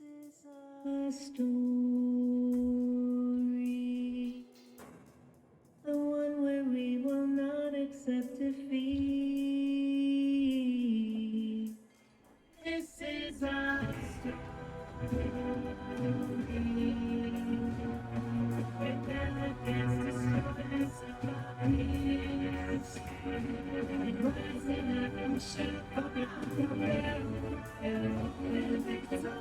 is our story, the one where we will not accept defeat. This is our story. We're never gets destroyed, survives. Rising up and shake around the world, and we're victorious.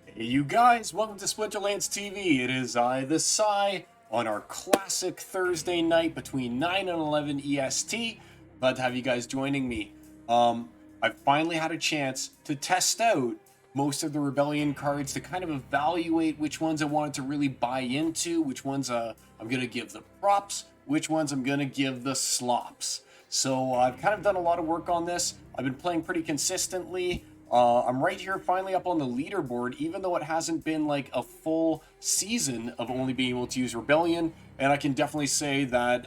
Hey you guys, welcome to Splinterlands TV. It is I, the Psy, on our classic Thursday night between 9 and 11 EST. Glad to have you guys joining me. I finally had a chance to test out most of the Rebellion cards to kind of evaluate which ones I wanted to really buy into, which ones I'm going to give the props, which ones I'm going to give the slops. So I've kind of done a lot of work on this. I've been playing pretty consistently. I'm right here finally up on the leaderboard, even though it hasn't been like a full season of only being able to use Rebellion. And I can definitely say that,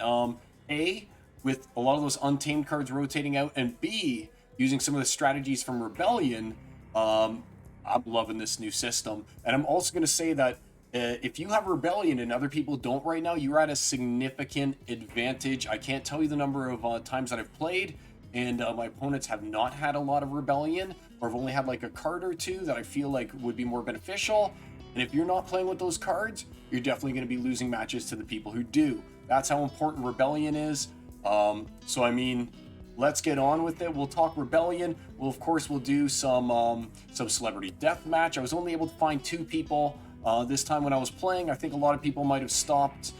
A, with a lot of those Untamed cards rotating out, and B, using some of the strategies from Rebellion, I'm loving this new system. And I'm also going to say that if you have Rebellion and other people don't right now, you're at a significant advantage. I can't tell you the number of times that I've played, and my opponents have not had a lot of Rebellion, or have only had like a card or two that I feel like would be more beneficial. And if you're not playing with those cards, you're definitely going to be losing matches to the people who do. That's how important Rebellion is. So I mean, let's get on with it. We'll talk Rebellion. We'll do some celebrity deathmatch. I was only able to find 2 people this time when I was playing. I think a lot of people might have stopped.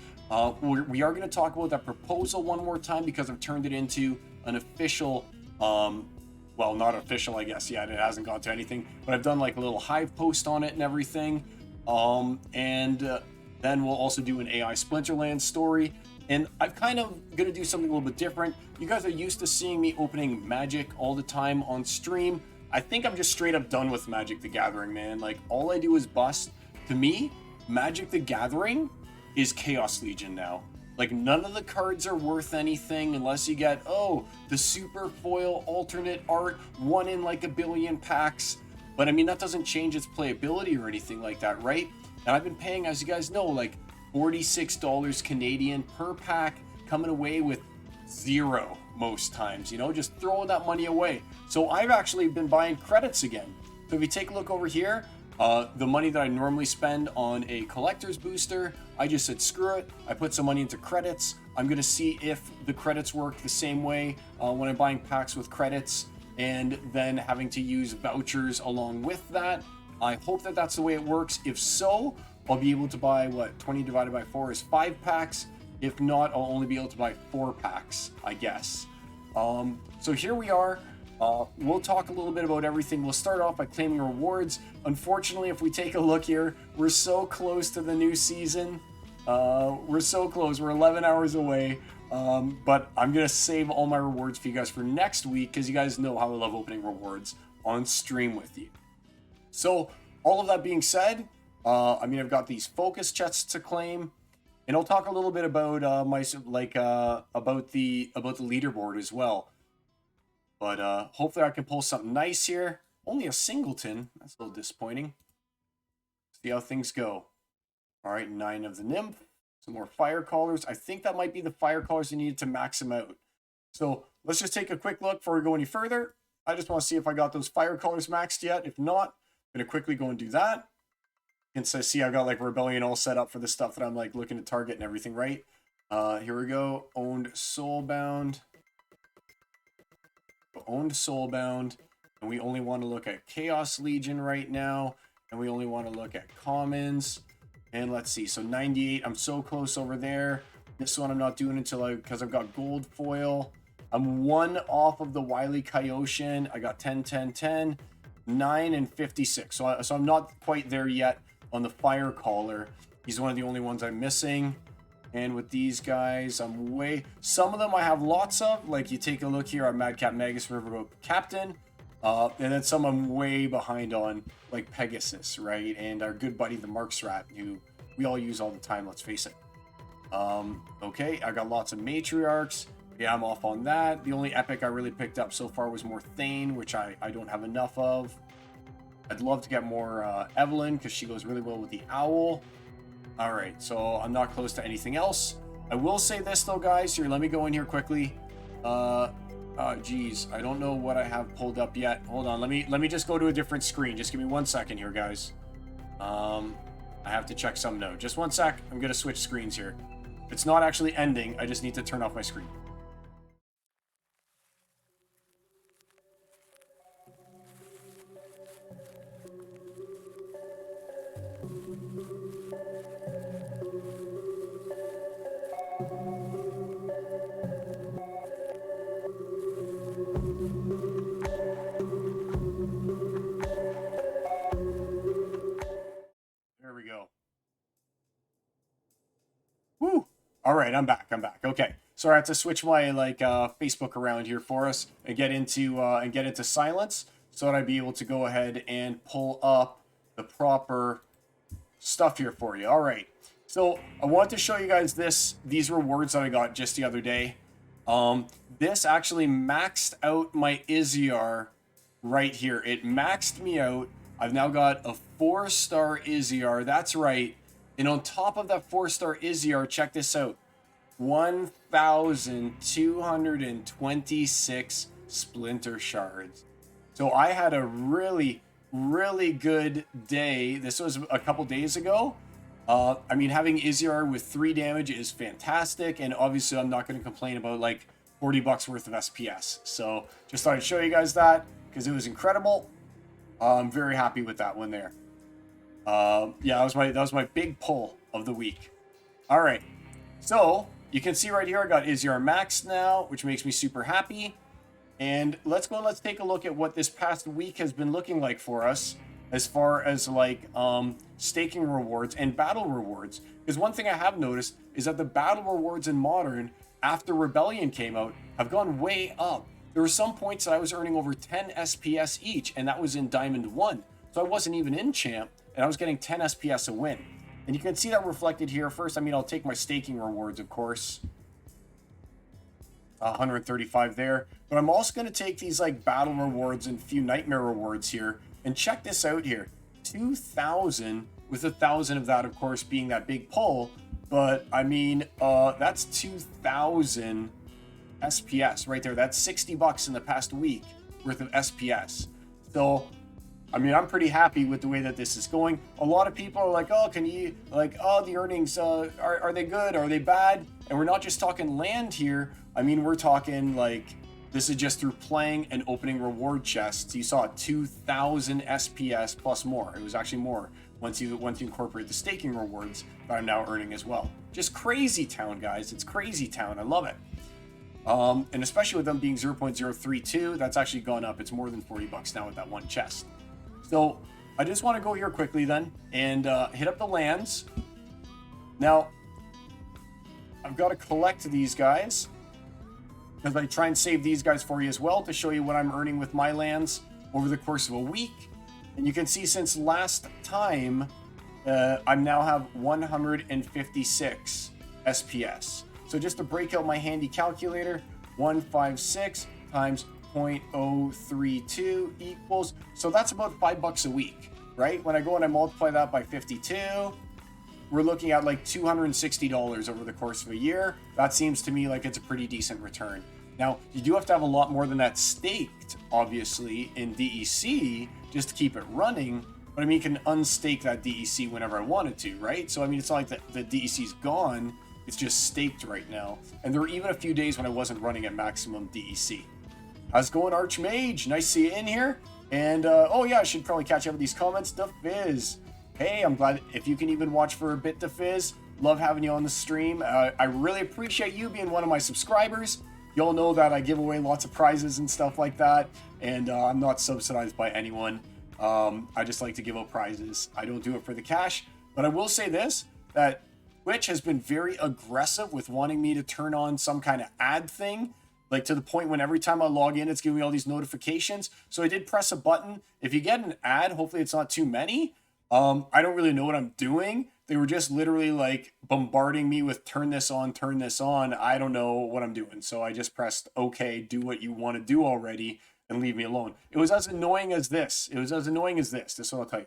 We are going to talk about that proposal one more time because I've turned it into an official, well, not official, I guess. Yeah, it hasn't gone to anything, but I've done like a little Hive post on it and everything. Then we'll also do an AI Splinterlands story. And I'm kind of going to do something a little bit different. You guys are used to seeing me opening Magic all the time on stream. I think I'm just straight up done with Magic the Gathering, man. Like, all I do is bust. To me, Magic the Gathering is Chaos Legion now. Like, none of the cards are worth anything unless you get, oh, the super foil alternate art, 1 in like a billion packs. But I mean, that doesn't change its playability or anything like that, right? And I've been paying, as you guys know, like $46 Canadian per pack, coming away with 0 most times, you know, just throwing that money away. So I've actually been buying credits again. So if you take a look over here, the money that I normally spend on a collector's booster, I just said screw it. I put some money into credits. I'm going to see if the credits work the same way when I'm buying packs with credits and then having to use vouchers along with that. I hope that that's the way it works. If so, I'll be able to buy, what, 20 divided by 4 is 5 packs. If not, I'll only be able to buy 4 packs, I guess. So here we are. We'll talk a little bit about everything. We'll start off by claiming rewards. Unfortunately, if we take a look here, we're so close to the new season. We're so close. We're 11 hours away. But I'm going to save all my rewards for you guys for next week because you guys know how I love opening rewards on stream with you. So all of that being said, I mean, I've got these focus chests to claim, and I'll talk a little bit about about the leaderboard as well. But hopefully I can pull something nice here. Only a singleton. That's a little disappointing. See how things go. All right, 9 of the nymph. Some more fire callers. I think that might be the fire callers you needed to max them out. So let's just take a quick look before we go any further. I just want to see if I got those fire callers maxed yet. If not, I'm going to quickly go and do that. And so see, I got like Rebellion all set up for the stuff that I'm like looking to target and everything, right? Here we go. Owned Soulbound. Owned Soulbound. And we only want to look at Chaos Legion right now. And we only want to look at commons. And let's see. So 98. I'm so close over there. This one I'm not doing until because I've got gold foil. I'm 1 off of the Wily Kaioshin. I got 10, 10, 10, 9, and 56. So I'm not quite there yet on the fire caller. He's one of the only ones I'm missing. And with these guys, I'm way... Some of them I have lots of. Like, you take a look here on Madcap Magus Riverboat Captain. And then some I'm way behind on, like Pegasus, right? And our good buddy, the Marksrat, who we all use all the time, let's face it. Okay, I got lots of Matriarchs. Yeah, I'm off on that. The only epic I really picked up so far was more Thane, which I don't have enough of. I'd love to get more Evelyn, because she goes really well with the Owl. All right, so I'm not close to anything else. I will say this, though, guys. Here, let me go in here quickly. Geez, I don't know what I have pulled up yet. Hold on, let me just go to a different screen. Just give me 1 second here, guys. I have to check some note. Just 1 sec. I'm gonna switch screens here. It's not actually ending. I just need to turn off my screen. There we go. Woo! All right, I'm back. Okay. So I have to switch my Facebook around here for us and get into silence so that I'd be able to go ahead and pull up the proper stuff here for you. All right. So I want to show you guys these rewards that I got just the other day. This actually maxed out my Izzyar right here. It maxed me out. I've now got a 4-star Izzyar. That's right. And on top of that 4-star Izzyar, check this out. 1,226 Splinter Shards. So I had a really, really good day. This was a couple days ago. I mean, having Izzyar with 3 damage is fantastic. And obviously, I'm not going to complain about like 40 bucks worth of SPS. So just thought I'd show you guys that because it was incredible. I'm very happy with that one there. Yeah, that was my big pull of the week. All right, so you can see right here I got Izzyar Max now, which makes me super happy. And let's take a look at what this past week has been looking like for us as far as like staking rewards and battle rewards. Because one thing I have noticed is that the battle rewards in Modern after Rebellion came out have gone way up. There were some points that I was earning over 10 SPS each, and that was in Diamond 1. So I wasn't even in Champ, and I was getting 10 SPS a win. And you can see that reflected here. First, I mean, I'll take my staking rewards, of course. 135 there. But I'm also going to take these like battle rewards and few nightmare rewards here. And check this out here. 2,000, with 1,000 of that, of course, being that big pull. But, I mean, that's 2,000 SPS right there. That's 60 bucks in the past week worth of SPS. So, I mean, I'm pretty happy with the way that this is going. A lot of people are like, oh, can you, like, oh, the earnings, are they good? Are they bad? And we're not just talking land here. I mean, we're talking, like, this is just through playing and opening reward chests. You saw 2,000 SPS plus more. It was actually more once you incorporate the staking rewards that I'm now earning as well. Just crazy town, guys. It's crazy town. I love it. And especially with them being 0.032, that's actually gone up. It's more than 40 bucks now with that one chest. So I just want to go here quickly then and hit up the lands. Now, I've got to collect these guys because I try and save these guys for you as well to show you what I'm earning with my lands over the course of a week. And you can see since last time, I now have 156 SPS. So just to break out my handy calculator, 156 times 0.032 equals, so that's about $5 a week, right? When I go and I multiply that by 52, we're looking at like $260 over the course of a year. That seems to me like it's a pretty decent return. Now, you do have to have a lot more than that staked, obviously, in DEC just to keep it running. But I mean, you can unstake that DEC whenever I wanted to, right? So I mean, it's not like the DEC's gone. It's just staked right now. And there were even a few days when I wasn't running at maximum DEC. How's it going, Archmage? Nice to see you in here. And, oh yeah, I should probably catch up with these comments. The Fizz. Hey, I'm glad if you can even watch for a bit, The Fizz. Love having you on the stream. I really appreciate you being one of my subscribers. Y'all know that I give away lots of prizes and stuff like that. And I'm not subsidized by anyone. I just like to give out prizes. I don't do it for the cash. But I will say this, that Twitch has been very aggressive with wanting me to turn on some kind of ad thing. like to the point when every time I log in, it's giving me all these notifications. So I did press a button. If you get an ad, hopefully it's not too many. I don't really know what I'm doing. They were just literally like bombarding me with turn this on, turn this on. I don't know what I'm doing. So I just pressed okay, do what you want to do already and leave me alone. It was as annoying as this. It was as annoying as this. This is what I'll tell you.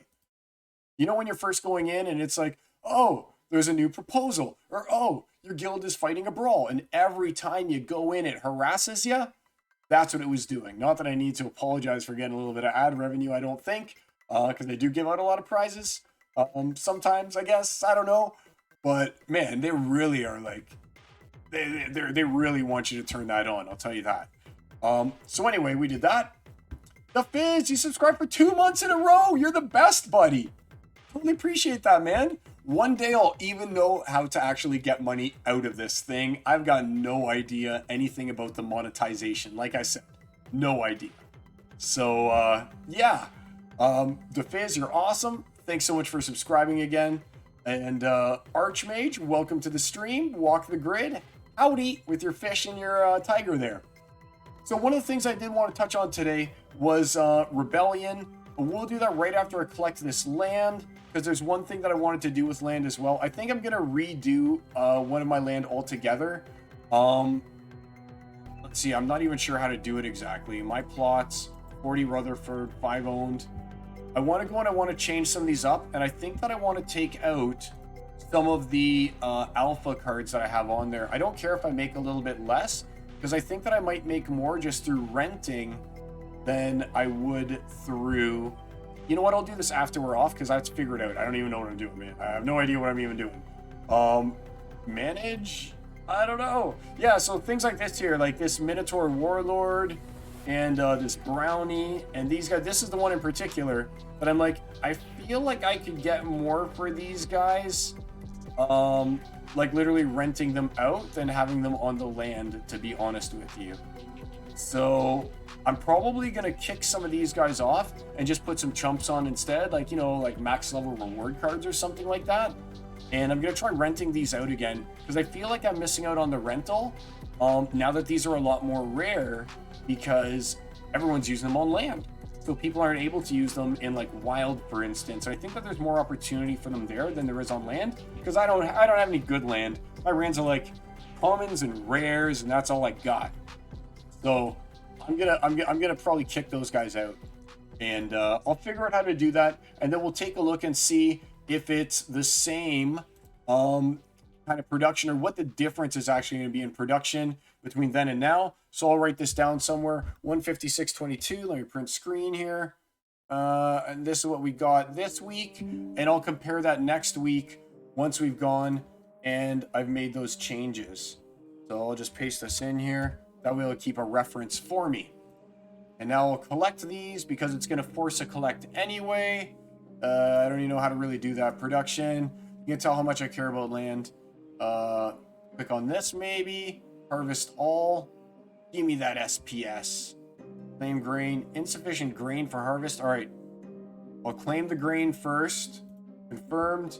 You know when you're first going in and it's like, oh, there's a new proposal, or oh, your guild is fighting a brawl, and every time you go in, it harasses you. That's what it was doing. Not that I need to apologize for getting a little bit of ad revenue, I don't think, because they do give out a lot of prizes. Sometimes, I guess, I don't know. But man, they really are like, they really want you to turn that on. I'll tell you that. So anyway, we did that. The Fizz, you subscribed for 2 months in a row. You're the best, buddy. Totally appreciate that, man. One day I'll even know how to actually get money out of this thing. I've got no idea anything about the monetization. Like I said, no idea. So, yeah. The Fizz, you're awesome. Thanks so much for subscribing again. And Archmage, welcome to the stream. Walk the grid. Howdy with your fish and your tiger there. So one of the things I did want to touch on today was Rebellion. We'll do that right after I collect this land, because there's one thing that I wanted to do with land as well. I think I'm going to redo one of my land altogether. Let's see, I'm not even sure how to do it exactly. My plots, 40 Rutherford, 5 owned. I want to go and I want to change some of these up, and I think that I want to take out some of the alpha cards that I have on there. I don't care if I make a little bit less, because I think that I might make more just through renting than I would through... You know what? I'll do this after we're off, because I have to figure it out. I don't even know what I'm doing, man. I have no idea what I'm even doing. Manage? I don't know. Yeah, so things like this here, like this Minotaur Warlord and this Brownie and these guys. This is the one in particular that I'm like, I feel like I could get more for these guys, like literally renting them out than having them on the land, to be honest with you. So I'm probably going to kick some of these guys off and just put some chumps on instead, like, you know, like max level reward cards or something like that. And I'm going to try renting these out again, because I feel like I'm missing out on the rental now that these are a lot more rare, because everyone's using them on land. So people aren't able to use them in like wild, for instance. I think that there's more opportunity for them there than there is on land, because I don't have any good land. My lands are like commons and rares, and that's all I got. So I'm gonna probably kick those guys out, and I'll figure out how to do that, and then we'll take a look and see if it's the same kind of production, or what the difference is actually going to be in production between then and now. So I'll write this down somewhere. 156.22. Let me print screen here, and this is what we got this week, and I'll compare that next week once we've gone and I've made those changes. So I'll just paste this in here. That way it'll keep a reference for me. And now I'll collect these, because it's going to force a collect anyway. I don't even know how to really do that. Production. You can tell how much I care about land. Click on this maybe. Harvest all. Give me that SPS. Claim grain. Insufficient grain for harvest. All right. I'll claim the grain first. Confirmed.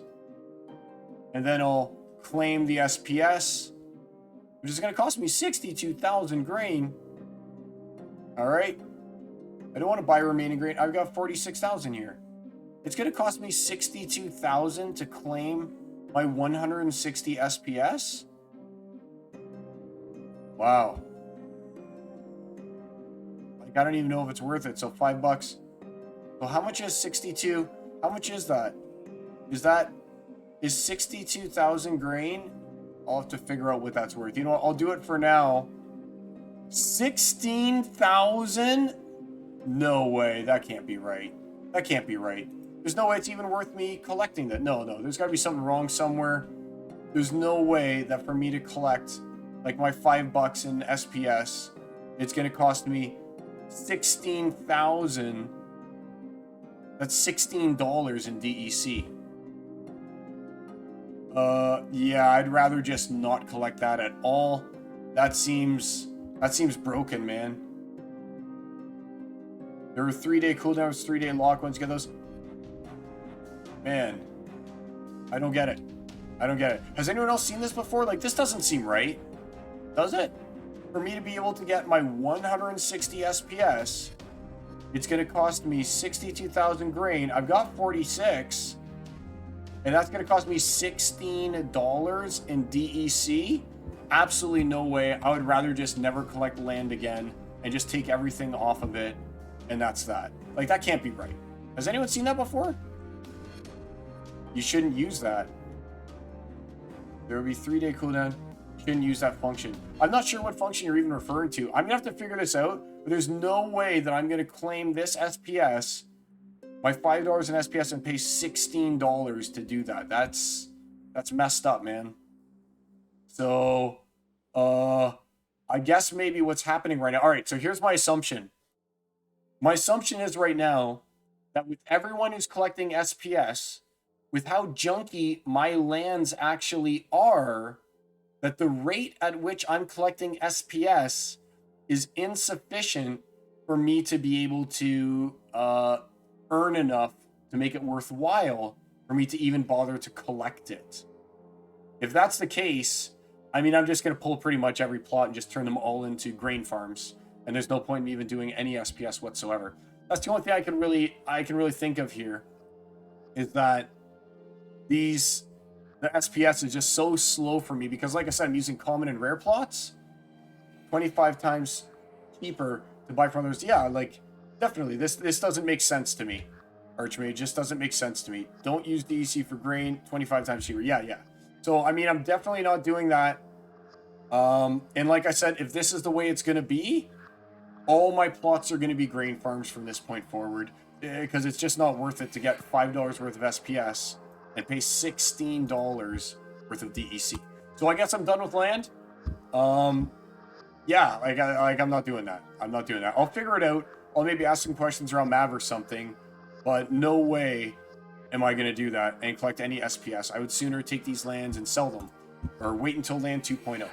And then I'll claim the SPS, which is going to cost me 62,000 grain. All right. I don't want to buy remaining grain. I've got 46,000 here. It's going to cost me 62,000 to claim my 160 SPS. Wow. Like, I don't even know if it's worth it. So $5. So how much is 62? How much is that? Is 62,000 grain? I'll have to figure out what that's worth. You know what? I'll do it for now. 16,000? No way. That can't be right. That can't be right. There's no way it's even worth me collecting that. No. There's got to be something wrong somewhere. There's no way that for me to collect like my $5 in SPS, it's going to cost me 16,000. That's $16 in DEC. Yeah, I'd rather just not collect that at all. That seems broken, man. There were 3-day cooldowns, 3-day lock. Once you get those, man, I don't get it. I don't get it. Has anyone else seen this before? Like, this doesn't seem right, does it? for me to be able to get my 160 SPS, it's going to cost me 62,000 grain. I've got 46, and that's going to cost me $16 in DEC. Absolutely no way. I would rather just never collect land again and just take everything off of it, and that's that. Like, that can't be right. Has anyone seen that before? You shouldn't use that. There will be 3-day cooldown. You shouldn't use that function. I'm not sure what function you're even referring to. I'm gonna have to figure this out, but there's no way that I'm gonna claim this SPS, my $5 in SPS, and pay $16 to do that. That's messed up, man. So, I guess maybe what's happening right now. All right, so here's my assumption. My assumption is right now that with everyone who's collecting SPS, with how junky my lands actually are, that the rate at which I'm collecting SPS is insufficient for me to be able to earn enough to make it worthwhile for me to even bother to collect it. If that's the case, I mean, I'm just going to pull pretty much every plot and just turn them all into grain farms. And there's no point in me even doing any SPS whatsoever. That's the only thing I can really think of here, is that the SPS is just so slow for me because, like I said, I'm using common and rare plots. 25 times cheaper to buy from others. Yeah, like, definitely. This doesn't make sense to me. Archmage just doesn't make sense to me. Don't use DEC for grain. 25 times cheaper. Yeah. So, I mean, I'm definitely not doing that. And like I said, if this is the way it's going to be, all my plots are going to be grain farms from this point forward, because it's just not worth it to get $5 worth of SPS and pay $16 worth of DEC. So I guess I'm done with land. Yeah, I'm not doing that. I'm not doing that. I'll figure it out. I'll maybe ask some questions around Mav or something, but no way am I going to do that and collect any SPS. I would sooner take these lands and sell them, or wait until land 2.0.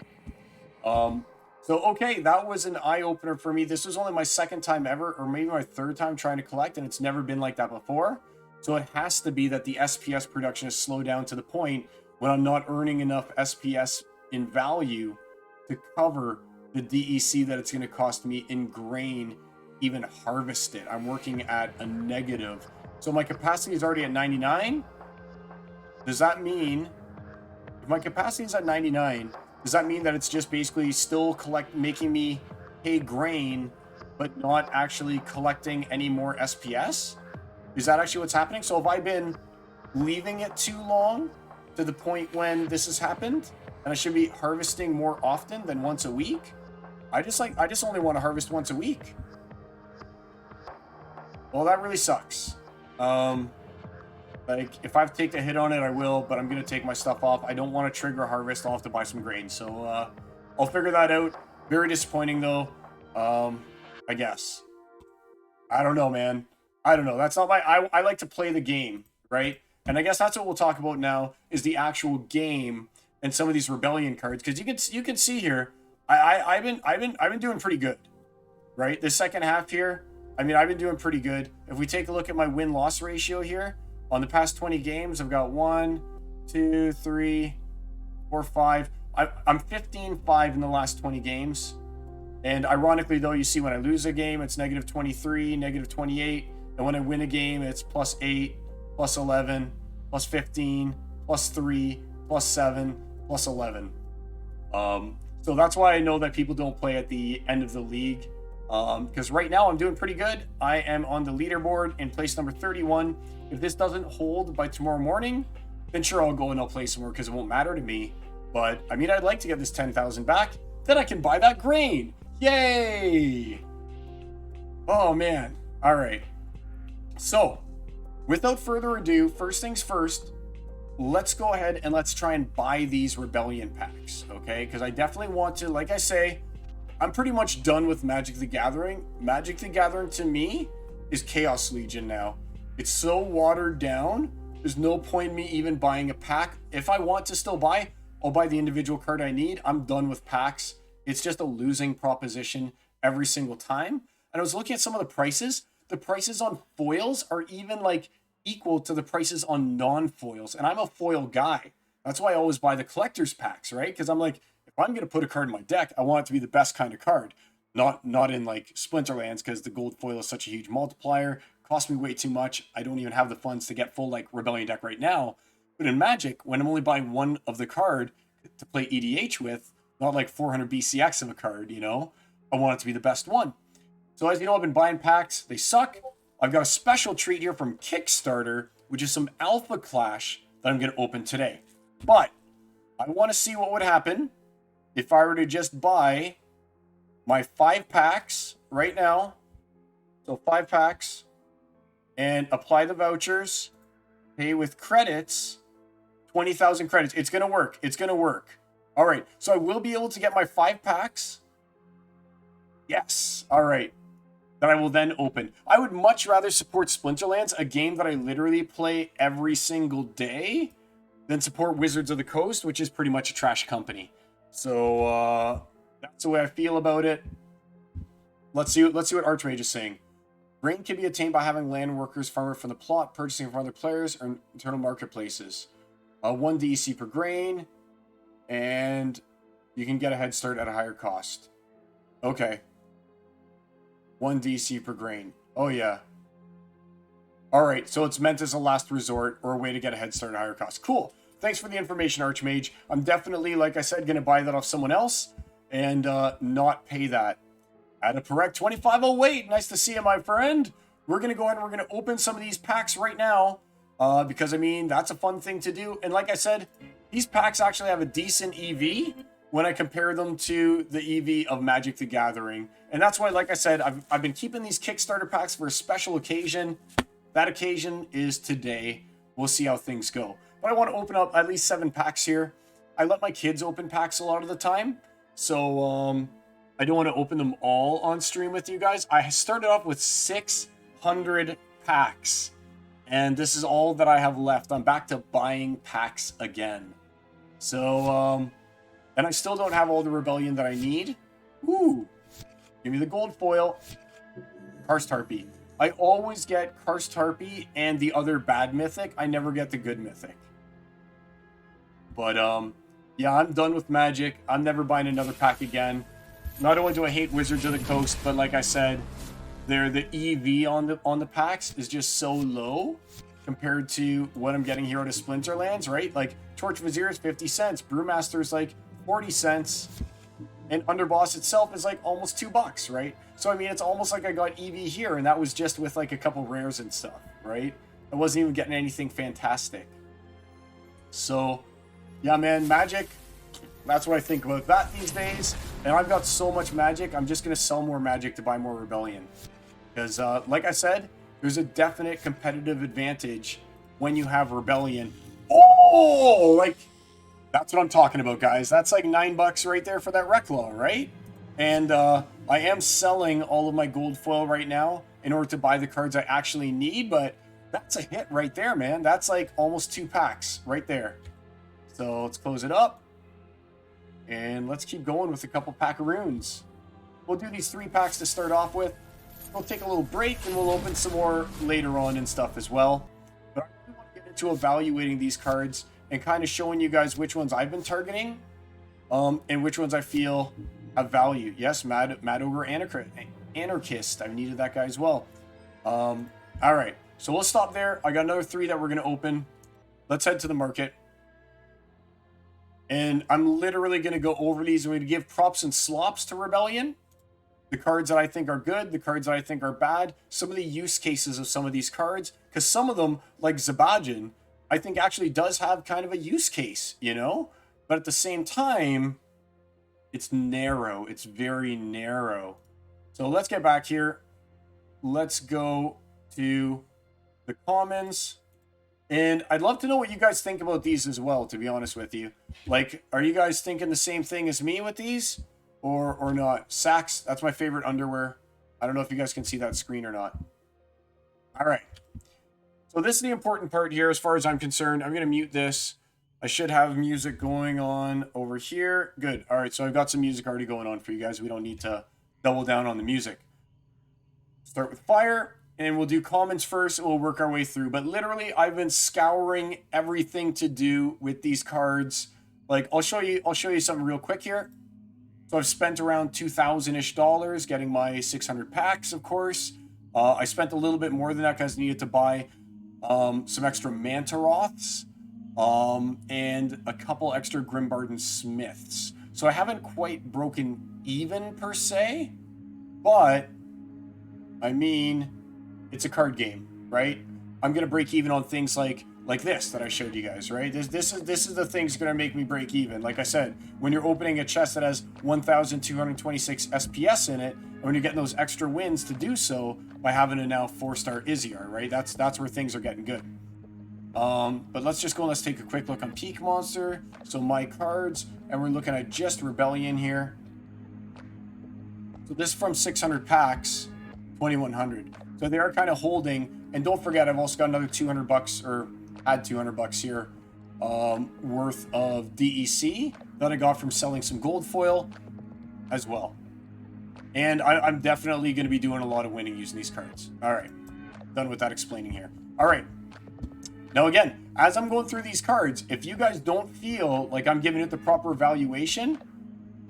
So, okay, that was an eye-opener for me. This was only my second time ever, or maybe my third time trying to collect, and it's never been like that before. So it has to be that the SPS production has slowed down to the point when I'm not earning enough SPS in value to cover the DEC that it's going to cost me in grain, even harvest it. I'm working at a negative. So my capacity is already at 99. Does that mean, if my capacity is at 99, does that mean that it's just basically still making me pay grain, but not actually collecting any more SPS? Is that actually what's happening? So have I been leaving it too long to the point when this has happened, and I should be harvesting more often than once a week? I just only want to harvest once a week. Well, that really sucks. Like, if I have to take a hit on it, I will, but I'm going to take my stuff off. I don't want to trigger a harvest. I'll have to buy some grain. So, I'll figure that out. Very disappointing, though. I guess. I don't know, man. I don't know. That's not my... I like to play the game, right? And I guess that's what we'll talk about now, is the actual game and some of these rebellion cards. Because you can see here, I've been doing pretty good, right? The second half here, I mean, I've been doing pretty good. If we take a look at my win-loss ratio here, on the past 20 games, I've got 1, 2, 3, 4, 5. I'm 15-5 in the last 20 games. And ironically, though, you see when I lose a game, it's negative 23, negative 28. And when I win a game, it's plus 8, plus 11, plus 15, plus 3, plus 7, plus 11. So that's why I know that people don't play at the end of the league. Because right now I'm doing pretty good. I am on the leaderboard in place number 31. If this doesn't hold by tomorrow morning, then sure, I'll go and I'll play somewhere because it won't matter to me. But, I mean, I'd like to get this 10,000 back. Then I can buy that grain. Yay! Oh, man. All right. So, without further ado, first things first, let's go ahead and let's try and buy these rebellion packs, okay? Because I definitely want to, like I say, I'm pretty much done with Magic the Gathering. Magic the Gathering, to me, is Chaos Legion now. It's so watered down, there's no point in me even buying a pack. If I want to still buy, I'll buy the individual card I need. I'm done with packs. It's just a losing proposition every single time. And I was looking at some of the prices. The prices on foils are even like equal to the prices on non-foils. And I'm a foil guy. That's why I always buy the collector's packs, right? Because I'm like, if I'm going to put a card in my deck, I want it to be the best kind of card. Not in like Splinterlands, because the gold foil is such a huge multiplier. Cost me way too much. I don't even have the funds to get full like Rebellion deck right now. But in Magic, when I'm only buying one of the card to play EDH with, not like 400 BCX of a card, I want it to be the best one. So as you know, I've been buying packs. They suck. I've got a special treat here from Kickstarter, which is some Alpha Clash that I'm going to open today. But I want to see what would happen if I were to just buy my 5 packs right now. So 5 packs, and apply the vouchers, pay with credits, 20,000 credits. It's going to work. It's going to work. All right. So I will be able to get my 5 packs. Yes. All right. That I will then open. I would much rather support Splinterlands, a game that I literally play every single day, than support Wizards of the Coast, which is pretty much a trash company. So that's the way I feel about it. Let's see what Archmage is saying. Grain can be attained by having land workers farm from the plot, purchasing from other players, or internal marketplaces. 1 DEC per grain, and you can get a head start at a higher cost. Okay. 1 DC per grain. Oh, yeah. All right, so it's meant as a last resort or a way to get a head start at a higher cost. Cool. Thanks for the information, Archmage. I'm definitely, like I said, going to buy that off someone else and not pay that. At a correct 2508. Nice to see you, my friend. We're going to go ahead and we're going to open some of these packs right now because, I mean, that's a fun thing to do. And like I said, these packs actually have a decent EV when I compare them to the EV of Magic the Gathering. And that's why, like I said, I've been keeping these Kickstarter packs for a special occasion. That occasion is today. We'll see how things go. But I want to open up at least 7 packs here. I let my kids open packs a lot of the time. So I don't want to open them all on stream with you guys. I started off with 600 packs. And this is all that I have left. I'm back to buying packs again. So, and I still don't have all the Rebellion that I need. Ooh. Give me the gold foil. Karst Harpy. I always get Karst Harpy and the other bad mythic. I never get the good mythic. But, yeah, I'm done with Magic. I'm never buying another pack again. Not only do I hate Wizards of the Coast, but like I said, the EV on the packs is just so low compared to what I'm getting here out of Splinterlands, right? Like, Torch Vizier is 50 cents. Brewmaster is like 40 cents. And Underboss itself is like almost $2, right? So, I mean, it's almost like I got EV here, and that was just with like a couple rares and stuff, right? I wasn't even getting anything fantastic. So, yeah, man, Magic, that's what I think about that these days. And I've got so much Magic, I'm just going to sell more Magic to buy more Rebellion. Because, like I said, there's a definite competitive advantage when you have Rebellion. Oh, like, that's what I'm talking about, guys. That's like $9 right there for that Reclaw, right? And I am selling all of my gold foil right now in order to buy the cards I actually need, but that's a hit right there, man. That's like almost 2 packs right there. So let's close it up. And let's keep going with a couple packaroons. We'll do these 3 packs to start off with. We'll take a little break and we'll open some more later on and stuff as well. But I really want to get into evaluating these cards and kind of showing you guys which ones I've been targeting and which ones I feel have value. Yes, Mad Ogre Anarchist. I needed that guy as well. All right, so we'll stop there. I got another 3 that we're going to open. Let's head to the market. And I'm literally going to go over these. I'm going to give props and slops to Rebellion. The cards that I think are good, the cards that I think are bad, some of the use cases of some of these cards, because some of them, like Zabajin, I think actually does have kind of a use case, you know? But at the same time, it's narrow. It's very narrow. So let's get back here. Let's go to the commons. And I'd love to know what you guys think about these as well, to be honest with you. Like, are you guys thinking the same thing as me with these? Or not? Sax, that's my favorite underwear. I don't know if you guys can see that screen or not. All right. So this is the important part here as far as I'm concerned. I'm going to mute this. I should have music going on over here. Good. All right, so I've got some music already going on for you guys. We don't need to double down on the music. Start with fire, and we'll do commons first, and we'll work our way through. But literally, I've been scouring everything to do with these cards Like, I'll show you something real quick here. So I've spent around $2,000-ish getting my 600 packs, of course. I spent a little bit more than that because I needed to buy some extra Mantaroths and a couple extra Grimbarden Smiths. So I haven't quite broken even per se, but I mean, it's a card game, right? I'm gonna break even on things like this that I showed you guys, right? This is the thing's gonna make me break even. Like I said, when you're opening a chest that has 1,226 SPS in it, and when you're getting those extra wins to do so by having a now 4-star Iziar, right? That's where things are getting good. But let's just go and let's take a quick look on Peak Monster. So my cards, and we're looking at just Rebellion here. So this is from 600 packs, 2,100. So they are kind of holding. And don't forget, I've also got another $200 or had $200 here worth of DEC that I got from selling some gold foil as well. And I'm definitely going to be doing a lot of winning using these cards. All right, done with that explaining here. All right. Now again, as I'm going through these cards, if you guys don't feel like I'm giving it the proper valuation,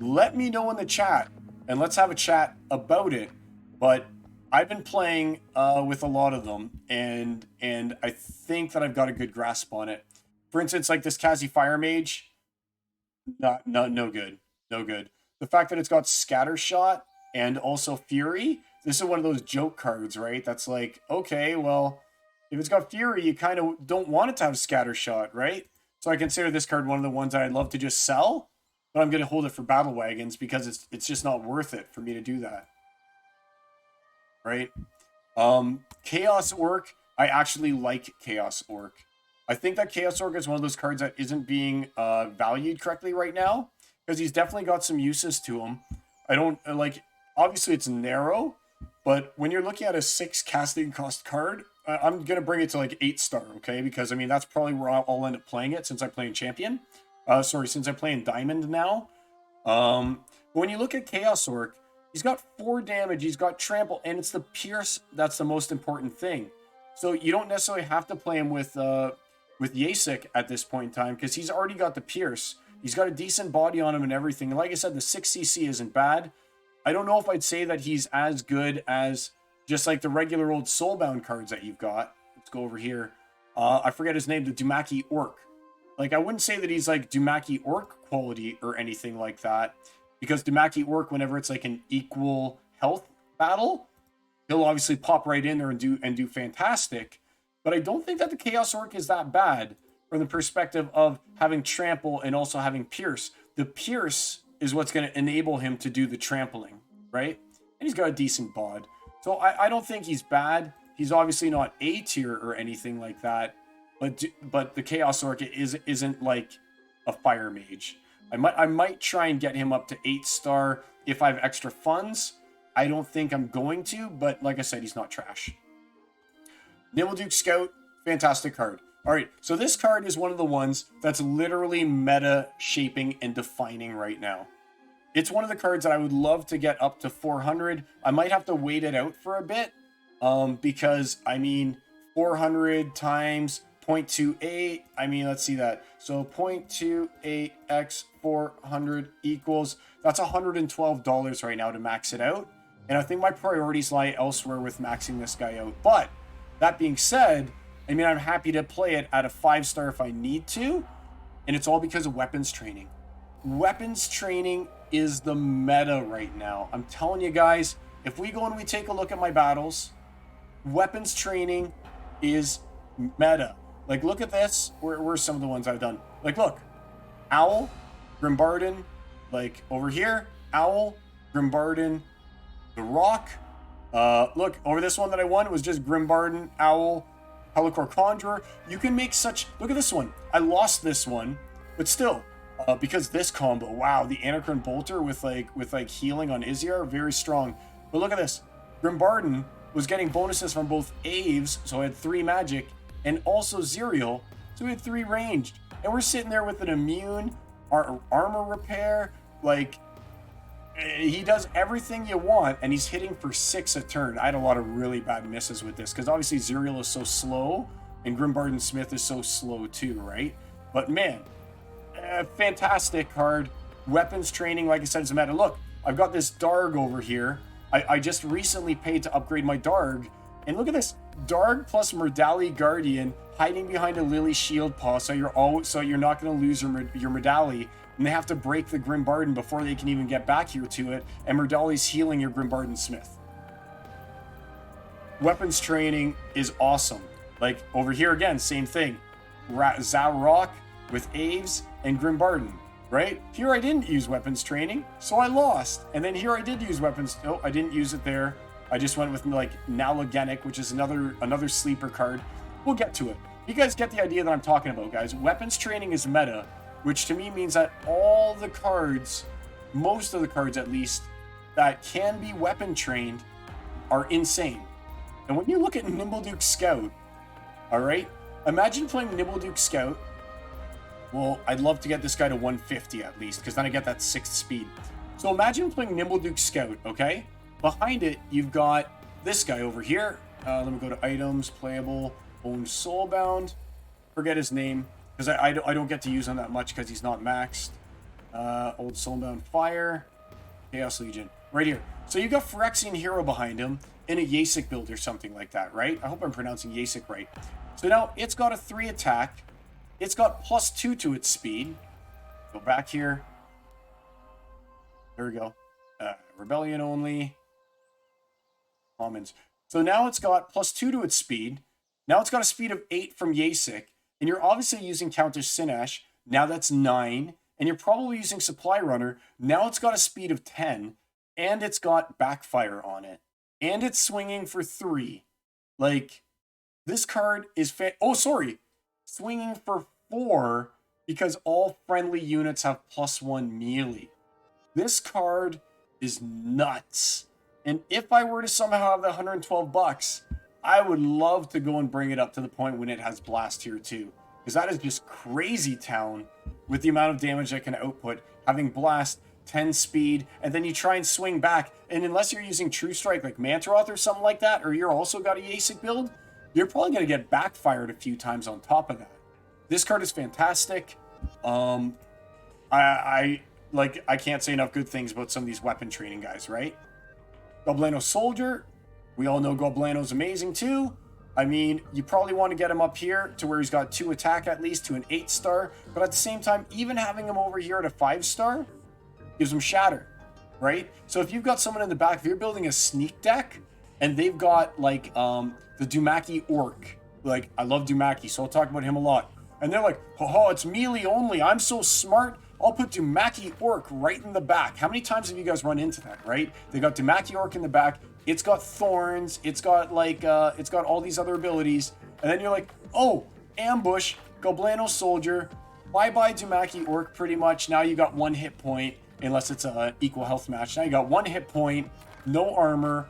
let me know in the chat and let's have a chat about it. But I've been playing with a lot of them, and I think that I've got a good grasp on it. For instance, like this Kazi Fire Mage, no good. The fact that it's got Scatter Shot and also Fury, this is one of those joke cards, right? That's like, okay, well, if it's got Fury, you kind of don't want it to have Scatter Shot, right? So I consider this card one of the ones that I'd love to just sell, but I'm going to hold it for Battle Wagons because it's just not worth it for me to do that. Right? Chaos Orc, I actually like Chaos Orc. I think that Chaos Orc is one of those cards that isn't being valued correctly right now because he's definitely got some uses to him. I don't like, obviously it's narrow, but when you're looking at a 6 casting cost card, I'm going to bring it to like 8-star, okay? Because I mean, that's probably where I'll end up playing it since I play in Champion. Since I play in Diamond now. But when you look at Chaos Orc, he's got 4 damage, he's got trample, and it's the pierce that's the most important thing. So you don't necessarily have to play him with Yasik at this point in time because he's already got the pierce. He's got a decent body on him and everything. And like I said, the 6cc isn't bad. I don't know if I'd say that he's as good as just like the regular old Soulbound cards that you've got. Let's go over here. I forget his name, the Dumaki Orc. Like, I wouldn't say that he's like Dumaki Orc quality or anything like that. Because Dumaki Orc, whenever it's like an equal health battle, he'll obviously pop right in there and do fantastic. But I don't think that the Chaos Orc is that bad from the perspective of having trample and also having pierce. The pierce is what's going to enable him to do the trampling, right? And he's got a decent bod. So I don't think he's bad. He's obviously not A tier or anything like that. But the Chaos Orc isn't like a fire mage. I might try and get him up to 8-star if I have extra funds. I don't think I'm going to, but like I said, he's not trash. Nimbleduke Scout, fantastic card. All right, so this card is one of the ones that's literally meta shaping and defining right now. It's one of the cards that I would love to get up to 400. I might have to wait it out for a bit because, I mean, 400 times 0.28, I mean, let's see that. So 0.28x 400 equals, that's $112 right now to max it out. And I think my priorities lie elsewhere with maxing this guy out. But that being said, I mean, I'm happy to play it at a 5-star if I need to. And it's all because of weapons training. Weapons training is the meta right now. I'm telling you guys, if we go and we take a look at my battles, weapons training is meta. Like, look at this. Where's some of the ones I've done? Like, look. Owl, Grimbarden, like, over here. Owl, Grimbarden, the Rock. Look, over this one that I won, it was just Grimbarden, Owl, Helicore Conjurer. You can make such... Look at this one. I lost this one, but still, because this combo, wow, the Anacron Bolter with healing on Iziar, very strong. But look at this. Grimbarden was getting bonuses from both Aves, so I had 3 magic, and also Zerial, so we had 3 ranged. And we're sitting there with an immune, armor repair, like, he does everything you want, and he's hitting for 6 a turn. I had a lot of really bad misses with this, because obviously Zerial is so slow, and Grimbarden Smith is so slow too, right? But man, fantastic card. Weapons training, like I said, is a meta. Look, I've got this Darg over here. I just recently paid to upgrade my Darg. And look at this. Darg plus Merdali Guardian hiding behind a Lily Shield Paw, so you're not going to lose your Merdali. And they have to break the Grimbarden before they can even get back here to it. And Merdali's healing your Grimbarden Smith. Weapons training is awesome. Like over here again, same thing. Zarok with Aves and Grimbarden, right? Here I didn't use weapons training, so I lost. And then here I did use weapons. Oh, I didn't use it there. I just went with like Nalogenic, which is another sleeper card. We'll get to it. You guys get the idea that I'm talking about, guys. Weapons training is meta, which to me means that all the cards, most of the cards at least, that can be weapon trained are insane. And when you look at Nimbleduke Scout, all right, imagine playing Nimbleduke Scout. Well, I'd love to get this guy to 150 at least, because then I get that 6th speed. So imagine playing Nimbleduke Scout, okay? Behind it, you've got this guy over here. Let me go to items, playable, own soulbound. Forget his name, because I don't get to use him that much because he's not maxed. Old soulbound fire, Chaos Legion, right here. So you've got Phyrexian Hero behind him in a Yasik build or something like that, right? I hope I'm pronouncing Yasik right. So now it's got a 3 attack. It's got +2 to its speed. Go back here. There we go. Rebellion only. Commons. So now it's got +2 to its speed. Now it's got a speed of 8 from Yasik. And you're obviously using Countess Sinesh. Now that's 9. And you're probably using Supply Runner. Now it's got a speed of 10. And it's got Backfire on it. And it's swinging for 3. Like, this card is... swinging for 4 because all friendly units have +1 melee. This card is nuts. And if I were to somehow have the $112, I would love to go and bring it up to the point when it has Blast here too. Because that is just crazy town with the amount of damage it can output. Having Blast, 10 speed, and then you try and swing back. And unless you're using True Strike like Mantaroth or something like that, or you're also got a Yasik build, you're probably going to get backfired a few times on top of that. This card is fantastic. I can't say enough good things about some of these weapon training guys, right? Goblano Soldier. We all know Goblano's amazing too. I mean, you probably want to get him up here to where he's got 2 attack at least to an 8-star. But at the same time, even having him over here at a 5-star gives him Shatter, right? So if you've got someone in the back, if you're building a sneak deck and they've got like the Dumaki Orc. Like, I love Dumaki, so I'll talk about him a lot. And they're like, oh, it's melee only. I'm so smart. I'll put Dumaki Orc right in the back. How many times have you guys run into that, right? They got Dumaki Orc in the back. It's got thorns. It's got like, it's got all these other abilities. And then you're like, oh, ambush, Goblano Soldier. Bye-bye Dumaki Orc pretty much. Now you got 1 hit point, unless it's an equal health match. Now you got 1 hit point, no armor.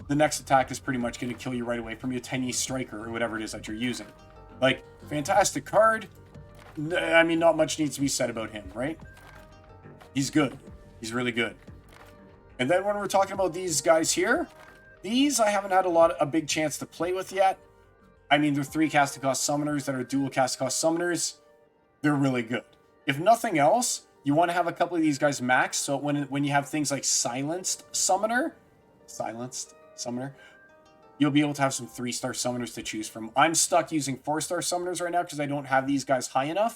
The next attack is pretty much going to kill you right away from your Tenyi Striker or whatever it is that you're using. Like, fantastic card. I mean, not much needs to be said about him, right? He's good. He's really good. And then when we're talking about these guys here, these I haven't had a big chance to play with yet. I mean, they're 3 cast cost summoners that are dual cast cost summoners. They're really good. If nothing else, you want to have a couple of these guys maxed, so when you have things like Silenced Summoner, you'll be able to have some 3-star summoners to choose from. I'm stuck using 4-star summoners right now because I don't have these guys high enough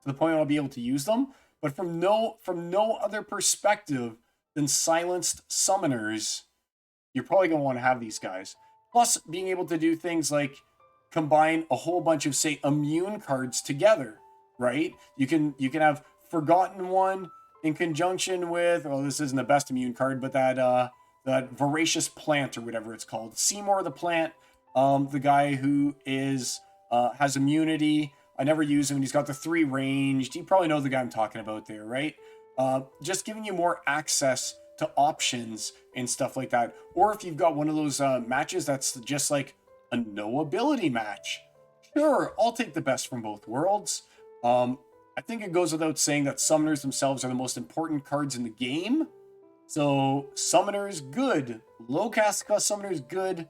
to the point where I'll be able to use them. But from no other perspective than Silenced Summoners, you're probably going to want to have these guys. Plus, being able to do things like combine a whole bunch of, say, immune cards together, right? You can have Forgotten One in conjunction with, well, this isn't the best immune card, but that Voracious Plant or whatever it's called. Seymour the Plant, the guy who is has immunity. I never use him. He's got the 3 ranged. You probably know the guy I'm talking about there, right? Just giving you more access to options and stuff like that. Or if you've got one of those matches that's just like a no ability match, sure, I'll take the best from both worlds. I think it goes without saying that summoners themselves are the most important cards in the game. So summoners, good. Low cast cost summoners, good.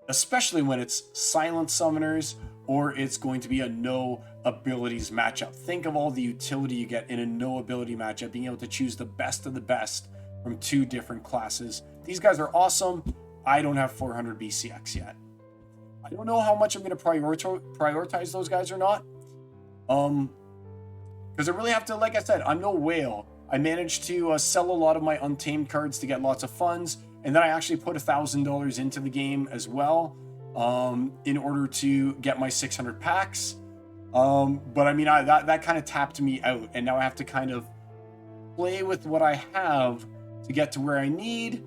Especially when it's silent summoners or it's going to be a no abilities matchup. Think of all the utility you get in a no ability matchup, being able to choose the best of the best from 2 different classes. These guys are awesome. I don't have 400 BCX yet. I don't know how much I'm going to prioritize those guys or not. Because I really have to, like I said, I'm no whale. I managed to sell a lot of my Untamed cards to get lots of funds, and then I actually put $1,000 into the game as well in order to get my 600 packs. But I mean, that kind of tapped me out, and now I have to kind of play with what I have to get to where I need.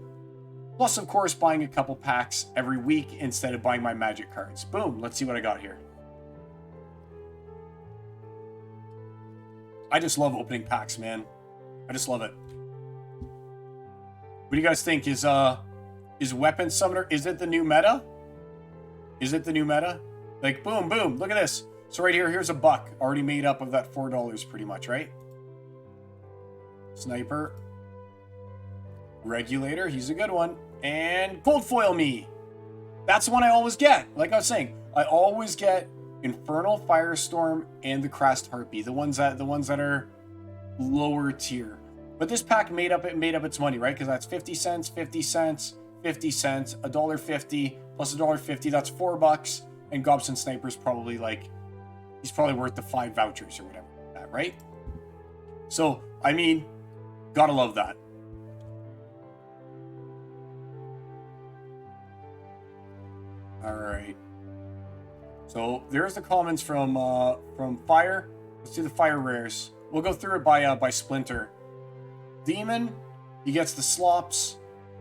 Plus, of course, buying a couple packs every week instead of buying my magic cards. Boom, let's see what I got here. I just love opening packs, man. I just love it. What do you guys think? Is Weapon Summoner, is it the new meta? Is it the new meta? Like, boom, boom, look at this. So right here, here's a buck already made up of that $4 pretty much, right? Sniper. Regulator, he's a good one. And Gold Foil Me. That's the one I always get. Like I was saying, I always get Infernal Firestorm and the Crashed Harpy, the ones that are lower tier. But this pack made up its money, right? Because that's 50 cents, 50 cents, 50 cents, $1.50 plus $1.50. That's $4. And Gobson Sniper's probably like, he's probably worth the 5 vouchers or whatever, that, right? So I mean, gotta love that. All right. So there's the comments from Fire. Let's do the Fire rares. We'll go through it by Splinter. Demon, he gets the slops.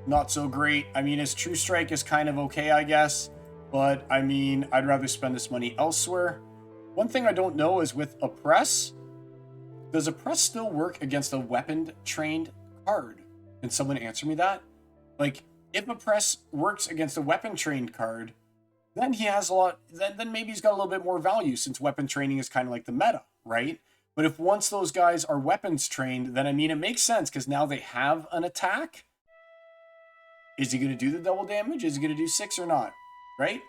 Not so great. I mean, his True Strike is kind of okay, I guess. But I mean, I'd rather spend this money elsewhere. One thing I don't know is with Oppress, does Oppress still work against a weapon-trained card? Can someone answer me that? Like, if Oppress works against a weapon-trained card, then he has a lot, then maybe he's got a little bit more value since weapon training is kind of like the meta, right? But if once those guys are weapons trained, then I mean, it makes sense because now they have an attack. Is he going to do the double damage? Is he going to do 6 or not? Right?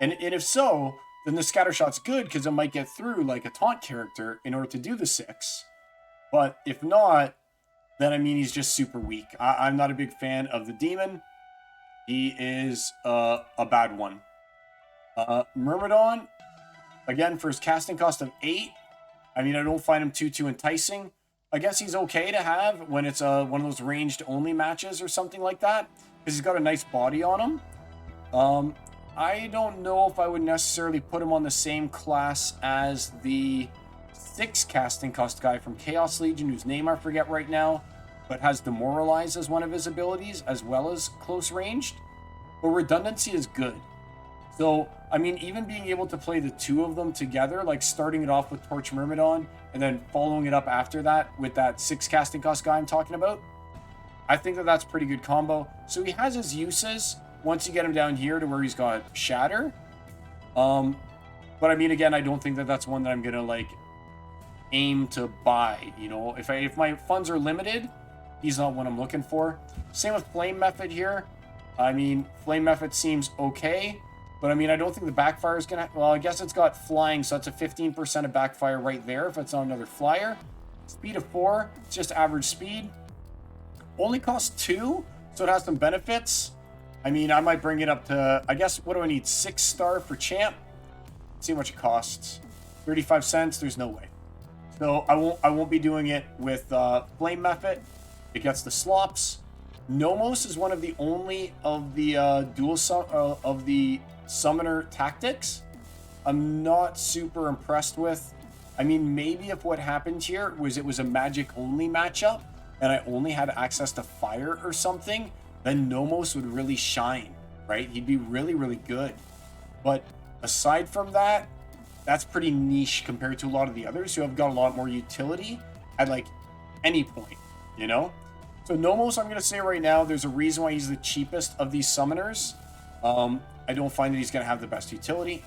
And if so, then the scatter shot's good because it might get through like a taunt character in order to do the 6. But if not, then I mean, he's just super weak. I'm not a big fan of the demon. He is a bad one. Myrmidon, again, for his casting cost of 8. I mean, I don't find him too enticing. I guess he's okay to have when it's one of those ranged only matches or something like that, because he's got a nice body on him. I don't know if I would necessarily put him on the same class as the 6 casting cost guy from Chaos Legion, whose name I forget right now, but has Demoralize as one of his abilities, as well as close ranged. But redundancy is good. So, I mean, even being able to play the 2 of them together, like starting it off with Torch Myrmidon, and then following it up after that with that 6 casting cost guy I'm talking about, I think that that's a pretty good combo. So he has his uses once you get him down here to where he's got Shatter. But I mean, again, I don't think that that's one that I'm going to, like, aim to buy, you know? If my funds are limited, he's not what I'm looking for. Same with Flame Method here. I mean, Flame Method seems okay. But I mean, I don't think the backfire is going to... Well, I guess it's got flying, so that's a 15% of backfire right there if it's on another flyer. Speed of 4, it's just average speed. Only costs 2, so it has some benefits. I mean, I might bring it up to... I guess, what do I need? 6 star for champ? Let's see how much it costs. 35 cents? There's no way. So I won't be doing it with Flame Method. It gets the slops. Nomos is one of the only of the of the summoner tactics I'm not super impressed with. I mean, maybe if what happened here was it was a magic only matchup and I only had access to fire or something, then Nomos would really shine, right? He'd be really, really good. But aside from that, that's pretty niche compared to a lot of the others who have got a lot more utility at like any point, you know? So Nomos, I'm going to say right now, there's a reason why he's the cheapest of these summoners. I don't find that he's going to have the best utility.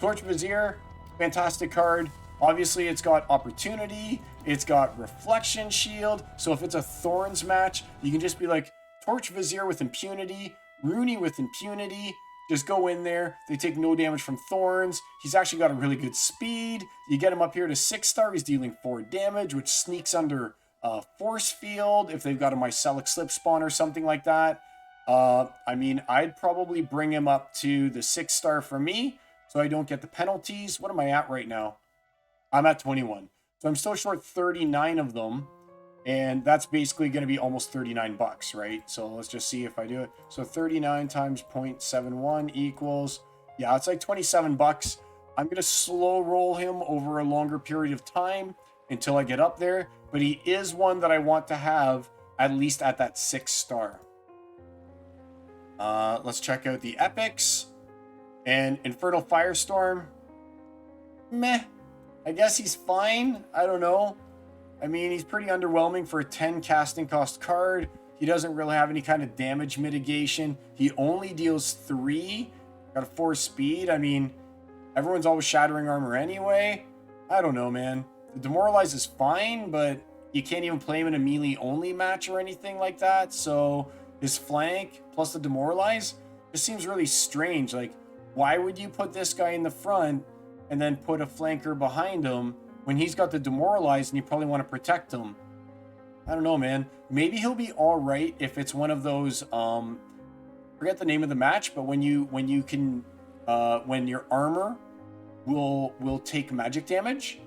Torch Vizier, fantastic card. Obviously, it's got opportunity. It's got reflection shield. So if it's a Thorns match, you can just be like, Torch Vizier with impunity, Rooney with impunity, Just go in there. They take no damage from thorns. He's actually got a really good speed. You get him up here to 6-star. He's dealing 4 damage, which sneaks under force field if they've got a mycelic slip spawn or something like that. I mean, I'd probably bring him up to the 6-star for me so I don't get the penalties. What am I at right now? I'm at 21. So I'm still short 39 of them. And that's basically going to be almost 39 bucks, right? So let's just see if I do it. So 39 times 0.71 equals, yeah, it's like 27 bucks. I'm going to slow roll him over a longer period of time until I get up there. But he is one that I want to have at least at that 6-star. Let's check out the epics. And Infernal Firestorm. Meh. I guess he's fine. I don't know. I mean, he's pretty underwhelming for a 10 casting cost card. He doesn't really have any kind of damage mitigation. He only deals 3. Got a 4 speed. I mean, everyone's always shattering armor anyway. I don't know, man. The Demoralize is fine, but you can't even play him in a melee only match or anything like that. So his flank plus the Demoralize just seems really strange. Like, why would you put this guy in the front and then put a flanker behind him when he's got the Demoralize and you probably want to protect him? I don't know, man. Maybe he'll be all right if it's one of those, forget the name of the match, but when your armor will take magic damage.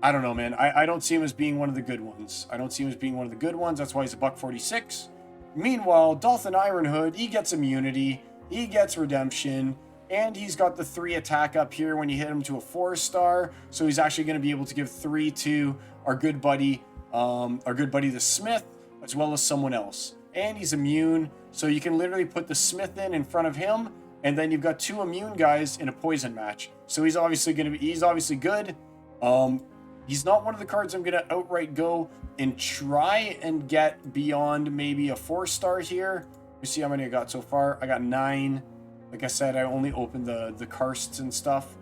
I don't know, man. I don't see him as being one of the good ones. That's why he's a $146. Meanwhile, Dolphin Ironhood, he gets immunity, he gets redemption, and he's got the 3 attack up here when you hit him to a 4-star. So he's actually going to be able to give 3 to our good buddy the Smith, as well as someone else. And he's immune, so you can literally put the Smith in front of him, and then you've got 2 immune guys in a poison match. So he's obviously good. He's not one of the cards I'm going to outright go and try and get beyond maybe a 4-star here. You see how many I got so far? I got 9. Like I said, I only opened the karsts and stuff.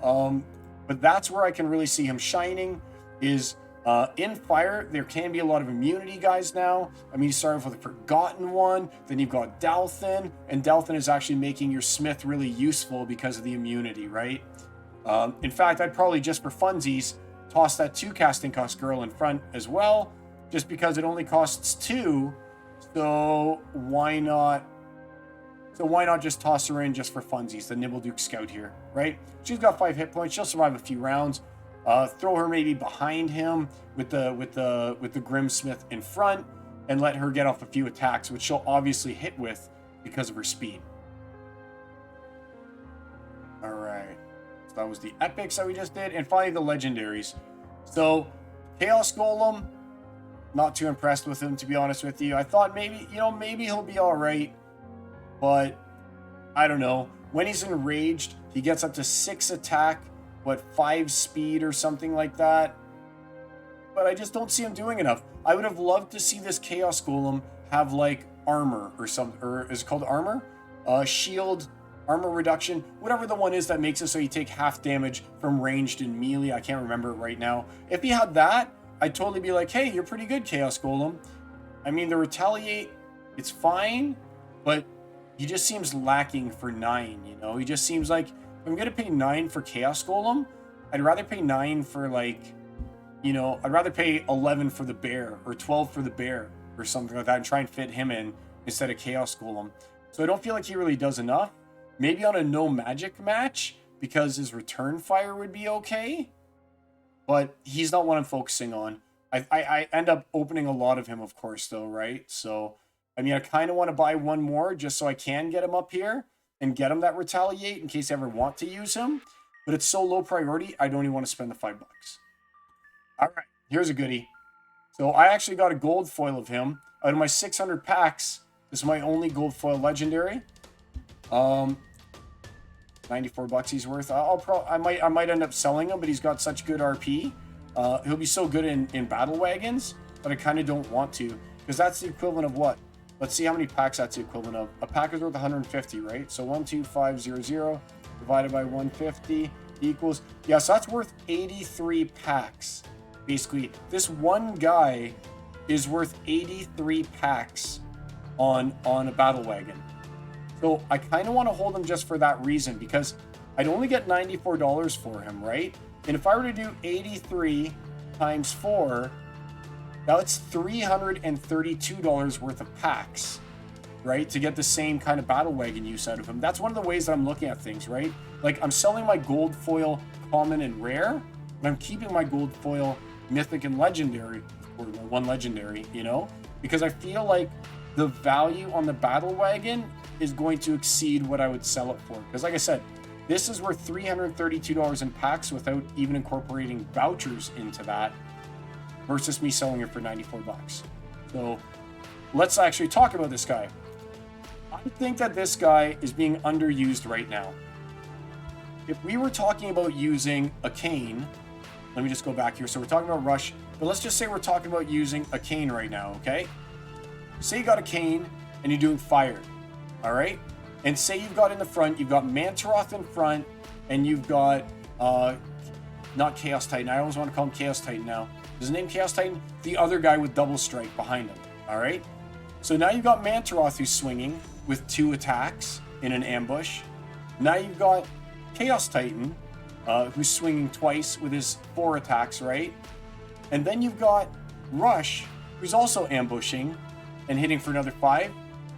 But that's where I can really see him shining is in fire. There can be a lot of immunity guys now. I mean, you start off with a Forgotten one, then you've got Dalthin, and Dalthin is actually making your Smith really useful because of the immunity, right? In fact, I'd probably just for funsies toss that 2 casting cost girl in front as well, just because it only costs 2. So why not? So why not just toss her in just for funsies, the Nibbleduke Scout here, right? She's got 5 hit points. She'll survive a few rounds. Throw her maybe behind him with the Grimsmith in front, and let her get off a few attacks, which she'll obviously hit with because of her speed. All right. So that was the epics that we just did, and finally the legendaries. So Chaos Golem, not too impressed with him, to be honest with you. I thought maybe he'll be all right. But I don't know. When he's enraged, he gets up to 6 attack, 5 speed or something like that. But I just don't see him doing enough. I would have loved to see this Chaos Golem have like armor or something, or is it called armor? Shield, armor reduction, whatever the one is that makes it so you take half damage from ranged and melee. I can't remember it right now. If he had that, I'd totally be like, hey, you're pretty good, Chaos Golem. I mean, the retaliate, it's fine, but he just seems lacking for 9, you know? He just seems like, if I'm going to pay 9 for Chaos Golem, I'd rather pay 9 for, like, you know, I'd rather pay 11 for the bear, or 12 for the bear, or something like that, and try and fit him in instead of Chaos Golem. So I don't feel like he really does enough. Maybe on a no magic match, because his return fire would be okay, but he's not what I'm focusing on. I end up opening a lot of him, of course, though, right? So I mean, I kind of want to buy one more just so I can get him up here and get him that retaliate in case I ever want to use him. But it's so low priority, I don't even want to spend the $5. All right, here's a goodie. So I actually got a gold foil of him. Out of my 600 packs, this is my only gold foil legendary. 94 bucks he's worth. I might end up selling him, but he's got such good RP. He'll be so good in battle wagons, but I kind of don't want to, because that's the equivalent of what? Let's see how many packs that's the equivalent of. A pack is worth 150, right? So 12500 divided by 150 equals, yeah, so that's worth 83 packs. Basically, this one guy is worth 83 packs on a battle wagon. So I kind of want to hold him just for that reason, because I'd only get $94 for him, right? And if I were to do 83 times 4, that's $332 worth of packs, right? To get the same kind of battle wagon use out of him. That's one of the ways that I'm looking at things, right? Like, I'm selling my gold foil common and rare, and I'm keeping my gold foil mythic and legendary, or my one legendary, you know? Because I feel like the value on the battle wagon is going to exceed what I would sell it for. Because like I said, this is worth $332 in packs without even incorporating vouchers into that, versus me selling it for 94 bucks. So let's actually talk about this guy. I think that this guy is being underused right now. If we were talking about using a cane, let me just go back here. So we're talking about Rush, but let's just say we're talking about using a cane right now, okay? Say you got a cane and you're doing fire, all right? And say you've got in the front, you've got Mantaroth in front, and you've got, not Chaos Titan. I always want to call him Chaos Titan now. Is his name Chaos Titan? The other guy with double strike behind him, all right? So now you've got Mantaroth who's swinging with 2 attacks in an ambush. Now you've got Chaos Titan, who's swinging twice with his 4 attacks, right? And then you've got Rush, who's also ambushing and hitting for another 5.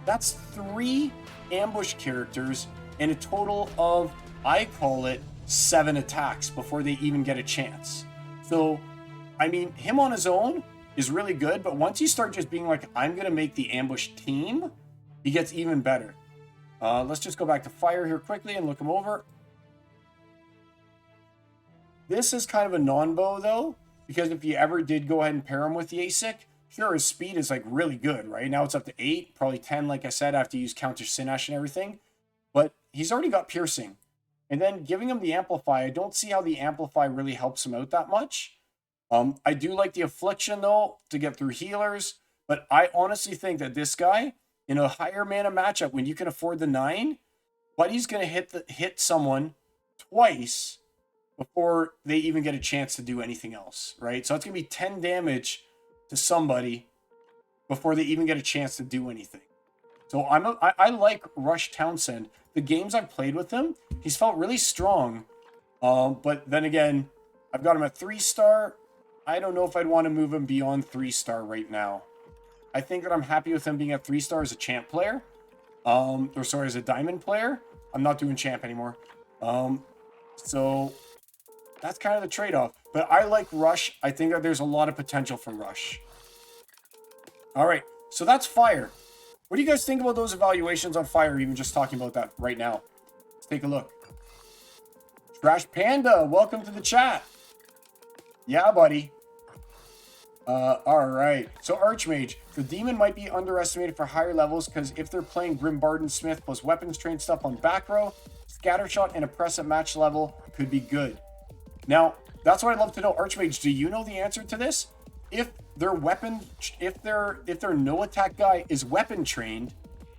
That's 3 ambush characters and a total of, I call it, 7 attacks before they even get a chance. So, I mean, him on his own is really good, but once you start just being like, I'm going to make the ambush team, he gets even better. Let's just go back to fire here quickly and look him over. This is kind of a non-bow, though, because if you ever did go ahead and pair him with the ASIC, sure, his speed is like really good, right? Now it's up to 8, probably 10, like I said, after you use counter Sinesh and everything. But he's already got piercing. And then giving him the Amplify, I don't see how the Amplify really helps him out that much. I do like the Affliction, though, to get through healers. But I honestly think that this guy, in a higher mana matchup, when you can afford the 9, Buddy's going to hit someone twice before they even get a chance to do anything else, right? So it's going to be 10 damage to somebody before they even get a chance to do anything. So I like Rush Townsend. The games I've played with him, he's felt really strong. But then again, I've got him at 3-star. I don't know if I'd want to move him beyond 3-star right now. I think that I'm happy with him being at 3-star as a champ player. As a diamond player. I'm not doing champ anymore. So that's kind of the trade-off. But I like Rush. I think that there's a lot of potential for Rush. All right, so that's fire. What do you guys think about those evaluations on fire, even just talking about that right now? Let's take a look. Trash Panda, welcome to the chat. Yeah, buddy. All right. So Archmage, the demon might be underestimated for higher levels because if they're playing Grim Barden Smith plus weapons trained stuff on back row, Scattershot and Oppress at match level could be good. Now, that's what I'd love to know. Archmage, do you know the answer to this? If their no attack guy is weapon trained,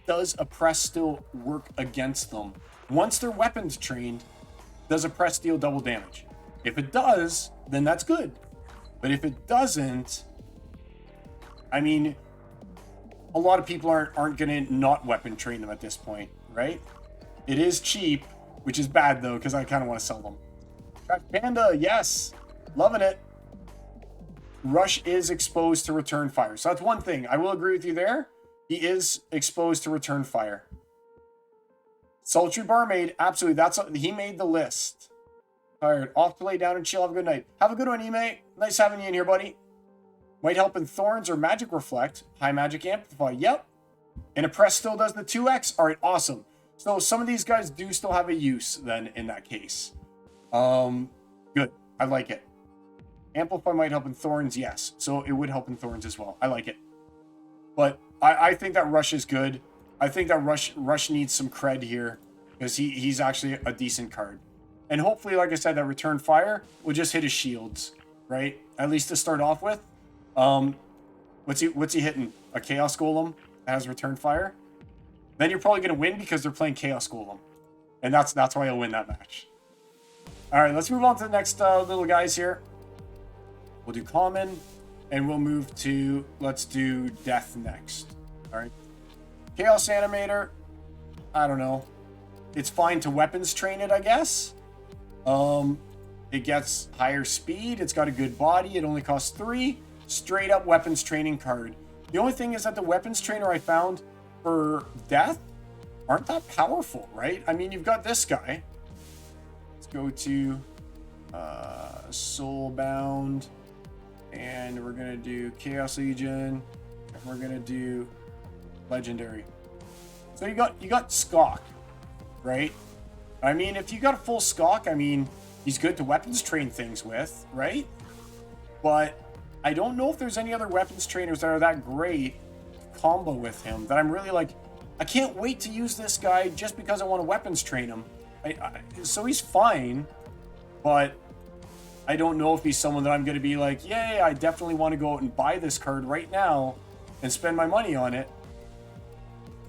does Oppress still work against them? Once they're weapons trained, does Oppress deal double damage? If it does, then that's good. But if it doesn't, I mean, a lot of people aren't going to not weapon train them at this point, right? It is cheap, which is bad though, because I kind of want to sell them. Trash Panda, yes, loving it. Rush is exposed to return fire. So that's one thing. I will agree with you there. He is exposed to return fire. Sultry Barmaid, absolutely. He made the list. Tired. Off to lay down and chill. Have a good night. Have a good one, Ime. Nice having you in here, buddy. Might help in Thorns or Magic Reflect. High Magic Amplify. Yep. And Oppress still does the 2x. All right, awesome. So some of these guys do still have a use then in that case. Good. I like it. Amplify might help in Thorns, yes. So it would help in Thorns as well. I like it. But I think that Rush is good. I think that Rush needs some cred here because he's actually a decent card. And hopefully, like I said, that Return Fire will just hit his shields, right? At least to start off with. What's he hitting? A Chaos Golem that has Return Fire? Then you're probably going to win because they're playing Chaos Golem. And that's why he'll win that match. All right, let's move on to the next little guys here. We'll do Common, and we'll move to, let's do Death next. All right. Chaos Animator. I don't know. It's fine to weapons train it, I guess. It gets higher speed. It's got a good body. It only costs 3. Straight up weapons training card. The only thing is that the weapons trainer I found for death aren't that powerful, right? I mean, you've got this guy. Let's go to Soulbound, and we're gonna do Chaos Legion, and we're gonna do Legendary. So you got Skok, right? I mean, if you got a full Skok, I mean, he's good to weapons train things with, right? But I don't know if there's any other weapons trainers that are that great combo with him that I'm really like, I can't wait to use this guy just because I want to weapons train him. So he's fine, but I don't know if he's someone that I'm going to be like, yay, I definitely want to go out and buy this card right now and spend my money on it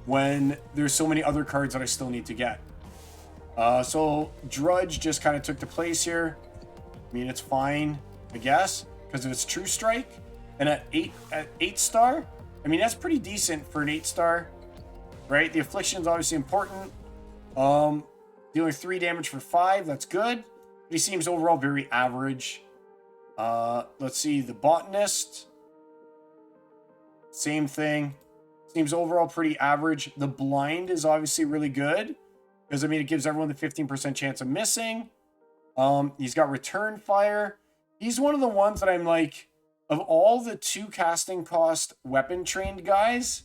when there's so many other cards that I still need to get. So Drudge just kind of took the place here. I mean, it's fine, I guess, because of its True Strike. And at 8 star, I mean, that's pretty decent for an 8 star, right? The Affliction is obviously important. Dealing 3 damage for 5, that's good. But he seems overall very average. Let's see, the Botanist, same thing. Seems overall pretty average. The Blind is obviously really good, because, I mean, it gives everyone the 15% chance of missing. He's got Return Fire. He's one of the ones that I'm like, of all the 2 casting cost weapon trained guys,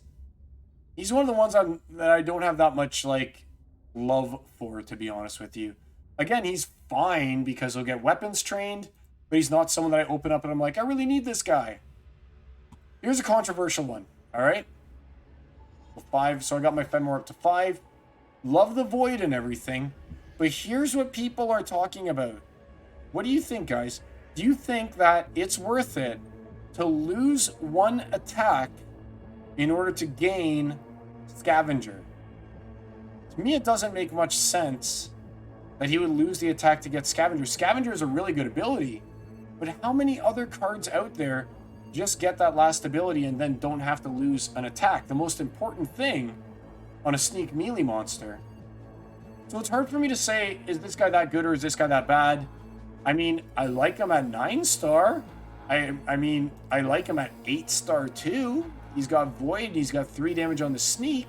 he's one of the ones that I don't have that much, like, love for, to be honest with you. Again, he's fine because he'll get weapons trained, but he's not someone that I open up and I'm like, I really need this guy. Here's a controversial one, all right? 5, so I got my Fenmore up to 5. Love the Void and everything, but here's what people are talking about. What do you think, guys? Do you think that it's worth it to lose 1 attack in order to gain Scavenger? To me, it doesn't make much sense that he would lose the attack to get Scavenger. Scavenger is a really good ability, but how many other cards out there just get that last ability and then don't have to lose an attack? The most important thing on a sneak melee monster. So it's hard for me to say, is this guy that good or is this guy that bad? I mean, I like him at 9 star. I mean, I like him at 8 star too. He's got Void, he's got 3 damage on the sneak.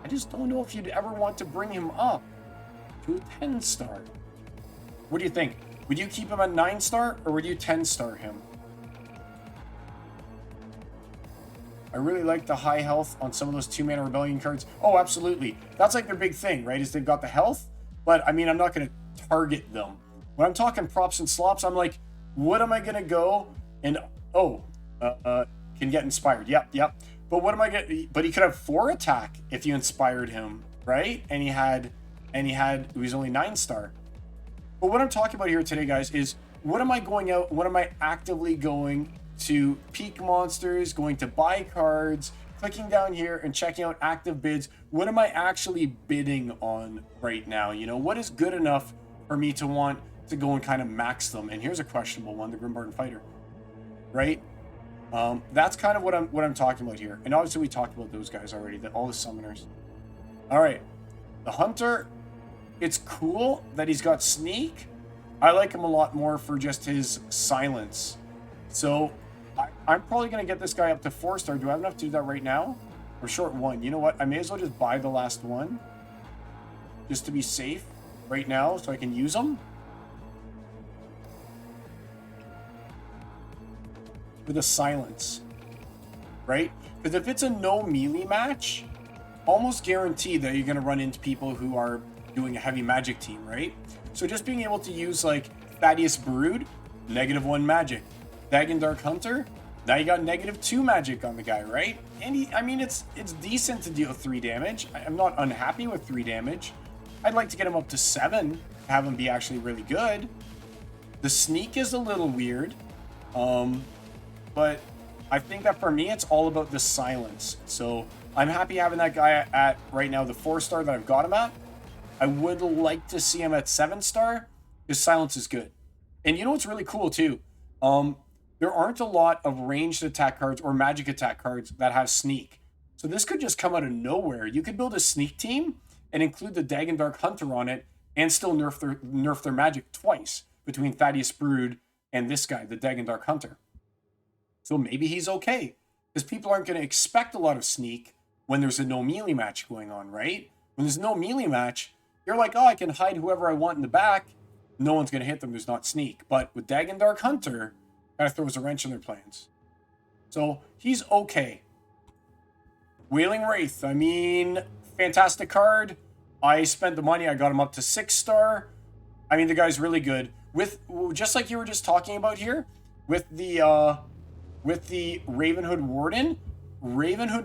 I just don't know if you'd ever want to bring him up to a 10 star. What do you think? Would you keep him at 9 star or would you 10 star him? I really like the high health on some of those 2-mana Rebellion cards. Oh, absolutely. That's like their big thing, right? Is they've got the health, but I mean, I'm not going to target them. When I'm talking props and slops, I'm like, what am I going to go and, can get inspired. Yep. But what am I going to, but he could have 4 attack if you inspired him, right? And he was only 9 star. But what I'm talking about here today, guys, is what am I actively going to peak monsters, going to buy cards, clicking down here and checking out active bids? What am I actually bidding on right now? You know, what is good enough for me to want to go and kind of max them? And here's a questionable one, the Grimbarden Fighter, right? That's kind of what I'm talking about here. And obviously we talked about those guys already, all the summoners. All right, the Hunter, it's cool that he's got sneak. I like him a lot more for just his silence. So I'm probably going to get this guy up to 4 star. Do I have enough to do that right now? Or short 1? You know what? I may as well just buy the last one just to be safe right now so I can use them. With a silence, right? Because if it's a no melee match, almost guaranteed that you're going to run into people who are doing a heavy magic team, right? So just being able to use like Thaddeus Brood, -1 magic. Dagon Dark Hunter, now you got -2 magic on the guy, right? And I mean, it's decent to deal 3 damage. I'm not unhappy with 3 damage. I'd like to get him up to 7, have him be actually really good. The sneak is a little weird, but I think that for me, it's all about the silence. So I'm happy having that guy at right now the 4 star that I've got him at. I would like to see him at 7 star. His silence is good. And you know what's really cool too? There aren't a lot of ranged attack cards or magic attack cards that have sneak. So this could just come out of nowhere. You could build a sneak team and include the Dark Hunter on it and still nerf their magic twice between Thaddeus Brood and this guy, the Dark Hunter. So maybe he's okay. Because people aren't going to expect a lot of sneak when there's a no melee match going on, right? When there's no melee match, you're like, oh, I can hide whoever I want in the back. No one's going to hit them. There's not sneak. But with Dark Hunter, kind of throws a wrench in their plans. So he's okay. Wailing Wraith, I mean, fantastic card. I spent the money. I got him up to 6-star. I mean, the guy's really good. With just like you were just talking about here, with the Ravenhood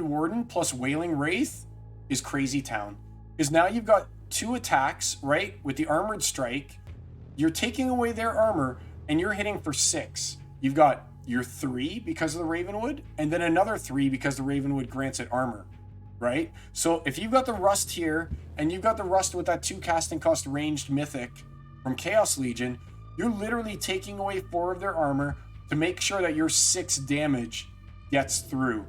Warden plus Wailing Wraith is crazy town. Because now you've got 2 attacks, right? With the Armored Strike, you're taking away their armor and you're hitting for 6. You've got your 3 because of the Ravenwood, and then another 3 because the Ravenwood grants it armor, right? So if you've got the Rust here, and you've got the Rust with that 2 casting cost ranged mythic from Chaos Legion, you're literally taking away 4 of their armor to make sure that your 6 damage gets through.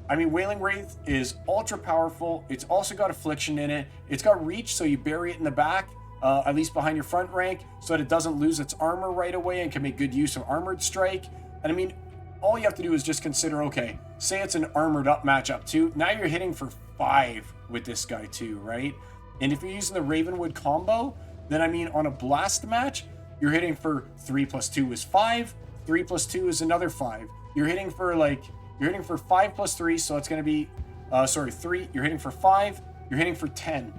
I mean, Wailing Wraith is ultra powerful. It's also got Affliction in it. It's got Reach, so you bury it in the back, at least behind your front rank, so that it doesn't lose its armor right away and can make good use of Armored Strike. And I mean, all you have to do is just consider, okay, say it's an armored up matchup too. Now you're hitting for 5 with this guy too, right? And if you're using the Ravenwood combo, then I mean, on a blast match, you're hitting for 3 plus 2 is 5. 3 plus 2 is another 5. You're hitting for 5 plus 3, so it's going to be, 3. You're hitting for 5. You're hitting for 10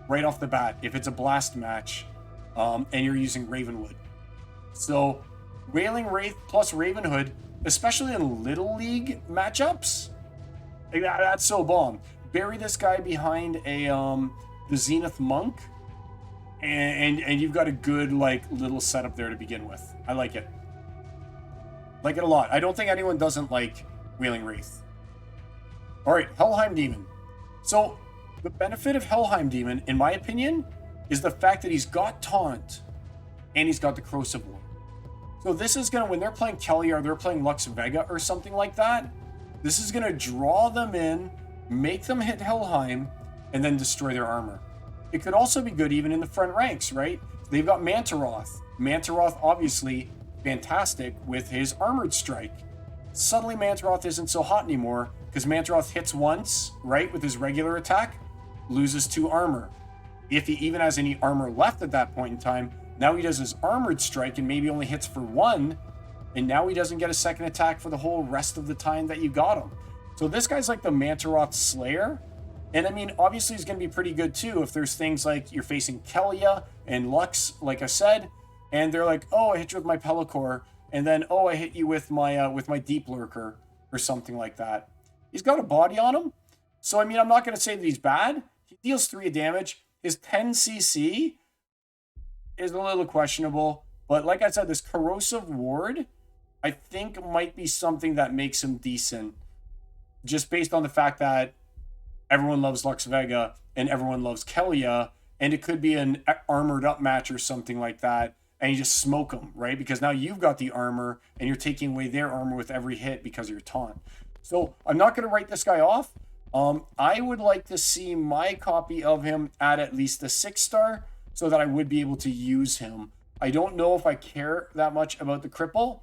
right off the bat if it's a blast match, and you're using Ravenwood. So Wailing Wraith plus Ravenhood, especially in Little League matchups, that's so bomb. Bury this guy behind the Zenith Monk, and you've got a good little setup there to begin with. I like it. Like it a lot. I don't think anyone doesn't like Wailing Wraith. All right, Helheim Demon. So the benefit of Helheim Demon, in my opinion, is the fact that he's got Taunt and he's got the Corrosive War. So this is going to, when they're playing Kelly or they're playing Lux Vega or something like that, this is going to draw them in, make them hit Helheim, and then destroy their armor. It could also be good even in the front ranks, right? They've got Mantaroth. Mantaroth, obviously, fantastic with his Armored Strike. Suddenly Mantaroth isn't so hot anymore because Mantaroth hits once, right, with his regular attack, loses 2 armor. If he even has any armor left at that point in time, now he does his Armored Strike and maybe only hits for 1, and now he doesn't get a second attack for the whole rest of the time that you got him. So this guy's like the Mantaroth Slayer, and I mean, obviously he's going to be pretty good too if there's things like you're facing Kelia and Lux, like I said, and they're like, oh, I hit you with my Pellicor, and then, oh, I hit you with my Deep Lurker, or something like that. He's got a body on him, so I mean, I'm not going to say that he's bad. He deals 3 damage. His 10 CC is a little questionable, but like I said, this Corrosive Ward, I think might be something that makes him decent, just based on the fact that everyone loves Lux Vega and everyone loves Kelia, and it could be an armored up match or something like that, and you just smoke them, right? Because now you've got the armor and you're taking away their armor with every hit because of your taunt. So I'm not going to write this guy off. I would like to see my copy of him at least a 6-star so that I would be able to use him. I don't know if I care that much about the cripple.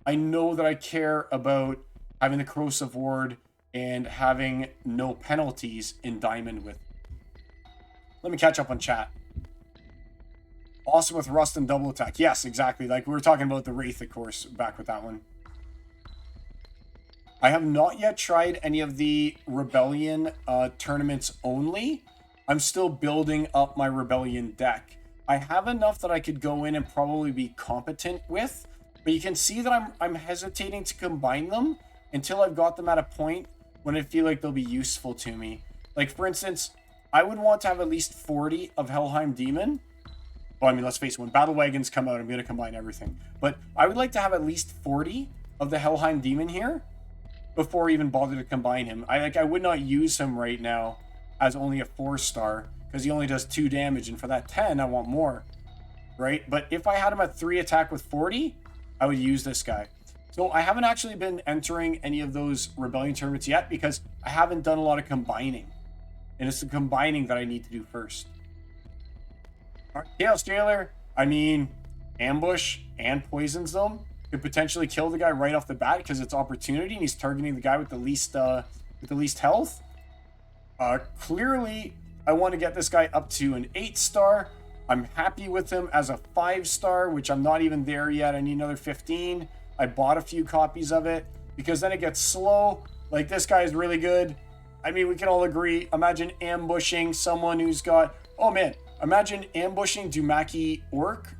I know that I care about having the Corrosive Ward and having no penalties in Diamond with. Let me catch up on chat. Awesome with Rust and double attack. Yes, exactly. Like we were talking about the Wraith, of course, back with that one. I have not yet tried any of the Rebellion tournaments only. I'm still building up my Rebellion deck. I have enough that I could go in and probably be competent with, but you can see that I'm hesitating to combine them until I've got them at a point when I feel like they'll be useful to me. Like, for instance, I would want to have at least 40 of Helheim Demon. Well, I mean, let's face it, when Battle Wagons come out, I'm going to combine everything. But I would like to have at least 40 of the Helheim Demon here before I even bother to combine him. I would not use him right now as only a 4-star because he only does 2 damage, and for that 10, I want more, right? But if I had him at 3 attack with 40, I would use this guy. So I haven't actually been entering any of those Rebellion tournaments yet because I haven't done a lot of combining. And it's the combining that I need to do first. All right, Chaos Jailer, I mean, ambush and poisons them. Could potentially kill the guy right off the bat because it's opportunity and he's targeting the guy with the least health. Clearly, I want to get this guy up to an 8-star. I'm happy with him as a 5-star, which I'm not even there yet. I need another 15. I bought a few copies of it because then it gets slow. Like, this guy is really good. I mean, we can all agree. Imagine ambushing someone who's got... Oh, man. Imagine ambushing Dumaki Orc.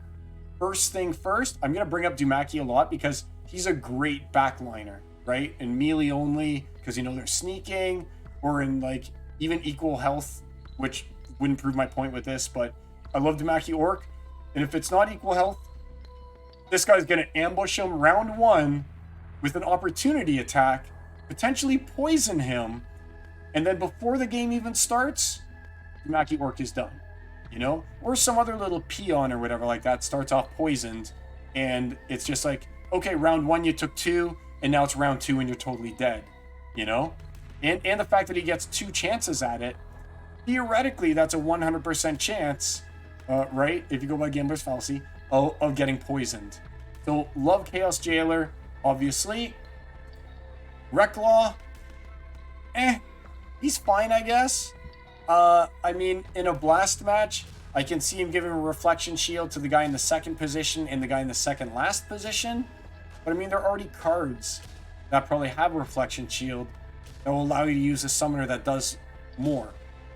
First thing first, I'm going to bring up Dumaki a lot because he's a great backliner, right? And melee only because, you know, they're sneaking or in, like, even equal health, which wouldn't prove my point with this, but I love Dumaki Orc. And if it's not equal health, this guy's going to ambush him round 1 with an opportunity attack, potentially poison him, and then before the game even starts, Dumaki Orc is done. You know? Or some other little peon or whatever like that starts off poisoned, and it's just like, okay, round 1 you took 2, and now it's round 2 and you're totally dead. You know? And the fact that he gets 2 chances at it, theoretically that's a 100% chance, right? If you go by Gambler's Fallacy, of getting poisoned. So, love Chaos Jailer, obviously. Recklaw, he's fine, I guess. I mean, in a blast match, I can see him giving a reflection shield to the guy in the second position and the guy in the second last position. But I mean, there are already cards that probably have reflection shield that will allow you to use a summoner that does more.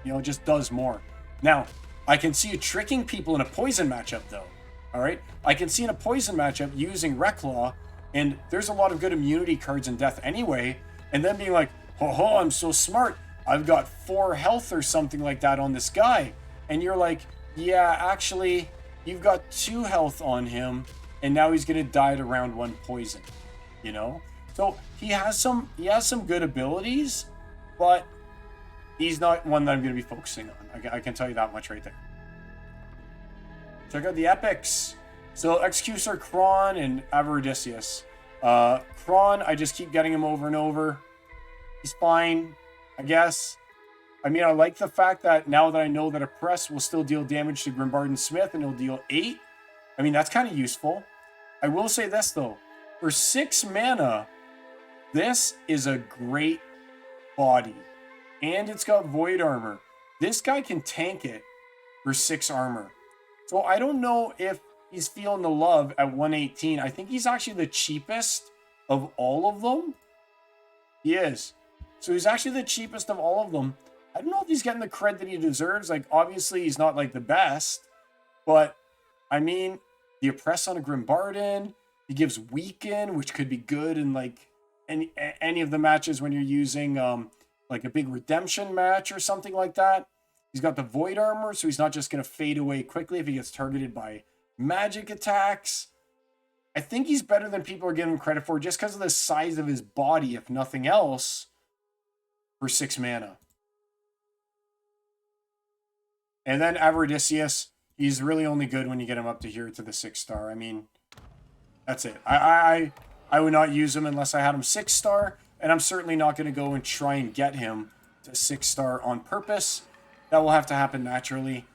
You know, just does more. Now, I can see you tricking people in a poison matchup, though. All right? I can see in a poison matchup using Recklaw, and there's a lot of good immunity cards in Death anyway, and then being like, ho, I'm so smart. I've got 4 health or something like that on this guy. And you're like, yeah, actually, you've got 2 health on him, and now he's going to die to round 1 poison. You know? So he has some good abilities, but he's not one that I'm going to be focusing on. I can tell you that much right there. Check out the epics. So Executioner Kron and Avaricious. Kron, I just keep getting him over and over. He's fine, I guess. I mean, I like the fact that now that I know that a press will still deal damage to Grimbarden Smith and it'll deal 8. I mean, that's kind of useful. I will say this, though. For 6 mana, this is a great body. And it's got Void Armor. This guy can tank it for 6 armor. So I don't know if he's feeling the love at 118. I think he's actually the cheapest of all of them. He is. So he's actually the cheapest of all of them. I don't know if he's getting the cred that he deserves. Like, obviously, he's not, like, the best. But, I mean, the Oppress on a Grimbarden. He gives Weaken, which could be good in, like, any of the matches when you're using, like, a big redemption match or something like that. He's got the Void Armor, so he's not just going to fade away quickly if he gets targeted by magic attacks. I think he's better than people are giving him credit for just because of the size of his body, if nothing else, for 6 mana. And then Avaricious, he's really only good when you get him up to here to the 6-star. I mean, that's it. I would not use him unless I had him 6-star, and I'm certainly not going to go and try and get him to 6-star on purpose. That will have to happen naturally.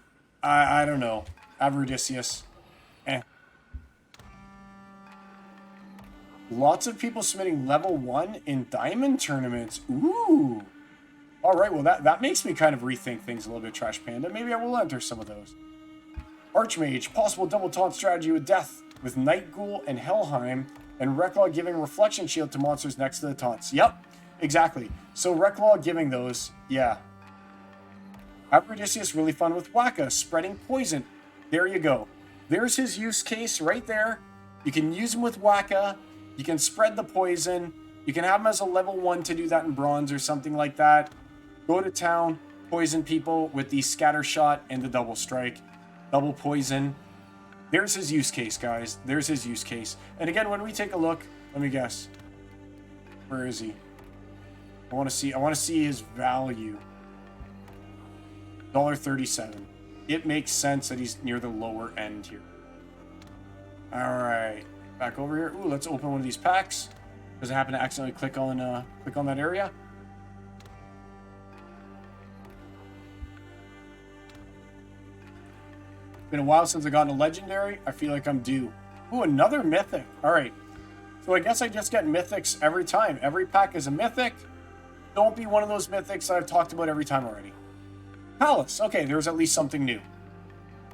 I don't know. Avaricious. Lots of people submitting level 1 in diamond tournaments. Ooh. All right, well, that makes me kind of rethink things a little bit, Trash Panda. Maybe I will enter some of those. Archmage, possible double taunt strategy with death, with Night Ghoul and Helheim, and Recklaw giving Reflection Shield to monsters next to the taunts. Yep, exactly. So Recklaw giving those, yeah. Avaricious, really fun with Waka, spreading poison. There you go. There's his use case right there. You can use him with Waka. You can spread the poison. You can have him as a level 1 to do that in bronze or something like that. Go to town, poison people with the scatter shot and the double strike. Double poison. There's his use case, guys. There's his use case. And again, when we take a look, let me guess. Where is he? I want to see his value. $1.37. It makes sense that he's near the lower end here. All right. Back over here. Ooh, let's open one of these packs. Doesn't happen to accidentally click on that area. Been a while since I got a legendary. I feel like I'm due. Ooh, another mythic. All right. So I guess I just get mythics every time. Every pack is a mythic. Don't be one of those mythics that I've talked about every time already. Palace. Okay, there's at least something new.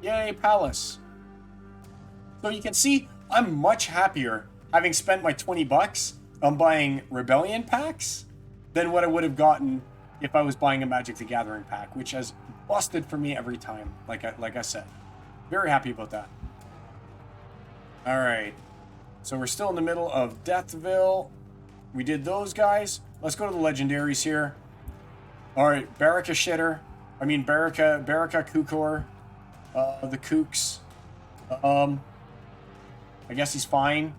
Yay, Palace. So you can see I'm much happier having spent my 20 bucks on buying Rebellion packs than what I would have gotten if I was buying a Magic the Gathering pack, which has busted for me every time, like I said. Very happy about that. All right. So we're still in the middle of Deathville. We did those guys. Let's go to the legendaries here. All right, Baraka Shitter. I mean, Baraka Kukor. The Kooks. I guess he's fine.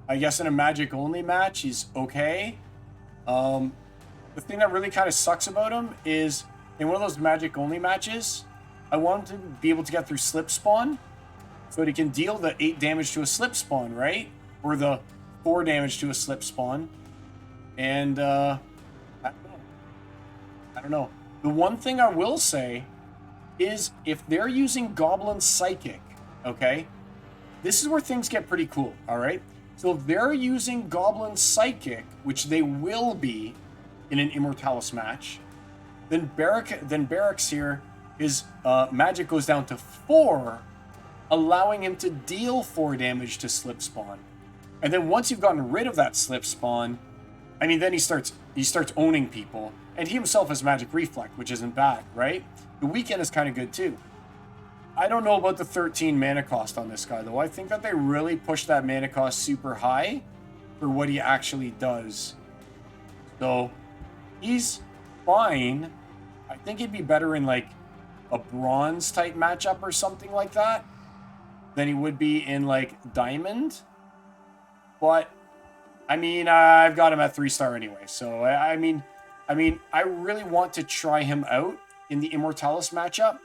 I guess in a Magic-only match, he's okay. The thing that really kind of sucks about him is in one of those Magic-only matches, I want him to be able to get through Slip Spawn so that he can deal the 8 damage to a Slip Spawn, right? Or the 4 damage to a Slip Spawn. And, I don't know. The one thing I will say is if they're using Goblin Psychic, okay? This is where things get pretty cool, all right? So if they're using Goblin Psychic, which they will be in an Immortalis match, then Barracks here, his magic goes down to 4, allowing him to deal 4 damage to Slip Spawn. And then once you've gotten rid of that Slip Spawn, I mean, then he starts owning people. And he himself has Magic Reflect, which isn't bad, right? The Weekend is kind of good too. I don't know about the 13 mana cost on this guy, though. I think that they really pushed that mana cost super high for what he actually does. So, he's fine. I think he'd be better in, like, a bronze-type matchup or something like that than he would be in, like, diamond. But, I mean, I've got him at 3-star anyway. So, I mean, I really want to try him out in the Immortalis matchup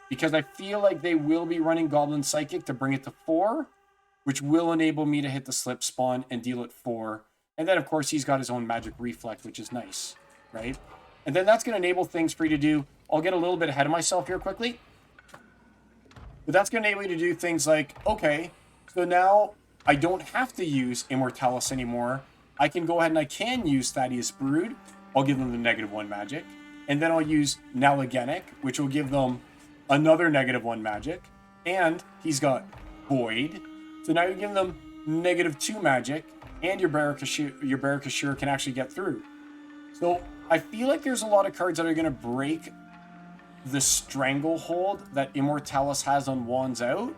because I feel like they will be running Goblin Psychic to bring it to 4, which will enable me to hit the Slip Spawn and deal it 4. And then, of course, he's got his own Magic Reflect, which is nice, right? And then that's going to enable things for you to do. I'll get a little bit ahead of myself here quickly. But that's going to enable you to do things like, okay, so now I don't have to use Immortalis anymore. I can go ahead and I can use Thaddeus Brood. I'll give them the -1 magic. And then I'll use Nalagenic, which will give them another -1 magic. And he's got Void. So now you're giving them -2 magic. And your Barakashir can actually get through. So I feel like there's a lot of cards that are going to break the stranglehold that Immortalis has on Wands Out.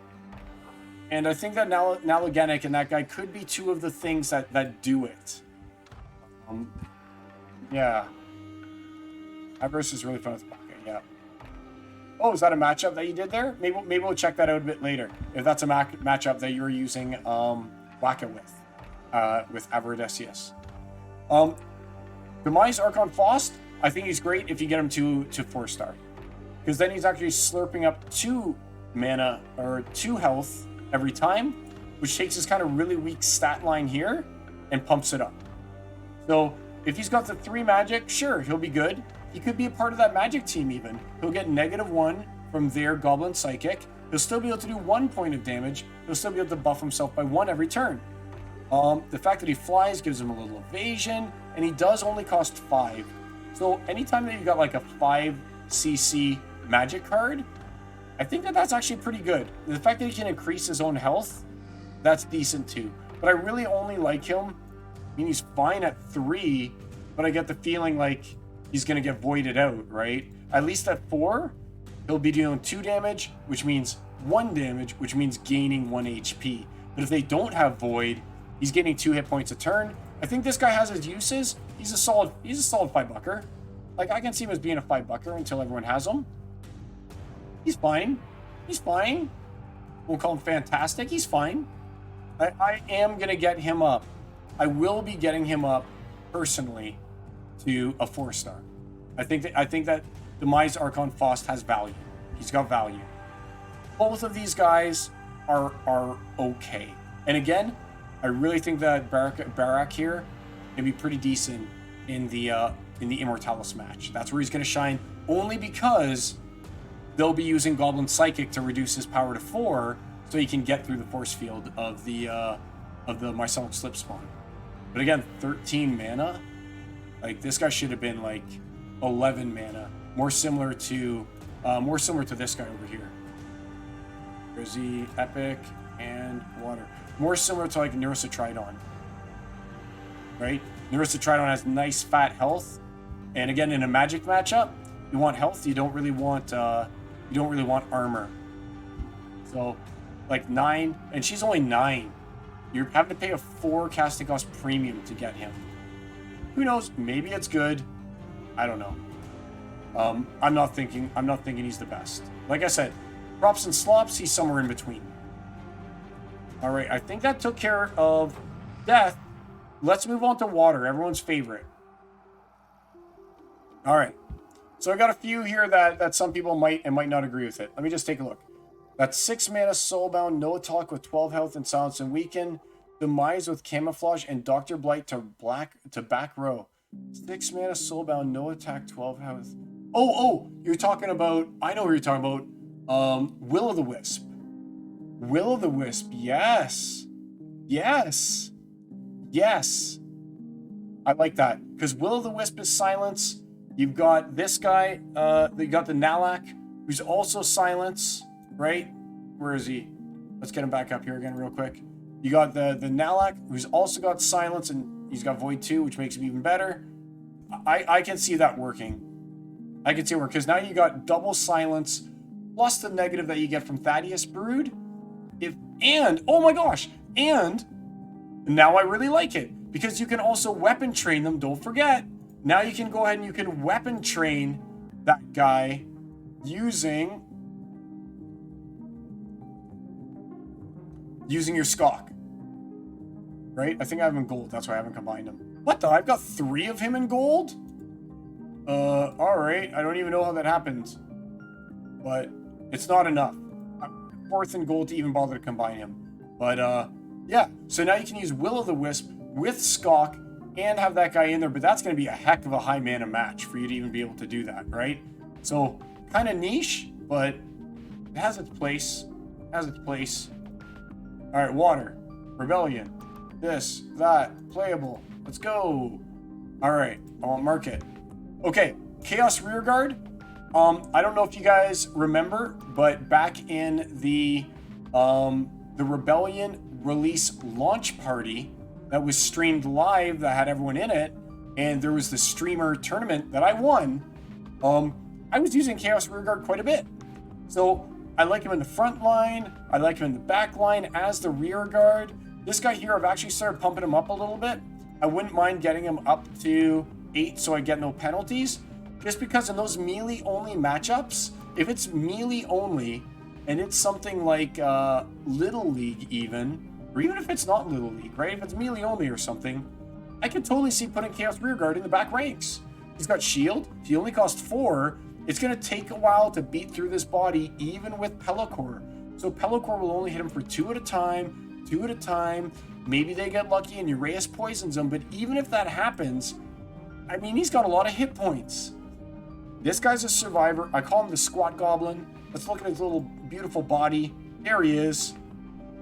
And I think that Nalagenic and that guy could be two of the things that do it. Yeah. Avarice is really fun with pocket, yeah. Oh, is that a matchup that you did there? Maybe we'll check that out a bit later. If that's a matchup that you're using Waka with Avaricius. Demise Archon Faust, I think he's great if you get him to 4-star. Because then he's actually slurping up 2 mana or 2 health every time, which takes his kind of really weak stat line here and pumps it up. So if he's got the 3 magic, sure, he'll be good. He could be a part of that magic team even. He'll get -1 from their Goblin Psychic. He'll still be able to do 1 point of damage. He'll still be able to buff himself by 1 every turn. The fact that he flies gives him a little evasion, and he does only cost 5. So anytime that you've got like a 5 CC magic card, I think that that's actually pretty good. The fact that he can increase his own health, that's decent too. But I really only like him. I mean, he's fine at 3, but I get the feeling like he's going to get voided out, right? At least at 4, he'll be dealing 2 damage, which means 1 damage, which means gaining 1 HP. But if they don't have void, he's getting 2 hit points a turn. I think this guy has his uses. He's a solid 5-bucker. Like, I can see him as being a 5-bucker until everyone has him. He's fine. He's fine. We'll call him fantastic. He's fine. I am going to get him up. I will be getting him up personally to a 4-star. I think that Demise Archon Faust has value. He's got value. Both of these guys are okay. And again, I really think that Barak here can be pretty decent in the Immortalis match. That's where he's going to shine, only because they'll be using Goblin Psychic to reduce his power to 4, so he can get through the force field of the Mycelic Slip Spawn. But again, 13 mana. Like, this guy should have been like 11 mana, more similar to this guy over here. There's the Epic and Water. More similar to like Neurocitridon, right? Neurocitridon has nice fat health, and again, in a Magic matchup, you want health. You don't really want armor. So, like 9, and she's only 9. You're having to pay a 4 casting cost premium to get him. Who knows? Maybe it's good. I don't know. I'm not thinking he's the best. Like I said, props and slops, he's somewhere in between. All right, I think that took care of Death. Let's move on to Water, everyone's favorite. All right, so I got a few here that some people might and might not agree with it. Let me just take a look. That's 6 mana Soulbound, no attack with 12 health and Silence and Weaken, Demise with Camouflage, and Dr. Blight to back row. 6 mana Soulbound, no attack, 12 health. Oh, you're talking about, I know what you're talking about. Will-o'-the-Wisp. Will-o'-the-Wisp, yes. Yes. Yes. I like that. Because Will-o'-the-Wisp is Silence. You've got this guy, you got the Nalak, who's also Silence, right? Where is he? Let's get him back up here again real quick. You got the Nalak, who's also got Silence, and he's got Void 2, which makes him even better. I can see that working. I can see it work, because now you got double Silence, plus the negative that you get from Thaddeus Brood. And, oh my gosh, and now I really like it, because you can also weapon train them, don't forget. Now you can go ahead and you can weapon train that guy using your Skok. Right? I think I have him in gold. That's why I haven't combined him. What the? I've got 3 of him in gold? Alright. I don't even know how that happened. But it's not enough. I'm 4th in gold to even bother to combine him. But, yeah. So now you can use Will-o'-the-Wisp with Skok and have that guy in there. But that's going to be a heck of a high mana match for you to even be able to do that, right? So, kind of niche, but it has its place. It has its place. Alright, Water. Rebellion. This, that, playable. Let's go. Alright, I'll mark it. Okay, Chaos Rearguard. I don't know if you guys remember, but back in the Rebellion release launch party that was streamed live that had everyone in it, and there was the streamer tournament that I won, I was using Chaos Rearguard quite a bit. So I like him in the front line, I like him in the back line as the rear guard. This guy here, I've actually started pumping him up a little bit. I wouldn't mind getting him up to 8 so I get no penalties. Just because in those melee-only matchups, if it's melee only, and it's something like Little League even, or even if it's not Little League, right? If it's melee only or something, I could totally see putting Chaos Rearguard in the back ranks. He's got shield, he only costs 4. It's going to take a while to beat through this body, even with Pelacor. So Pelacor will only hit him for 2 at a time, 2 at a time. Maybe they get lucky and Uraeus poisons him, but even if that happens, I mean, he's got a lot of hit points. This guy's a survivor. I call him the Squat Goblin. Let's look at his little beautiful body. There he is.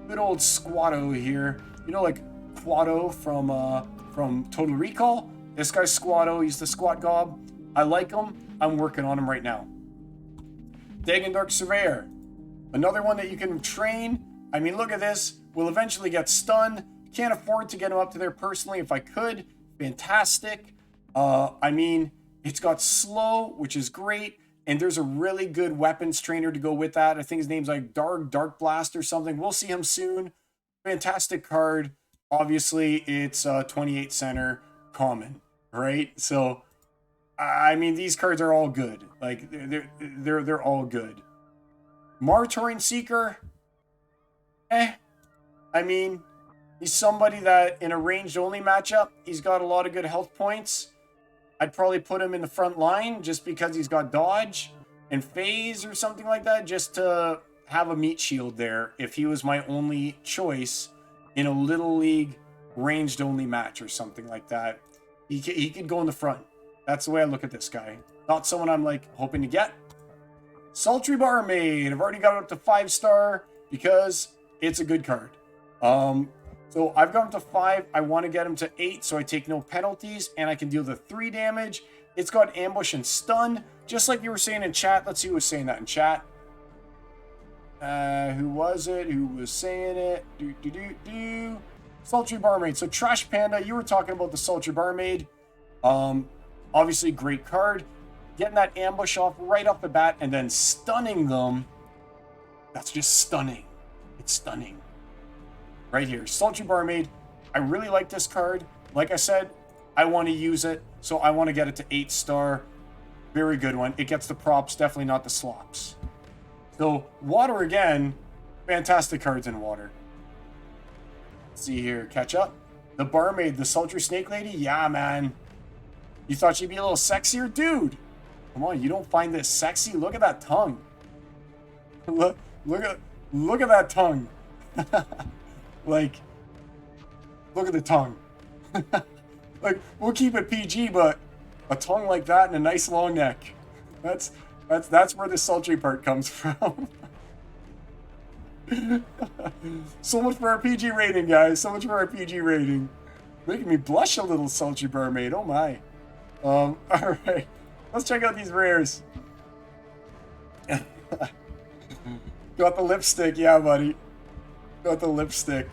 Good old Squatto here. You know, like Quado from Total Recall? This guy's Squatto. He's the Squat Gob. I like him. I'm working on him right now. Dagon Dark Surveyor. Another one that you can train. I mean, look at this. Will eventually get stunned. Can't afford to get him up to there personally. If I could, fantastic. I mean, it's got slow, which is great. And there's a really good weapons trainer to go with that. I think his name's like Dark Blast or something. We'll see him soon. Fantastic card. Obviously, it's 28 center common, right? So, I mean, these cards are all good. Like, they're all good. Martorin Seeker. I mean, he's somebody that in a ranged only matchup, he's got a lot of good health points. I'd probably put him in the front line just because he's got dodge and phase or something like that, just to have a meat shield there if he was my only choice in a Little League ranged only match or something like that. He could go in the front. That's the way I look at this guy. Not someone I'm like hoping to get. Sultry Barmaid. I've already got it up to 5-star because it's a good card. So I've got him to 5. I want to get him to 8 so I take no penalties and I can deal the 3 damage. It's got ambush and stun, just like you were saying in chat. Let's see who was saying that in chat. Who was it? Who was saying it? Sultry Barmaid. So Trash Panda, you were talking about the Sultry Barmaid. Obviously great card. Getting that ambush off right off the bat and then stunning them. That's just stunning. It's stunning. Right here, Sultry Barmaid. I really like this card. Like I said, I want to use it, so I want to get it to 8-star. Very good one. It gets the props, definitely not the slops. So, water again. Fantastic cards in water. Let's see here, catch up. The Barmaid, the Sultry Snake Lady? Yeah, man. You thought she'd be a little sexier? Dude! Come on, you don't find this sexy? Look at that tongue. Look at that tongue. Like, look at the tongue. Like, we'll keep it PG, but a tongue like that and a nice long neck. That's where the sultry part comes from. So much for our PG rating, guys. So much for our PG rating. Making me blush a little, Sultry Barmaid. Oh my. Alright. Let's check out these rares. Got the lipstick, yeah, buddy. Got the lipstick.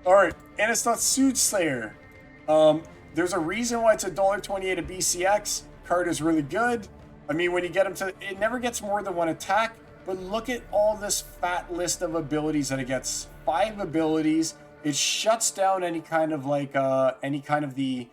Alright, and it's not Soothsayer. There's a reason why it's $1.28 a BCX. Card is really good. I mean, when you get him to... It never gets more than 1 attack, but look at all this fat list of abilities that it gets. 5 abilities. It shuts down any kind of like, any kind of the...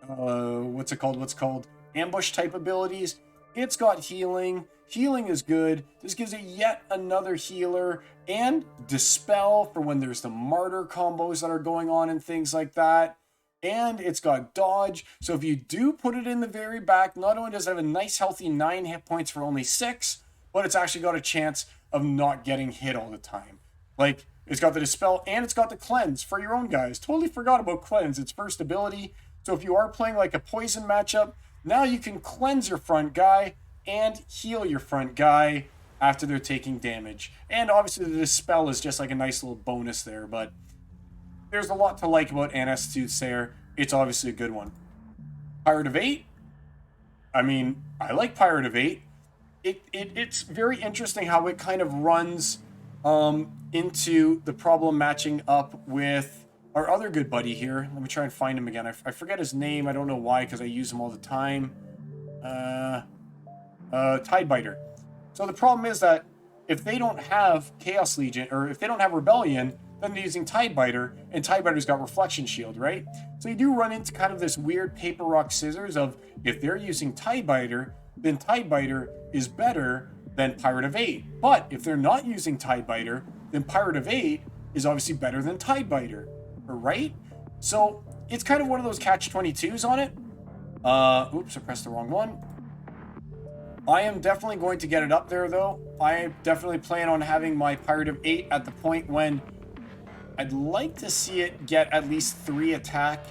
what's it called? Ambush type abilities. It's got healing. Healing is good. This gives it yet another healer and dispel for when there's the martyr combos that are going on and things like that. And it's got dodge. So if you do put it in the very back, not only does it have a nice healthy 9 hit points for only 6, but it's actually got a chance of not getting hit all the time. Like, it's got the dispel and it's got the cleanse for your own guys. Totally forgot about cleanse. Its first ability. So if you are playing like a poison matchup, now you can cleanse your front guy and heal your front guy after they're taking damage. And obviously the dispel is just like a nice little bonus there, but there's a lot to like about NS Soothsayer. It's obviously a good one. Pirate of 8? I mean, I like Pirate of 8. It's very interesting how it kind of runs into the problem matching up with our other good buddy here. Let me try and find him again. I forget his name. I don't know why, because I use him all the time. Tidebiter. So the problem is that if they don't have Chaos Legion, or if they don't have Rebellion, then they're using Tidebiter, and Tidebiter's got Reflection Shield, right? So you do run into kind of this weird paper, rock, scissors of, if they're using Tidebiter, then Tidebiter is better than Pirate of 8. But if they're not using Tidebiter, then Pirate of 8 is obviously better than Tidebiter, right? So it's kind of one of those catch-22s on it. Oops, I pressed the wrong one. I am definitely going to get it up there, though. I definitely plan on having my Pirate of 8 at the point when I'd like to see it get at least 3 attack.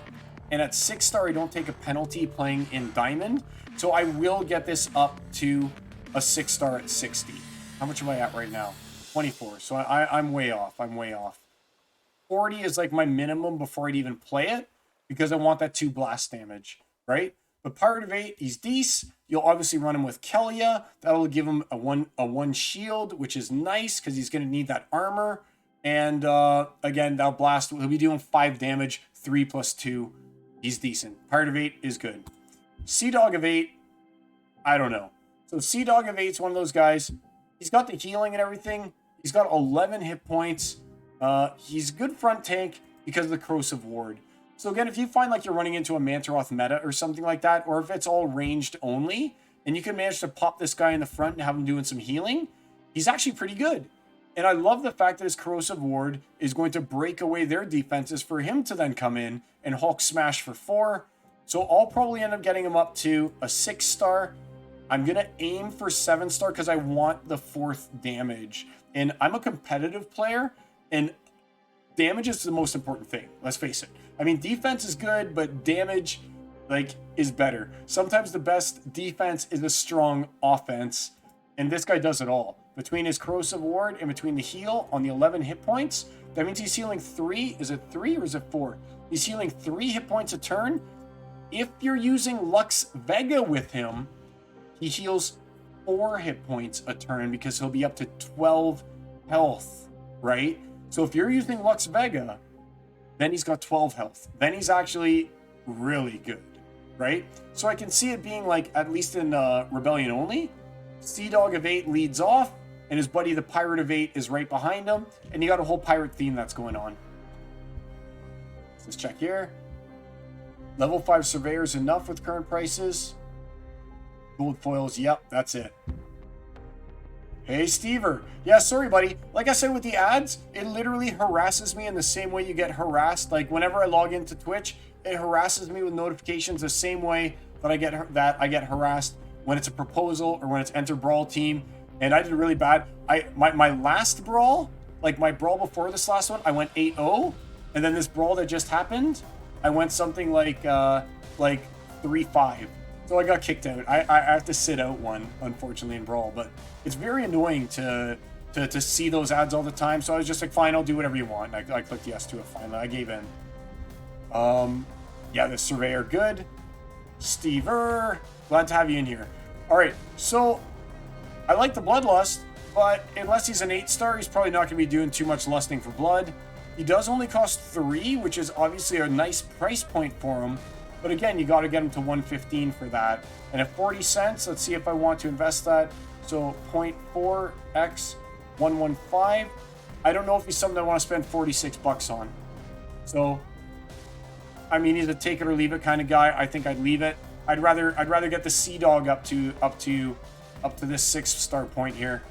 And at 6-star, I don't take a penalty playing in Diamond. So I will get this up to a 6-star at 60. How much am I at right now? 24. So I'm way off. I'm way off. 40 is like my minimum before I'd even play it, because I want that 2 blast damage, right? But Pirate of 8, he's decent. You'll obviously run him with Kelia. That'll give him a one shield, which is nice because he's going to need that armor. And again, that'll blast. He'll be doing 5 damage, 3 plus 2. He's decent. Pirate of 8 is good. Sea Dog of 8, I don't know. So Sea Dog of 8 is one of those guys. He's got the healing and everything. He's got 11 hit points. He's good front tank because of the Corrosive Ward. So again, if you find like you're running into a Mantaroth meta or something like that, or if it's all ranged only, and you can manage to pop this guy in the front and have him doing some healing, he's actually pretty good. And I love the fact that his Corrosive Ward is going to break away their defenses for him to then come in and Hulk Smash for 4. So I'll probably end up getting him up to a 6-star. I'm going to aim for 7-star because I want the 4th damage. And I'm a competitive player, and damage is the most important thing. Let's face it. I mean, defense is good, but damage, like, is better. Sometimes the best defense is a strong offense, and this guy does it all. Between his corrosive ward and between the heal on the 11 hit points, that means he's healing 3. Is it 3 or is it 4? He's healing 3 hit points a turn. If you're using Lux Vega with him, he heals 4 hit points a turn because he'll be up to 12 health, right? So if you're using Lux Vega, then he's got 12 health. Then he's actually really good, right? So I can see it being like, at least in Rebellion only, Sea Dog of 8 leads off, and his buddy the Pirate of 8 is right behind him, and you got a whole pirate theme that's going on. Let's check here. Level 5 Surveyor's enough with current prices. Gold foils, yep, that's it. Hey, Stever. Yeah, sorry, buddy. Like I said with the ads, it literally harasses me in the same way you get harassed. Like, whenever I log into Twitch, it harasses me with notifications the same way that I get harassed when it's a proposal or when it's Enter Brawl team. And I did really bad. My last brawl, like my brawl before this last one, I went 8-0. And then this brawl that just happened, I went something like 3-5. So I got kicked out. I have to sit out one, unfortunately, in Brawl. But it's very annoying to see those ads all the time. So I was just like, fine, I'll do whatever you want. And I clicked yes to it finally. I gave in. Yeah, the Surveyor, good. Stever, glad to have you in here. All right, so I like the Bloodlust, but unless he's an 8-star, he's probably not going to be doing too much lusting for blood. He does only cost 3, which is obviously a nice price point for him. But again, you got to get him to 115 for that. And at 40 cents, let's see if I want to invest that. So 0.4x 115. I don't know if he's something I want to spend 46 bucks on. So, I mean, he's a take it or leave it kind of guy. I think I'd leave it. I'd rather get the Sea Dog up to this 6-star point here.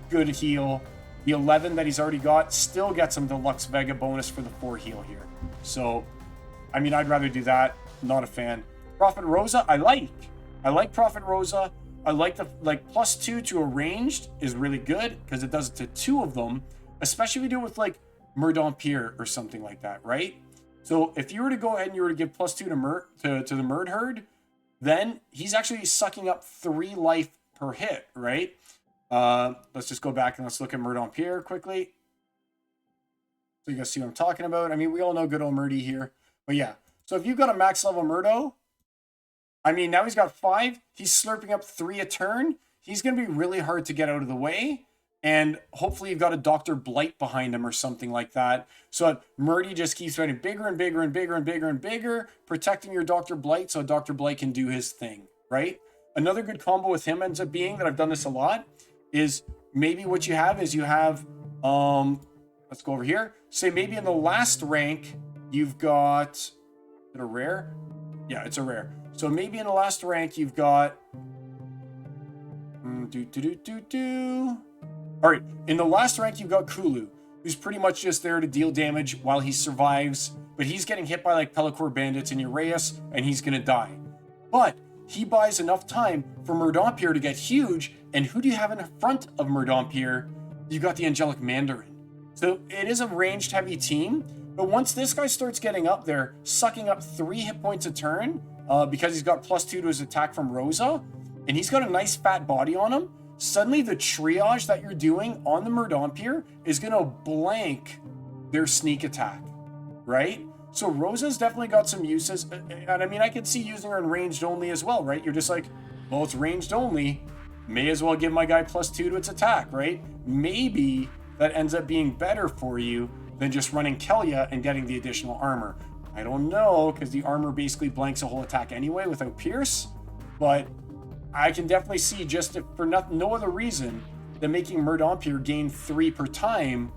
Good heal. The 11 that he's already got still gets him the Lux Vega bonus for the 4 heal here. So, I mean, I'd rather do that. Not a fan. Prophet Rosa, I like Prophet Rosa. I like the +2 to a ranged is really good because it does it to 2 of them, especially if you do it with like Murdompier or something like that, right? So if you were to go ahead and you were to give +2 to the Murd Herd, then he's actually sucking up 3 life per hit, right? Let's just go back and let's look at Murdompier quickly. So you guys see what I'm talking about. I mean, we all know good old Murdy here. But yeah, so if you've got a max level Murdo, I mean, now he's got 5. He's slurping up 3 a turn. He's going to be really hard to get out of the way. And hopefully you've got a Dr. Blight behind him or something like that. So Murdy just keeps getting bigger and bigger and bigger and bigger and bigger, protecting your Dr. Blight so Dr. Blight can do his thing, right? Another good combo with him ends up being, that I've done this a lot, is maybe what you have is you have, let's go over here. Say maybe in the last rank, you've got, is it a rare? Yeah, it's a rare. So maybe in the last rank, you've got, all right, in the last rank, you've got Kulu, who's pretty much just there to deal damage while he survives, but he's getting hit by like Pellicor bandits in Uraeus, and he's gonna die. But he buys enough time for Murdompier to get huge, and who do you have in front of Murdompier? You got the Angelic Mandarin. So it is a ranged heavy team, but once this guy starts getting up there, sucking up 3 hit points a turn, because he's got +2 to his attack from Rosa, and he's got a nice fat body on him, suddenly the triage that you're doing on the Murdompier is going to blank their sneak attack, right? So Rosa's definitely got some uses, and I mean, I could see using her in ranged only as well, right? You're just like, well, it's ranged only, may as well give my guy +2 to its attack, right? Maybe that ends up being better for you than just running Kelia and getting the additional armor. I don't know, because the armor basically blanks a whole attack anyway without Pierce, but I can definitely see, just for no other reason than making Murdompier gain 3 per time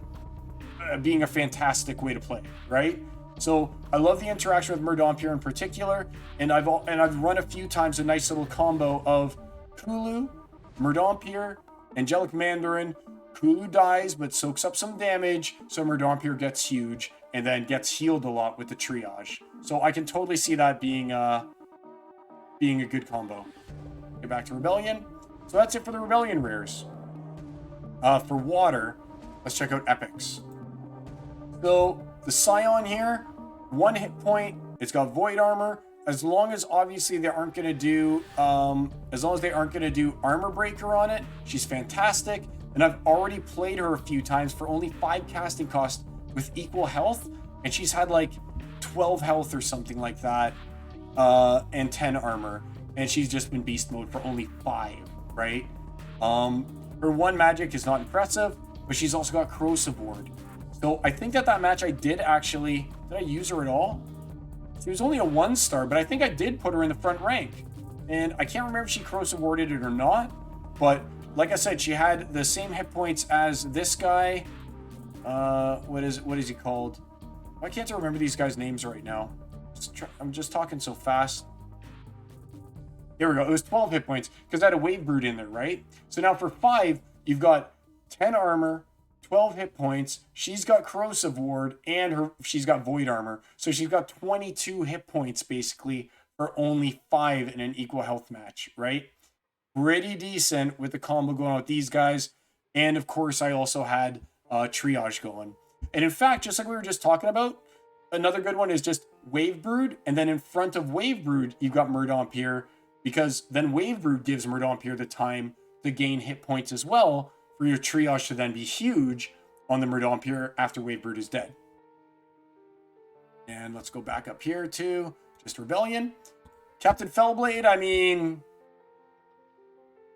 being a fantastic way to play, right? So I love the interaction with Murdompier in particular, and I've run a few times a nice little combo of Kulu, Murdompier, Angelic Mandarin. Kulu dies but soaks up some damage, so Murdompier gets huge and then gets healed a lot with the triage. So I can totally see that being a good combo. Get back to Rebellion. So that's it for the Rebellion rares. For water, let's check out epics. So the Scion here, 1 hit point. It's got Void Armor. As long as obviously they aren't going to do, Armor Breaker on it, she's fantastic. And I've already played her a few times for only 5 casting cost with equal health, and she's had like 12 health or something like that, and 10 armor, and she's just been beast mode for only 5, right? Her 1 magic is not impressive, but she's also got Corrosive Ward. So I think that match I did I use her at all? She was only a 1-star, but I think I did put her in the front rank. And I can't remember if she Corrosive Warded it or not, but like I said, she had the same hit points as this guy. What is he called? Why can't I remember these guys' names right now? I'm just talking so fast. There we go. It was 12 hit points because I had a Wave Brood in there, right? So now for 5, you've got 10 armor, 12 hit points. She's got Corrosive Ward, and she's got Void Armor. So she's got 22 hit points basically for only 5 in an equal health match, right? Pretty decent with the combo going on with these guys. And of course, I also had Triage going. And in fact, just like we were just talking about, another good one is just Wave Brood. And then in front of Wave Brood, you've got Murdompier, because then Wave Brood gives Murdompier the time to gain hit points as well for your Triage to then be huge on the Murdompier after Wave Brood is dead. And let's go back up here to just Rebellion. Captain Fellblade, I mean,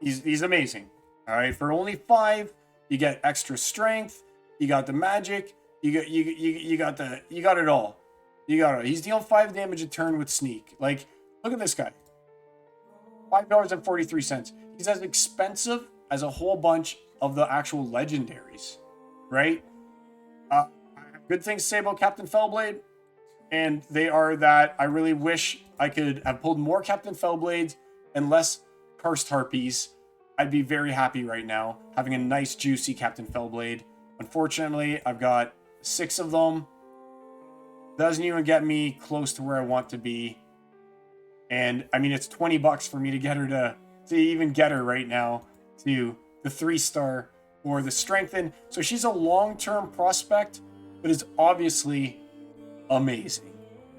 he's amazing. All right, for only 5, you get extra strength, you got the magic, you got it all. You got it. He's dealing 5 damage a turn with sneak. Like, look at this guy. $5.43. He's as expensive as a whole bunch of the actual legendaries, right? Good things to say about Captain Fellblade, and they are that I really wish I could have pulled more Captain Fellblades and less Cursed Harpies. I'd be very happy right now having a nice juicy Captain Fellblade. Unfortunately, I've got 6 of them. Doesn't even get me close to where I want to be. And I mean, it's $20 for me to get her to even get her right now to the 3-star or the strengthen. So she's a long-term prospect, but is obviously amazing.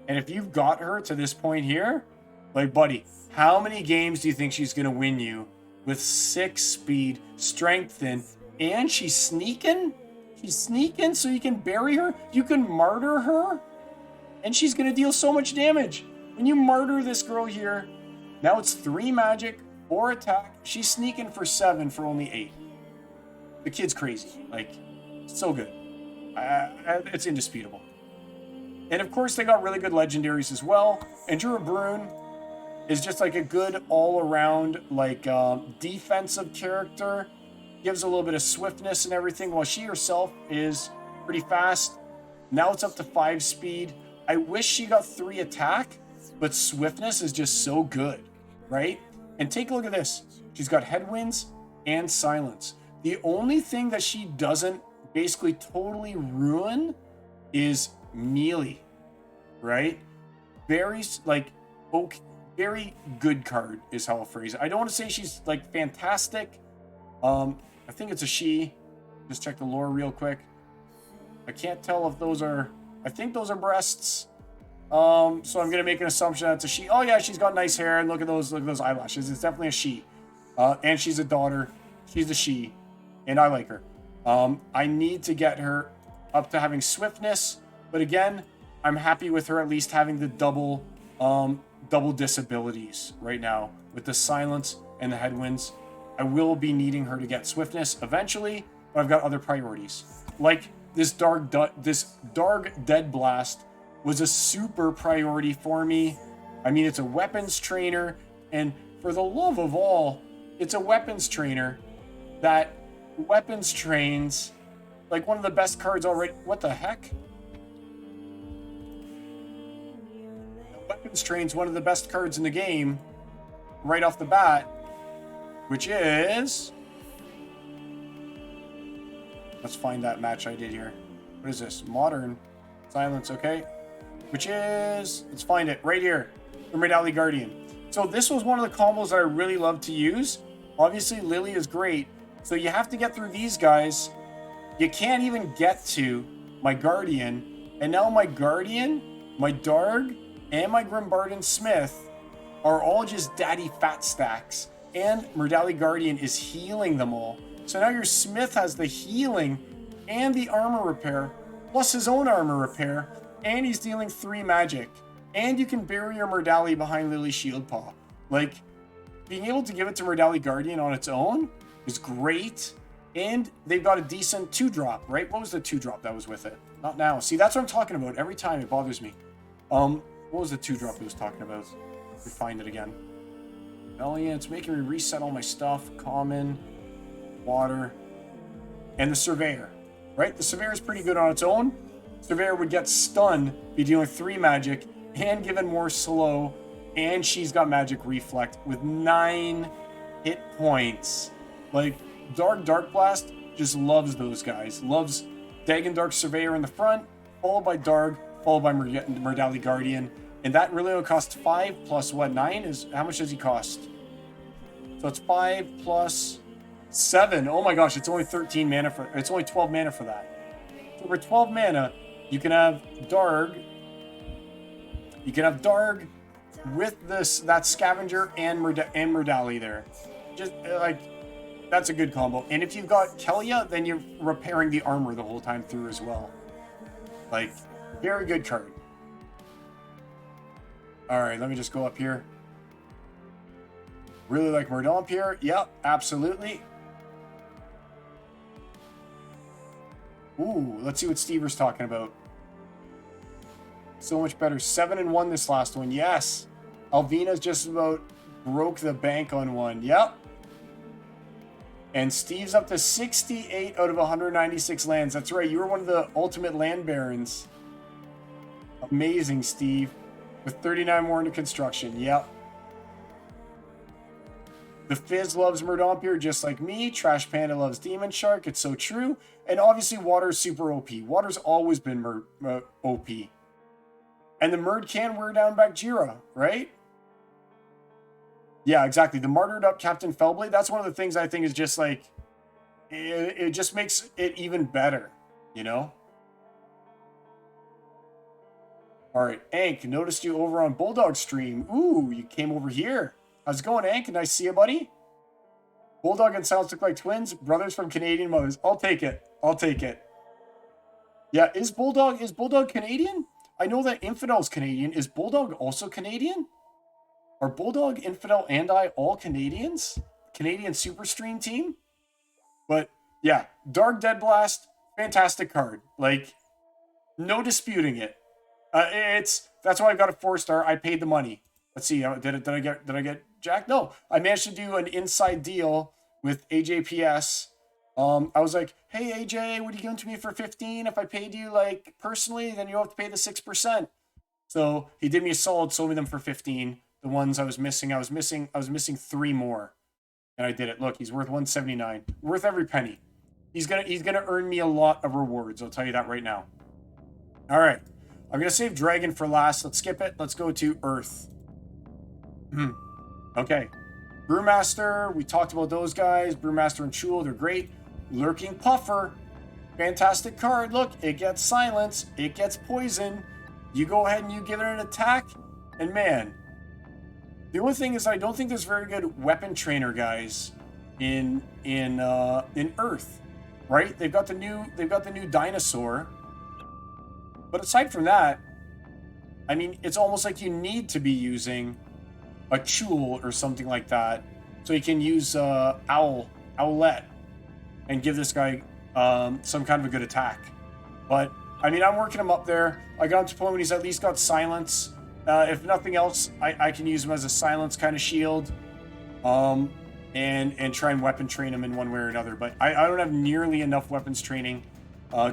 And if you've got her to this point here, like, buddy, how many games do you think she's going to win you with 6 speed, strengthen, and she's sneaking? She's sneaking so you can bury her. You can martyr her, and she's going to deal so much damage. When you martyr this girl here, now it's 3 magic, 4 attack. She's sneaking for 7 for only 8. The kid's crazy. Like, so good. It's indisputable. And of course, they got really good legendaries as well. And Andrew Brune is just like a good all-around, like, defensive character. Gives a little bit of swiftness and everything, while she herself is pretty fast. Now it's up to 5 speed. I wish she got 3 attack, but swiftness is just so good, right? And take a look at this. She's got headwinds and silence. The only thing that she doesn't basically totally ruin is melee, right? Very, like, okay, very good card is how I'll phrase it. I don't want to say she's, like, fantastic. I think it's a she. Just check the lore real quick. I can't tell if those are... I think those are breasts. So I'm gonna make an assumption that's a she. Oh yeah, she's got nice hair, and look at those eyelashes. It's definitely a she. And she's a daughter. She's a she, and I like her. I need to get her up to having swiftness, but again, I'm happy with her at least having the double disabilities right now with the silence and the headwinds. I will be needing her to get swiftness eventually, but I've got other priorities. Like this Dark Dead Blast was a super priority for me. I mean, it's a weapons trainer, and for the love of all, it's a weapons trainer that weapons trains like one of the best cards already. What the heck? Weapons trains one of the best cards in the game right off the bat, which is... Let's find that match I did here. What is this? Modern Silence, okay. Which is... Let's find it right here. Mermaid Alley Guardian. So this was one of the combos that I really love to use. Obviously, Lily is great. So you have to get through these guys. You can't even get to my Guardian, and now my Guardian, my Darg, and my Grimbarden Smith are all just daddy fat stacks. And Murdali Guardian is healing them all. So now your Smith has the healing and the armor repair, plus his own armor repair, and he's dealing 3 magic. And you can bury your Murdali behind Lily Shieldpaw. Like, being able to give it to Murdali Guardian on its own is great. And they've got a decent 2-drop, right? What was the 2-drop that was with it? Not now. See, that's what I'm talking about. Every time it bothers me. What was the 2-drop it was talking about? Let me find it again. Oh yeah, it's making me reset all my stuff. Common, water, and the Surveyor, right? The Surveyor is pretty good on its own. Surveyor would get stun, be dealing 3 magic, and given more slow, and she's got magic reflect with 9 hit points. Like, Dark Blast just loves those guys. Loves Dagon Dark Surveyor in the front, followed by Darg, followed by Murdali Guardian. And that really only costs 5 plus what, 9? How much does he cost? So it's 5 plus 7. Oh my gosh, it's only 13 mana for, it's only 12 mana for that. So for 12 mana, you can have Darg. You can have Darg with that Scavenger and Murdali there. Just like, that's a good combo. And if you've got Kelia, then you're repairing the armor the whole time through as well. Like, very good card. Alright, let me just go up here. Really like Murdampier. Yep, absolutely. Ooh, let's see what Stever's talking about. So much better. 7-1 this last one. Yes. Alvina's just about broke the bank on one. Yep. And Steve's up to 68 out of 196 lands. That's right. You were one of the ultimate land barons. Amazing, Steve. With 39 more into construction. Yep. The Fizz loves Murdampier just like me. Trash Panda loves Demon Shark. It's so true. And obviously Water's super OP. Water's always been OP. And the Murd can wear down Bakjira, right? Yeah, exactly. The martyred up Captain Fellblade, that's one of the things I think is just like, it just makes it even better, you know? All right, Ank, noticed you over on Bulldog stream. Ooh, you came over here. How's it going, Ank? Nice to see you, buddy. Bulldog and Silence look like twins, brothers from Canadian mothers. I'll take it. I'll take it. Yeah, is Bulldog Canadian? I know that Infidel's Canadian. Is Bulldog also Canadian? Are Bulldog, Infidel, and I all Canadians? Canadian Super Stream team? But yeah, Dark Dead Blast, fantastic card. Like, no disputing it. That's why I got a 4-star. I paid the money. Let's see. Did I get Jack? No, I managed to do an inside deal with AJPS. I was like, hey AJ, what are you giving to me for 15? If I paid you like personally, then you have to pay the 6%. So he did me a solid, sold me them for 15. The ones I was missing 3 more, and I did it. Look, he's worth 179, worth every penny. He's gonna earn me a lot of rewards. I'll tell you that right now. All right, I'm gonna save Dragon for last. Let's skip it. Let's go to Earth. Okay, Brewmaster. We talked about those guys. Brewmaster and Chul, they're great. Lurking Puffer, fantastic card. Look, it gets silence, it gets poison. You go ahead and you give it an attack, and man. The only thing is, I don't think there's very good weapon trainer guys in Earth, right? They've got the new dinosaur, but aside from that, I mean, it's almost like you need to be using a Chul or something like that, so you can use Owlette and give this guy some kind of a good attack. But I mean, I'm working him up there. I got him to the point when he's at least got silence. If nothing else, I can use him as a silence kind of shield, and try and weapon train him in one way or another. But I don't have nearly enough weapons training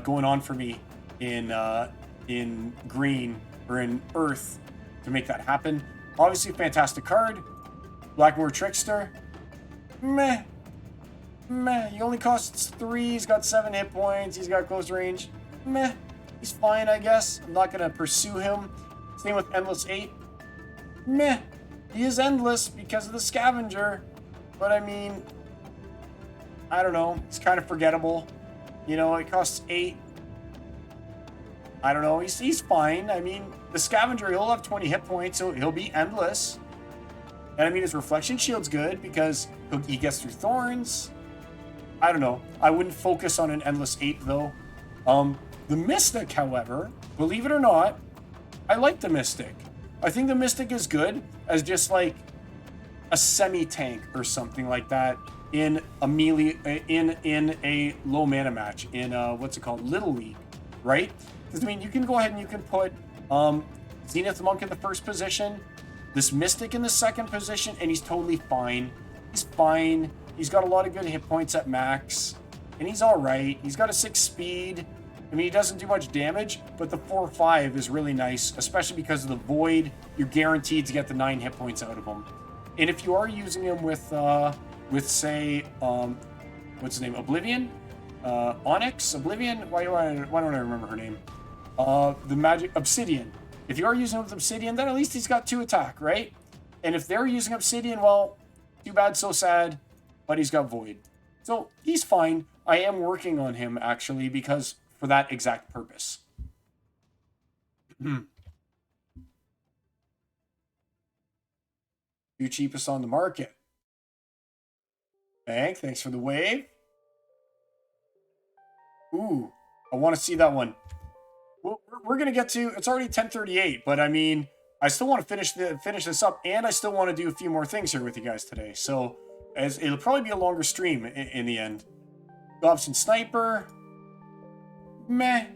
going on for me in green or in Earth to make that happen. Obviously, fantastic card. Blackmoor Trickster. Meh. He only costs 3. He's got 7 hit points. He's got close range. Meh. He's fine, I guess. I'm not gonna pursue him. Same with Endless 8. Meh. He is endless because of the Scavenger. But I mean, I don't know. It's kind of forgettable. You know, it costs 8. I don't know. He's fine. I mean, the Scavenger, he'll have 20 hit points, so he'll be endless. And I mean, his Reflection Shield's good because he gets through Thorns. I don't know. I wouldn't focus on an Endless Ape, though. The Mystic, however, believe it or not, I like the Mystic. I think the Mystic is good as just like a semi-tank or something like that in a melee, in a low mana match, in what's it called, Little League, right? Because I mean, you can go ahead and you can put Zenith Monk in the first position, this Mystic in the second position, and he's totally fine. He's fine. He's got a lot of good hit points at max, and he's all right. He's got a 6 speed. I mean, he doesn't do much damage, but the 4/5 is really nice, especially because of the Void. You're guaranteed to get the 9 hit points out of him. And if you are using him with say, what's his name, Oblivion, Onyx, Oblivion. Why don't I remember her name? The magic Obsidian. If you are using him with Obsidian, then at least he's got 2 attack, right? And if they're using Obsidian, well, too bad, so sad. But he's got Void, so he's fine. I am working on him actually because for that exact purpose. Two cheapest on the market. Thanks for the wave. Ooh, I want to see that one. Well, we're gonna get to. It's already 10:38, but I mean, I still want to finish this up, and I still want to do a few more things here with you guys today. So, as it'll probably be a longer stream in the end. Dobson Sniper. Meh.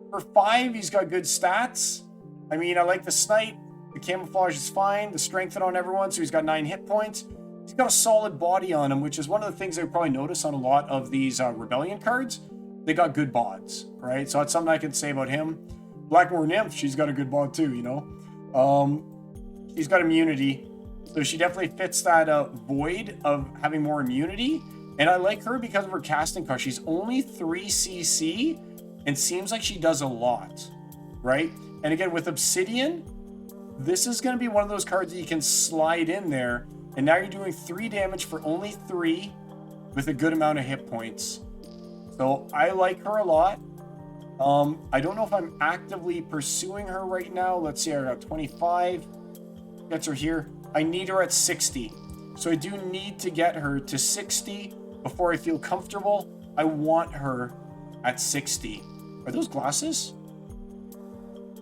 For 5, he's got good stats. I mean, I like the snipe. The camouflage is fine. The strengthen on everyone, so he's got 9 hit points. He's got a solid body on him, which is one of the things I would probably notice on a lot of these Rebellion cards. They got good bods, right? So that's something I can say about him. Blackmore Nymph, she's got a good bod too, you know? She's got immunity. So she definitely fits that void of having more immunity. And I like her because of her casting cost. She's only 3 CC and seems like she does a lot, right? And again, with Obsidian, this is going to be one of those cards that you can slide in there. And now you're doing 3 damage for only 3 with a good amount of hit points. So I like her a lot. I don't know if I'm actively pursuing her right now. Let's see, I got 25. Gets her here. I need her at 60. So I do need to get her to 60 before I feel comfortable. I want her at 60. Are those glasses?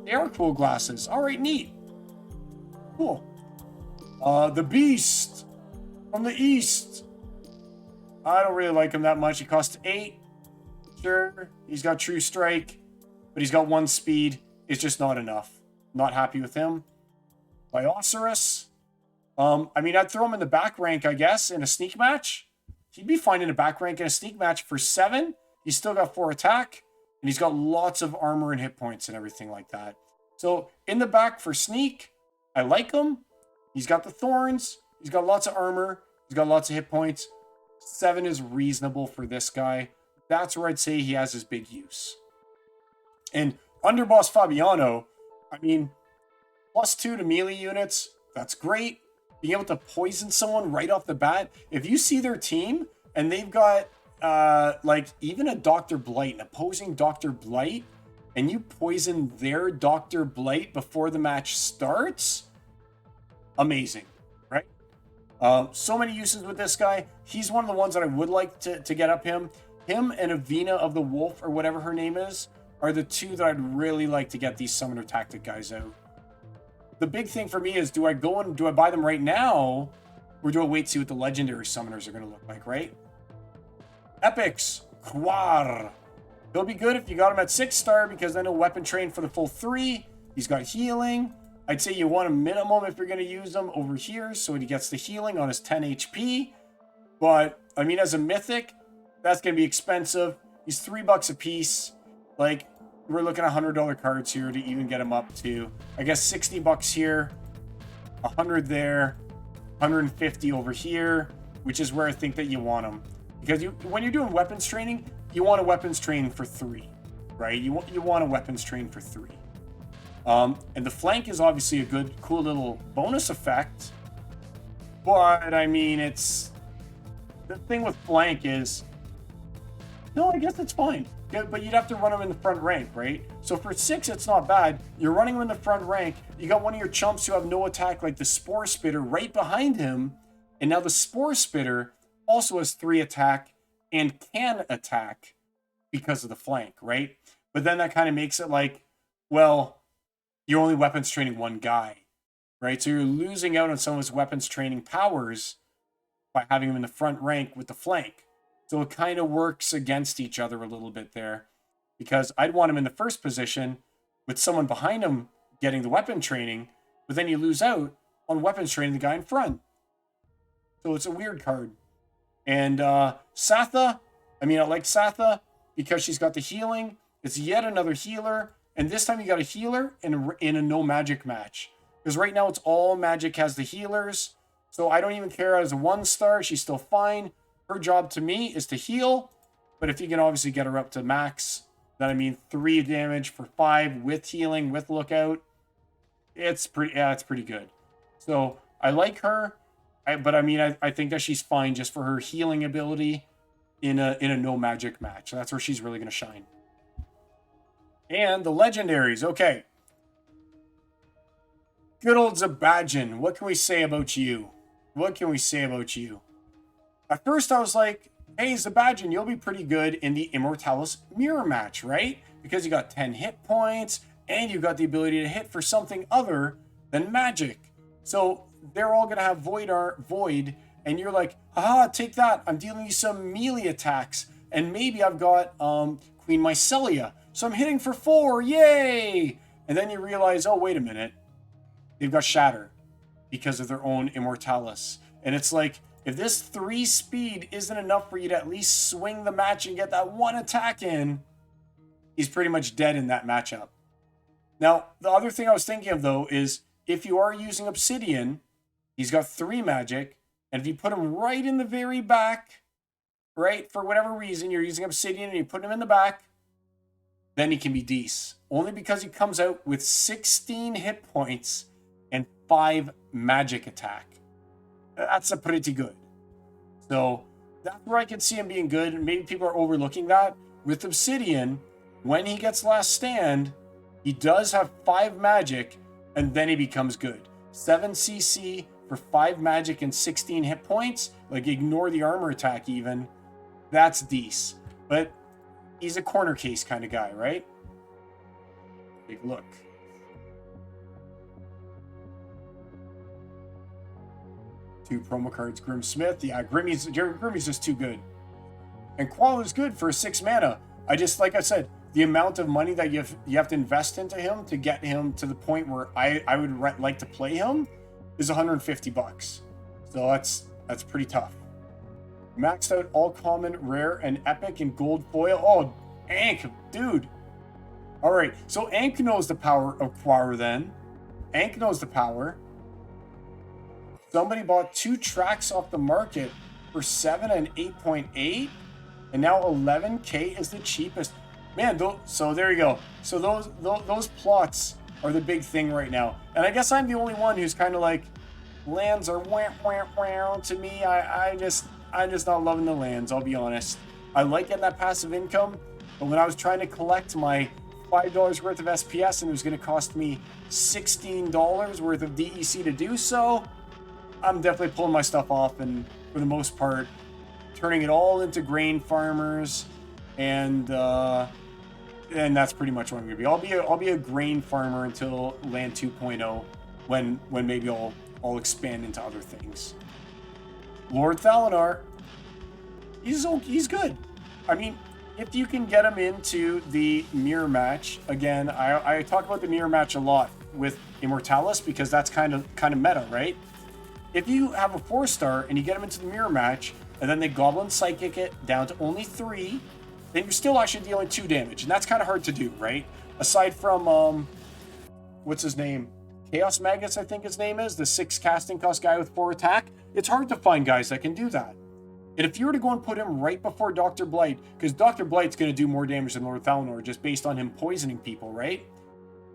They are cool glasses. All right, neat. Cool. The Beast from the East. I don't really like him that much. He costs 8. Sure, he's got True Strike, but he's got 1 speed. It's just not enough. Not happy with him. Bioceras. I mean, I'd throw him in the back rank, I guess, in a sneak match. He'd be fine in a back rank in a sneak match for 7. He's still got 4 attack, and he's got lots of armor and hit points and everything like that. So in the back for sneak, I like him. He's got the thorns. He's got lots of armor. He's got lots of hit points. 7 is reasonable for this guy. That's where I'd say he has his big use. And Underboss Fabiano, I mean, +2 to melee units, that's great. Being able to poison someone right off the bat. If you see their team and they've got like even a Dr. Blight, an opposing Dr. Blight, and you poison their Dr. Blight before the match starts, amazing, right? So many uses with this guy. He's one of the ones that I would like to get up him. Him and Avina of the Wolf, or whatever her name is, are the 2 that I'd really like to get these Summoner Tactic guys out. The big thing for me is, do I buy them right now, or do I wait to see what the legendary summoners are going to look like, right? Epics, Quar. He'll be good if you got him at 6-star, because then he'll weapon train for the full 3. He's got healing. I'd say you want a minimum if you're going to use him over here, so he gets the healing on his 10 HP. But, I mean, as a mythic, that's going to be expensive. He's $3 a piece. Like, we're looking at $100 cards here to even get him up to, I guess, $60 here, 100 there, 150 over here, which is where I think that you want them. Because when you're doing weapons training, you want a weapons train for 3, right? You want a weapons train for 3. And the flank is obviously a good, cool little bonus effect. But, I mean, the thing with flank is, no, I guess it's fine. but you'd have to run him in the front rank, right? So for 6, it's not bad. You're running him in the front rank. You got one of your chumps who have no attack, like the Spore Spitter, right behind him. And now the Spore Spitter also has 3 attack and can attack because of the flank, right? But then that kind of makes it like, well, you're only weapons training one guy, right? So you're losing out on some of his weapons training powers by having him in the front rank with the flank. So it kind of works against each other a little bit there, because I'd want him in the first position with someone behind him getting the weapon training, but then you lose out on weapons training the guy in front. So it's a weird card. And Satha, I like Satha because she's got the healing. It's yet another healer. And this time you got a healer in a no magic match. Because right now it's all magic has the healers. So I don't even care as a 1-star. She's still fine. Her job to me is to heal. But if you can obviously get her up to max, then 3 damage for 5 with healing, with lookout. It's pretty good. So I like her. But I think that she's fine just for her healing ability in a no magic match. That's where she's really going to shine. And the legendaries. Okay. Good old Zabadjan. What can we say about you? At first I was like, hey, Zabadjan, you'll be pretty good in the Immortalis mirror match, right? Because you got 10 hit points and you got the ability to hit for something other than magic. So they're all going to have void, and you're like, haha, take that. I'm dealing you some melee attacks. And maybe I've got Queen Mycelia. So I'm hitting for 4, yay! And then you realize, oh, wait a minute. They've got Shatter because of their own Immortalis. And it's like, if this 3 speed isn't enough for you to at least swing the match and get that 1 attack in, he's pretty much dead in that matchup. Now, the other thing I was thinking of, though, is if you are using Obsidian, he's got 3 magic, and if you put him right in the very back, right, for whatever reason, you're using Obsidian and you put him in the back, then he can be decent. Only because he comes out with 16 hit points and 5 magic attack. That's a pretty good. So that's where I can see him being good. And maybe people are overlooking that. With Obsidian, when he gets Last Stand, he does have 5 magic, and then he becomes good. 7 CC for 5 magic and 16 hit points. Like, ignore the armor attack even. That's decent. But he's a corner case kind of guy, right? Big look. Two promo cards, Grim Smith. Yeah, Grimmy's just too good. And Qual is good for 6 mana. Like I said, the amount of money that you have to invest into him to get him to the point where I would like to play him is $150. So that's pretty tough. Maxed out all common, rare, and epic and gold foil. Oh, Ankh, dude. All right, so Ankh knows the power of Quar then. Ankh knows the power. Somebody bought 2 tracks off the market for 7 and 8.8, and now 11K is the cheapest. Man, so there you go. So those plots are the big thing right now. And I guess I'm the only one who's kind of like, lands are wah to me. I'm just not loving the lands, I'll be honest. I like getting that passive income, but when I was trying to collect my $5 worth of SPS and it was going to cost me $16 worth of DEC to do so, I'm definitely pulling my stuff off and, for the most part, turning it all into grain farmers, and that's pretty much what I'm going to be. I'll be a grain farmer until Land 2.0, when maybe I'll expand into other things. Lord Thalinar, he's good. If you can get him into the mirror match, again, I talk about the mirror match a lot with Immortalis because that's kind of meta, right? If you have a 4-star and you get him into the mirror match, and then they Goblin Psychic it down to only 3, then you're still actually dealing 2 damage, and that's kind of hard to do, right? Aside from, what's his name? Chaos Magus, I think his name is, the 6 casting cost guy with 4 attack. It's hard to find guys that can do that. And if you were to go and put him right before Dr. Blight, because Dr. Blight's going to do more damage than Lord Thalnor just based on him poisoning people, right?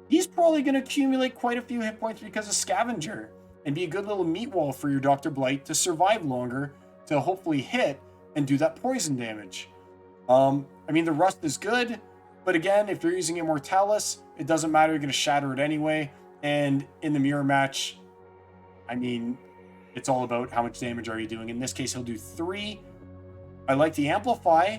He's probably going to accumulate quite a few hit points because of Scavenger and be a good little meat wall for your Dr. Blight to survive longer, to hopefully hit and do that poison damage. I mean, the Rust is good, but again, if you're using Immortalis, it doesn't matter. You're going to shatter it anyway. And in the mirror match, I mean, it's all about how much damage are you doing. In this case, he'll do 3. I like the Amplify,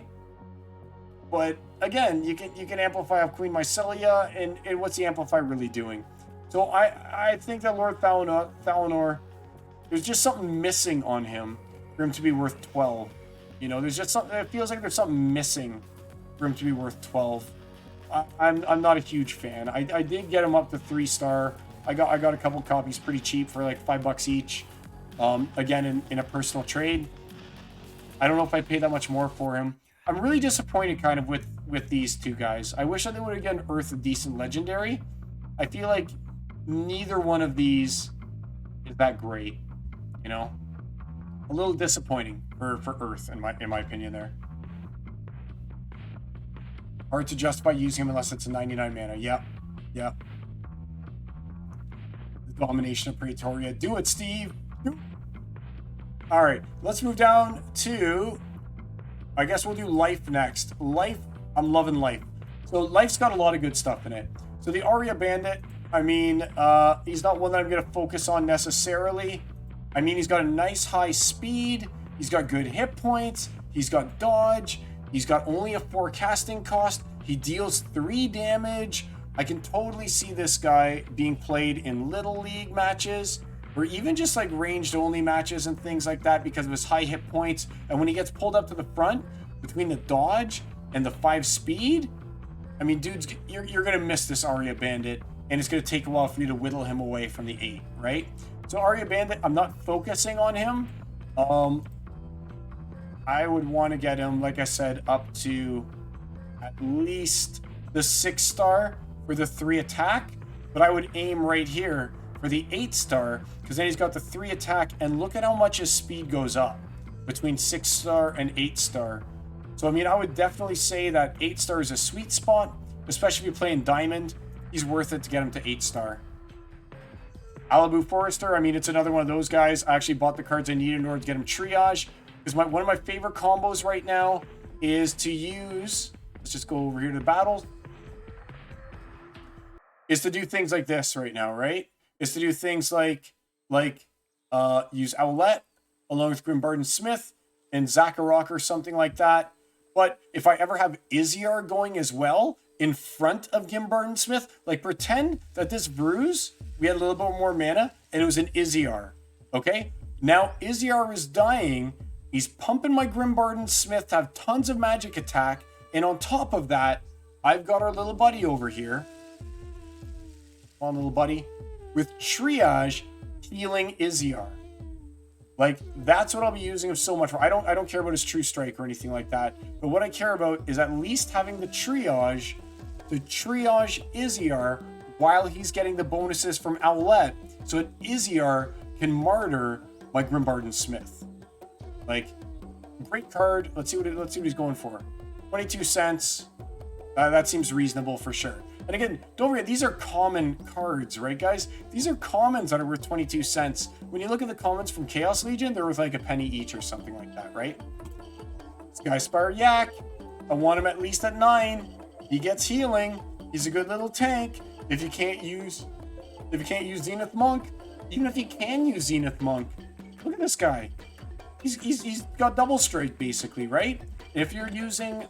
but again, you can amplify off Queen Mycelia, and what's the Amplify really doing? So I think that Lord Thalanor, there's just something missing on him for him to be worth 12. You know, there's just something, it feels like there's something missing for him to be worth 12. I'm not a huge fan. I did get him up to 3-star. I got a couple copies pretty cheap for like $5 each. Again, in a personal trade. I don't know if I paid that much more for him. I'm really disappointed kind of with these two guys. I wish that they would have gotten Earth a decent legendary. I feel like neither one of these is that great, you know? A little disappointing for Earth in my opinion there. Hard to justify using him unless it's a 99 mana. Yep. The Domination of Praetoria. Do it, Steve. All right, let's move down to, I guess we'll do Life next. Life, I'm loving Life. So Life's got a lot of good stuff in it. So the Aria Bandit, I mean, he's not one that I'm going to focus on necessarily. I mean, he's got a nice high speed. He's got good hit points. He's got dodge. He's got only a 4 casting cost. He deals 3 damage. I can totally see this guy being played in Little League matches, or even just like ranged only matches and things like that because of his high hit points. And when he gets pulled up to the front between the dodge and the 5 speed, I mean, dudes, you're going to miss this Aria Bandit, and it's going to take a while for you to whittle him away from the 8, right? So Aria Bandit, I'm not focusing on him. I would want to get him, like I said, up to at least the 6-star for the 3 attack, but I would aim right here for the 8-star, because then he's got the 3 attack, and look at how much his speed goes up between 6-star and 8-star. So I mean, I would definitely say that 8-star is a sweet spot, especially if you're playing Diamond. He's worth it to get him to 8-star. Alibu Forester, I mean, it's another one of those guys. I actually bought the cards I needed in order to get him Triage, because one of my favorite combos right now is to use, let's just go over here to the battles, is to do things like this right now, right? Is to do things like use Owlette along with Grimbarden Smith and Zakharok or something like that. But if I ever have Iziar going as well in front of Grimbarden Smith, like pretend that this Bruise, we had a little bit more mana and it was an Iziar, okay? Now Iziar is dying. He's pumping my Grimbarden Smith to have tons of magic attack. And on top of that, I've got our little buddy over here. Come on, little buddy. With Triage healing Iziar. Like, that's what I'll be using him so much for. I don't care about his True Strike or anything like that. But what I care about is at least having the triage Iziar while he's getting the bonuses from Owlette, so that Iziar can martyr my Grimbarden Smith. Like, great card. Let's see what he's going for. 22 cents. That seems reasonable for sure. And again, don't forget, these are common cards, right, guys? These are commons that are worth 22 cents. When you look at the commons from Chaos Legion, they're worth like a penny each or something like that, right? Skyspire Yak. I want him at least at 9. He gets healing. He's a good little tank. If you can't use Zenith Monk, even if you can use Zenith Monk, look at this guy. He's got double strike basically, right? If you're using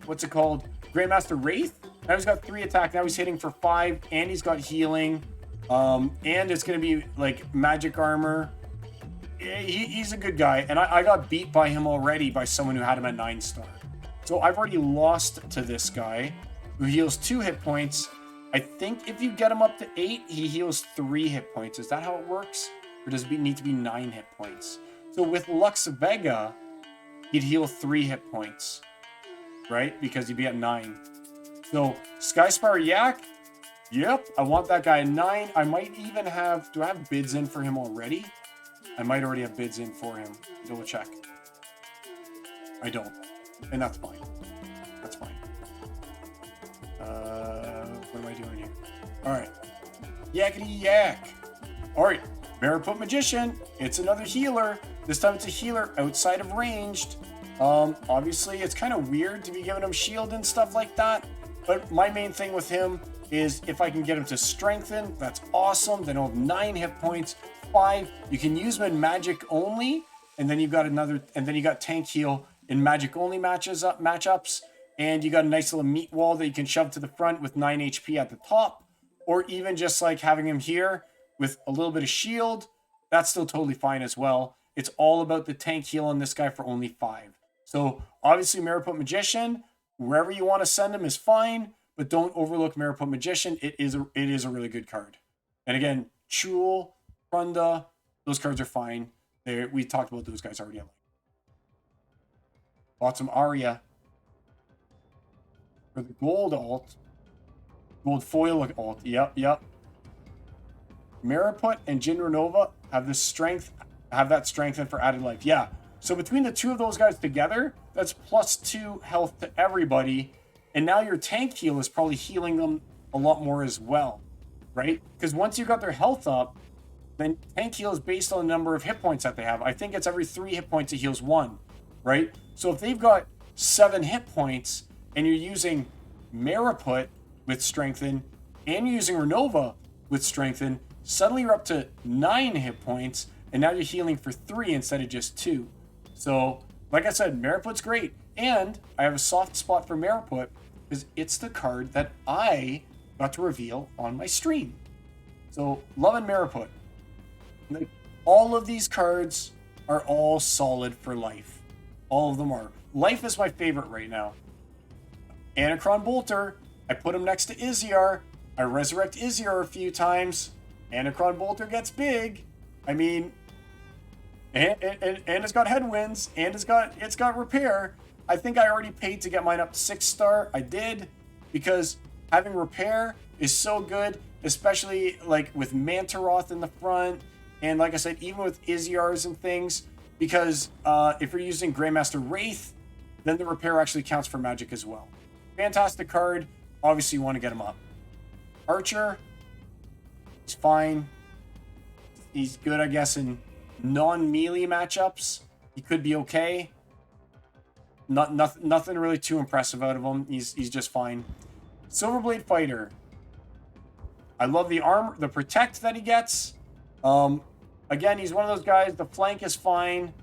what's it called? Grandmaster Wraith. Now he's got 3 attack. Now he's hitting for 5, and he's got healing. And it's going to be like magic armor. He's a good guy, and I got beat by him already by someone who had him at 9-star. So I've already lost to this guy who heals 2 hit points. I think if you get him up to 8, he heals 3 hit points. Is that how it works? Or does it need to be 9 hit points? So with Lux Vega, he'd heal 3 hit points, right? Because he'd be at 9. So Skyspire Yak, yep, I want that guy at 9. I might even have, do I have bids in for him already? I might already have bids in for him. Double check. I don't. And that's fine. That's fine. What am I doing here? Alright. Yakety yak. Alright. Mariput Magician. It's another healer. This time it's a healer outside of ranged. Obviously, it's kind of weird to be giving him shield and stuff like that. But my main thing with him is if I can get him to strengthen, that's awesome. Then he'll have 9 hit points, 5. You can use him in magic only, and then you got another, and then you got tank heal in magic only matchups, and you got a nice little meat wall that you can shove to the front with 9 HP at the top, or even just like having him here with a little bit of shield. That's still totally fine as well. It's all about the tank heal on this guy for only 5. So obviously Mariput Magician, wherever you want to send him is fine, but don't overlook Mariput Magician. It is a really good card. And again, Chul, Prunda, those cards are fine. We talked about those guys already. Bought some Arya for the gold alt. Gold foil alt. Yep. Mariput and Jin Renova have this strength, have that strengthen for added life. Yeah. So between the two of those guys together, that's +2 health to everybody. And now your tank heal is probably healing them a lot more as well, right? Because once you got their health up, then tank heal is based on the number of hit points that they have. I think it's every 3 hit points it heals 1, right? So if they've got 7 hit points and you're using Mariput with strengthen and you're using Renova with strengthen, suddenly you're up to 9 hit points and now you're healing for 3 instead of just 2. So, like I said, Mariput's great. And I have a soft spot for Mariput because it's the card that I got to reveal on my stream. So, loving Mariput. Like, all of these cards are all solid for life. All of them are. Life is my favorite right now. Anacron Bolter, I put him next to Iziar. I resurrect Iziar a few times. Anacron Bolter gets big. I mean, and it's got headwinds, and it's got repair. I think I already paid to get mine up to 6-star. I did, because having repair is so good, especially like with Mantaroth in the front, and like I said, even with Iziars and things, because if you're using Grandmaster Wraith, then the repair actually counts for magic as well. Fantastic card. Obviously, you want to get him up. Archer, he's fine. He's good, I guess, in non-melee matchups. He could be okay. Nothing really too impressive out of him. He's just fine. Silverblade Fighter. I love the armor, the protect that he gets. Again, he's one of those guys. The flank is fine.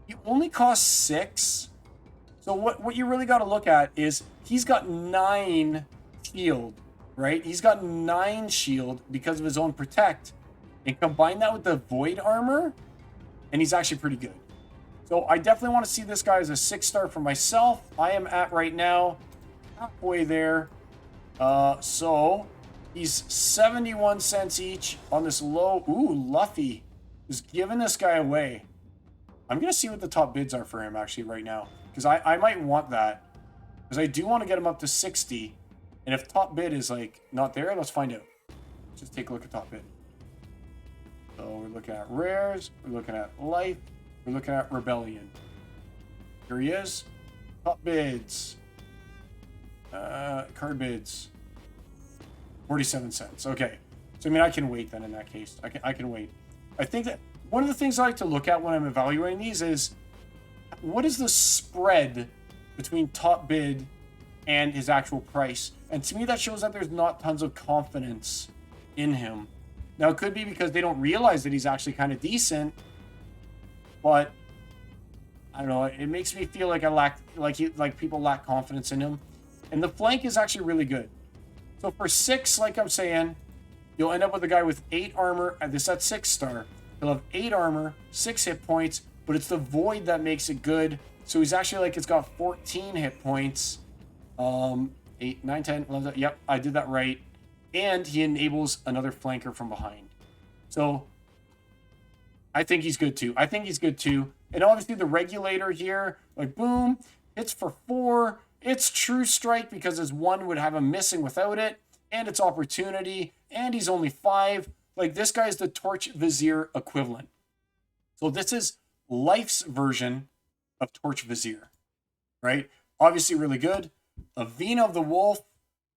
He only costs 6. So what you really got to look at is he's got 9 shield, right? He's got 9 shield because of his own protect. And combine that with the void armor, and he's actually pretty good. So I definitely want to see this guy as a 6-star for myself. I am at right now halfway there. So he's 71 cents each on this low. Ooh, Luffy is giving this guy away. I'm going to see what the top bids are for him actually right now, because I might want that, because I do want to get him up to 60. And if top bid is like not there, let's find out. Let's just take a look at top bid. So we're looking at rares, we're looking at life, we're looking at rebellion. Here he is. Top bids. Card bids. 47 cents. Okay. So I mean, I can wait then in that case. I can wait. I think that one of the things I like to look at when I'm evaluating these is what is the spread between top bid and his actual price. And to me, that shows that there's not tons of confidence in him. Now, it could be because they don't realize that he's actually kind of decent, but I don't know. It makes me feel like like people lack confidence in him. And the flank is actually really good. So for 6, like I'm saying, you'll end up with a guy with 8 armor. This at 6-star. He'll have 8 armor, 6 hit points, but it's the void that makes it good. So he's actually like, it's got 14 hit points. 8, 9, 10, 11. Yep, I did that right. And he enables another flanker from behind. So I think he's good too. And obviously the regulator here, like boom, hits for 4. It's true strike because his 1 would have him missing without it. And it's opportunity. And he's only 5. Like, this guy's the Torch Vizier equivalent. So this is Life's version of Torch Vizier, right? Obviously really good. Avina of the Wolf,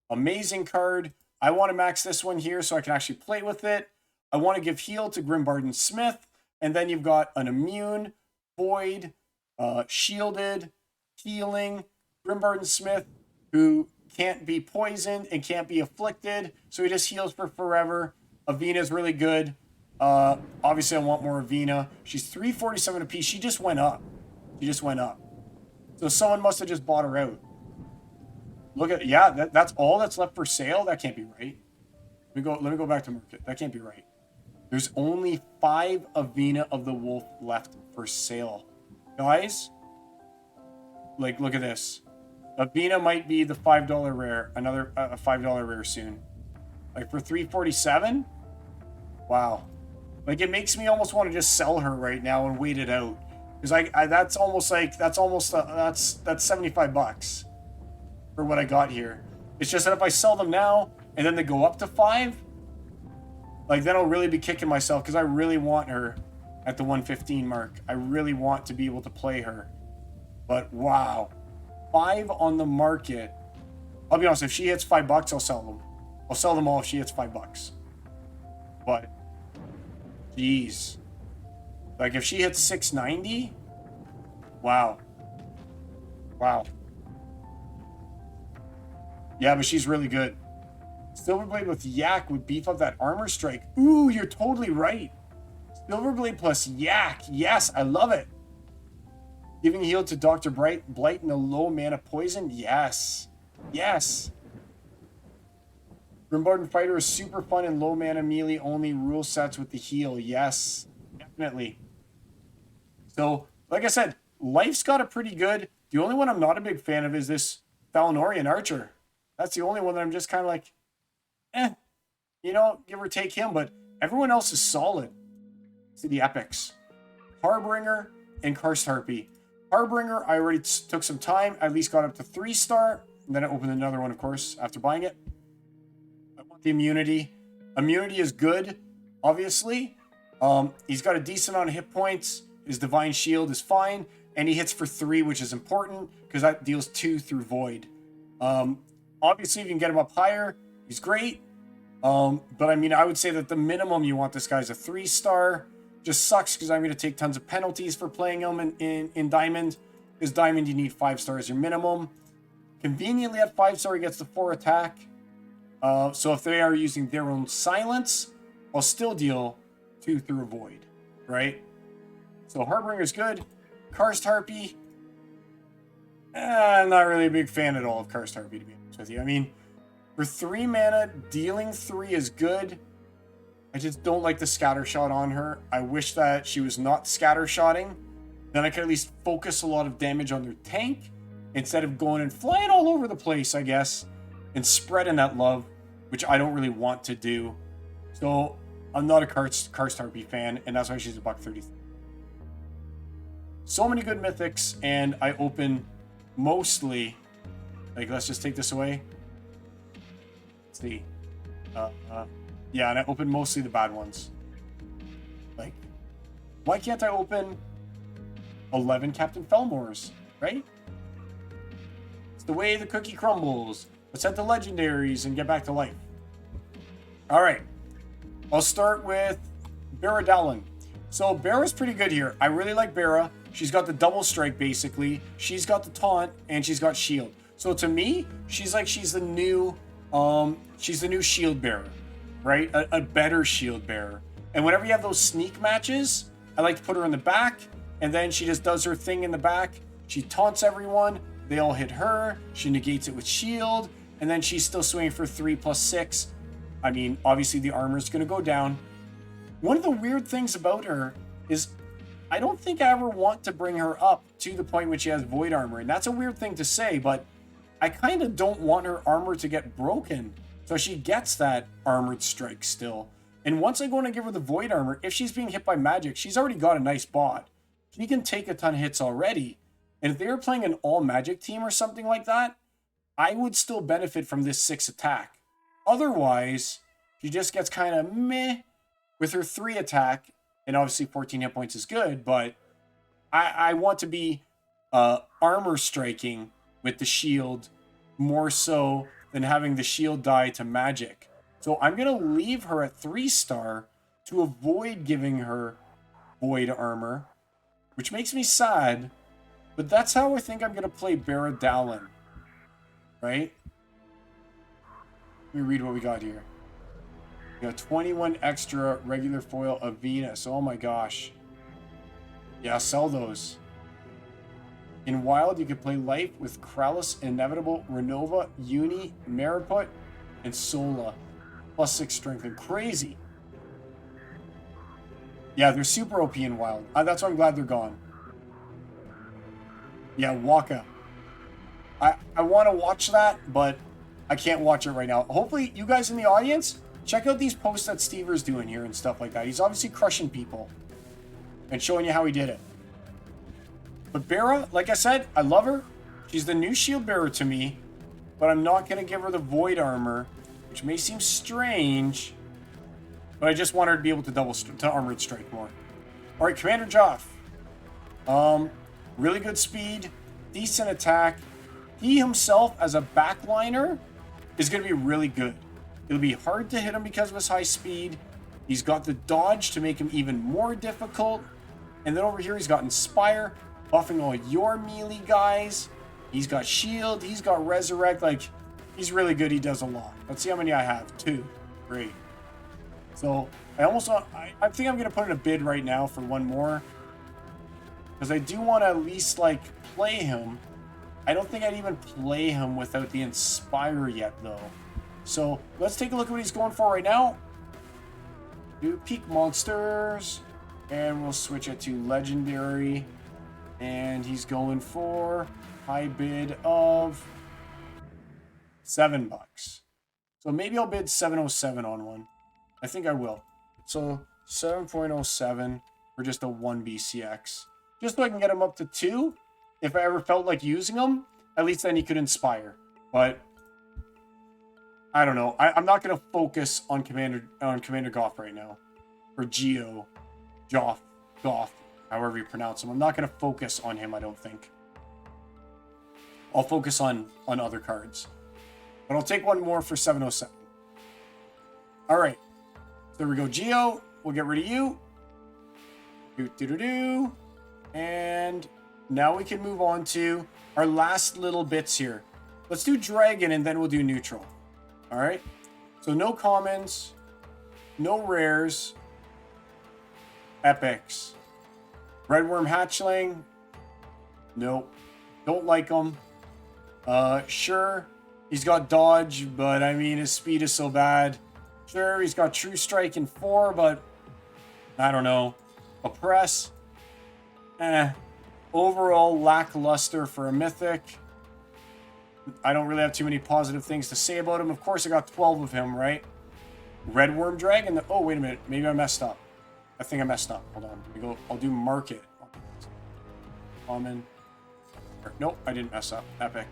amazing card. I want to max this one here so I can actually play with it. I want to give heal to Grimbarden Smith. And then you've got an immune, void, shielded, healing. Grimbarden Smith, who can't be poisoned and can't be afflicted, so he just heals for forever. Avina's really good. Obviously, I want more Avina. She's 347 apiece. She just went up. She just went up. So someone must have just bought her out. Look at, yeah, that's all that's left for sale. That can't be right. Let me go back to market. That can't be right. There's only 5 Avina of the Wolf left for sale. Guys, like, look at this. Avina might be the $5 rare. Another $5 rare soon. Like, for 347? Wow. Like, it makes me almost want to just sell her right now and wait it out. Because that's almost like, that's 75 bucks for what I got here. It's just that if I sell them now and then they go up to 5, like, then I'll really be kicking myself because I really want her at the 115 mark. I really want to be able to play her. But wow, 5 on the market. I'll be honest, if she hits $5, I'll sell them. I'll sell them all if she hits $5. But jeez, like if she hits 690, wow. Yeah, but she's really good. Silverblade with Yak would beef up that armor strike. Ooh, you're totally right. Silverblade plus Yak. Yes, I love it. Giving heal to Dr. Blight in a low mana poison. Yes. Yes. Grimbarden Fighter is super fun in low mana melee only rule sets with the heal. Yes, definitely. So, like I said, life's got it pretty good. The only one I'm not a big fan of is this Valinorian Archer. That's the only one that I'm just kind of like, give or take him. But everyone else is solid. See the epics. Harbinger and Karst Harpy. Harbinger, I already took some time. I at least got up to 3-star. And then I opened another one, of course, after buying it. I want the immunity. Immunity is good, obviously. He's got a decent amount of hit points. His Divine Shield is fine. And he hits for 3, which is important because that deals 2 through Void. Obviously, if you can get him up higher, he's great. But I mean, I would say that the minimum you want this guy is a 3-star. Just sucks because I'm going to take tons of penalties for playing him in Diamond. Because Diamond, you need 5 stars your minimum. Conveniently at 5-star, he gets the 4 attack. So if they are using their own silence, I'll still deal 2 through a Void, right? So Harbinger's good. Karst Harpy, I'm not really a big fan at all of Karst Harpy, to be honest with you. I mean, for 3 mana, dealing 3 is good. I just don't like the scatter shot on her. I wish that she was not scatter shotting. Then I could at least focus a lot of damage on their tank instead of going and flying all over the place, I guess, and spreading that love, which I don't really want to do. So I'm not a Karst Harpy fan, and that's why she's $1.33. So many good mythics, and I open mostly, like, let's just take this away. Let's see. Yeah, and I open mostly the bad ones. Like, why can't I open 11 Captain Felmores, right? It's the way the cookie crumbles. Let's hit the legendaries and get back to life. All right. I'll start with Barradallan. So Barra's pretty good here. I really like Barra. She's got the double strike, basically. She's got the taunt, and she's got shield. So to me, she's the new shield bearer, right? A better shield bearer. And whenever you have those sneak matches, I like to put her in the back, and then she just does her thing in the back. She taunts everyone. They all hit her. She negates it with shield, and then she's still swinging for 3 + 6. I mean, obviously the armor is going to go down. One of the weird things about her is I don't think I ever want to bring her up to the point when she has void armor. And that's a weird thing to say, but I kind of don't want her armor to get broken. So she gets that armored strike still. And once I go in and give her the void armor, if she's being hit by magic, she's already got a nice bot. She can take a ton of hits already. And if they were playing an all magic team or something like that, I would still benefit from this 6 attack. Otherwise, she just gets kind of meh with her 3 attack. And obviously 14 hit points is good, but I want to be armor striking with the shield more so than having the shield die to magic. So I'm going to leave her at 3-star to avoid giving her void armor, which makes me sad, But that's how I think I'm going to play Baradalin. Right? Let me read what we got here. We got 21 extra regular foil of Venus. Oh my gosh. Yeah, sell those. In Wild, you can play Life with Krallis, Inevitable, Renova, Uni, Mariput, and Sola. +6 strength and crazy. Yeah, they're super OP in Wild. That's why I'm glad they're gone. Yeah, Waka. I want to watch that, but I can't watch it right now. Hopefully, you guys in the audience, check out these posts that Stever's doing here and stuff like that. He's obviously crushing people and showing you how he did it. But Bara, like I said, I love her. She's the new shield bearer to me, but I'm not going to give her the void armor, which may seem strange, but I just want her to be able to armored strike more. All right, Commander Joff. Really good speed, decent attack. He himself, as a backliner, is going to be really good. It'll be hard to hit him because of his high speed. He's got the dodge to make him even more difficult. And then over here, he's got Inspire, buffing all your melee guys. He's got Shield. He's got Resurrect. Like, he's really good. He does a lot. Let's see how many I have. 2. Great. So, I think I'm going to put in a bid right now for one more. Because I do want to at least, like, play him. I don't think I'd even play him without the Inspire yet, though. So, let's take a look at what he's going for right now. Do Peak Monsters. And we'll switch it to Legendary. And he's going for high bid of $7. So maybe I'll bid 707 on one. I think I will. So 7.07 for just a 1 BCX. Just so I can get him up to 2. If I ever felt like using him, at least then he could Inspire. But I don't know. I'm not going to focus on Commander Goff right now. Or Goff, however you pronounce him. I'm not going to focus on him, I don't think. I'll focus on other cards. But I'll take one more for 707. All right. So there we go, Geo. We'll get rid of you. And now we can move on to our last little bits here. Let's do Dragon and then we'll do Neutral. All right. So no commons, no rares, epics. Redworm Hatchling. Nope. Don't like him. Sure. He's got dodge, but I mean his speed is so bad. Sure, he's got True Strike in 4, but I don't know. Oppress. Overall lackluster for a mythic. I don't really have too many positive things to say about him. Of course, I got 12 of him, right? Redworm Dragon. Oh, wait a minute. Maybe I messed up. I think I messed up. Hold on. I'll do Market. Common. Nope, I didn't mess up. Epic.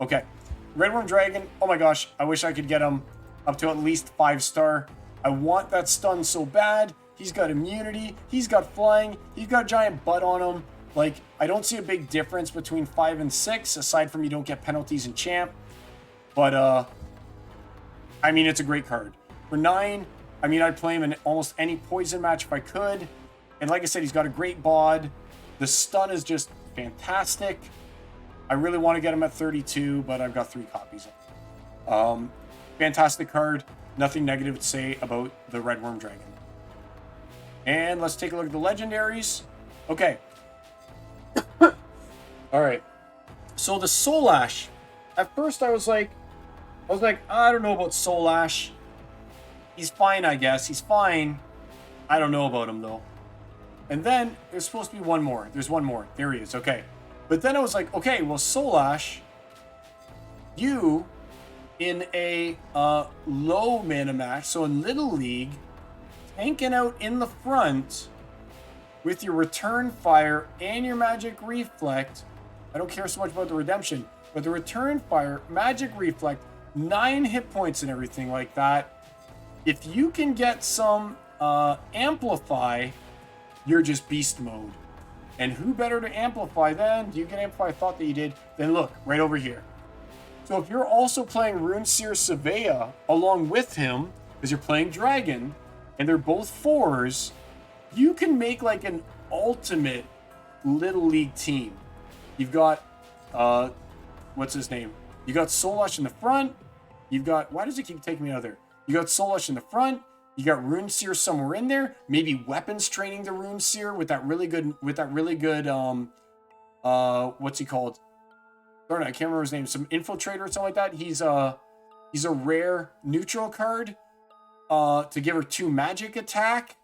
Okay. Redworm Dragon. Oh my gosh. I wish I could get him up to at least 5-star. I want that stun so bad. He's got immunity. He's got flying. He's got a giant butt on him. Like, I don't see a big difference between 5 and 6, aside from you don't get penalties in Champ. But, I mean, it's a great card. For 9, I mean, I'd play him in almost any poison match if I could. And like I said, he's got a great bod. The stun is just fantastic. I really want to get him at 32, but I've got 3 copies of him. Fantastic card. Nothing negative to say about the Redworm Dragon. And let's take a look at the legendaries. Okay. All right. So the Soul Ash. At first I was like, I don't know about Soul Ash. He's fine, I guess. He's fine. I don't know about him, though. And then there's supposed to be one more. There's one more. There he is. Okay. But then I was like, okay, well, Soul Ash, you in a low mana match, so in Little League, tanking out in the front with your Return Fire and your Magic Reflect. I don't care so much about the Redemption, but the Return Fire, Magic Reflect, 9 hit points and everything like that. If you can get some Amplify, you're just beast mode. And who better to amplify than, do you get amplify? I thought that you did. Then look, right over here. So if you're also playing Runeseer Savea along with him, because you're playing Dragon, and they're both 4s, you can make like an ultimate Little League team. You've got, what's his name? You got Solash in the front. You've got, why does it keep taking me out of there? You got Solash in the front. You got Rune Seer somewhere in there. Maybe weapons training the Rune Seer with that really good, what's he called? Darn it, I can't remember his name. Some infiltrator or something like that. He's a rare neutral card, to give her 2 magic attack.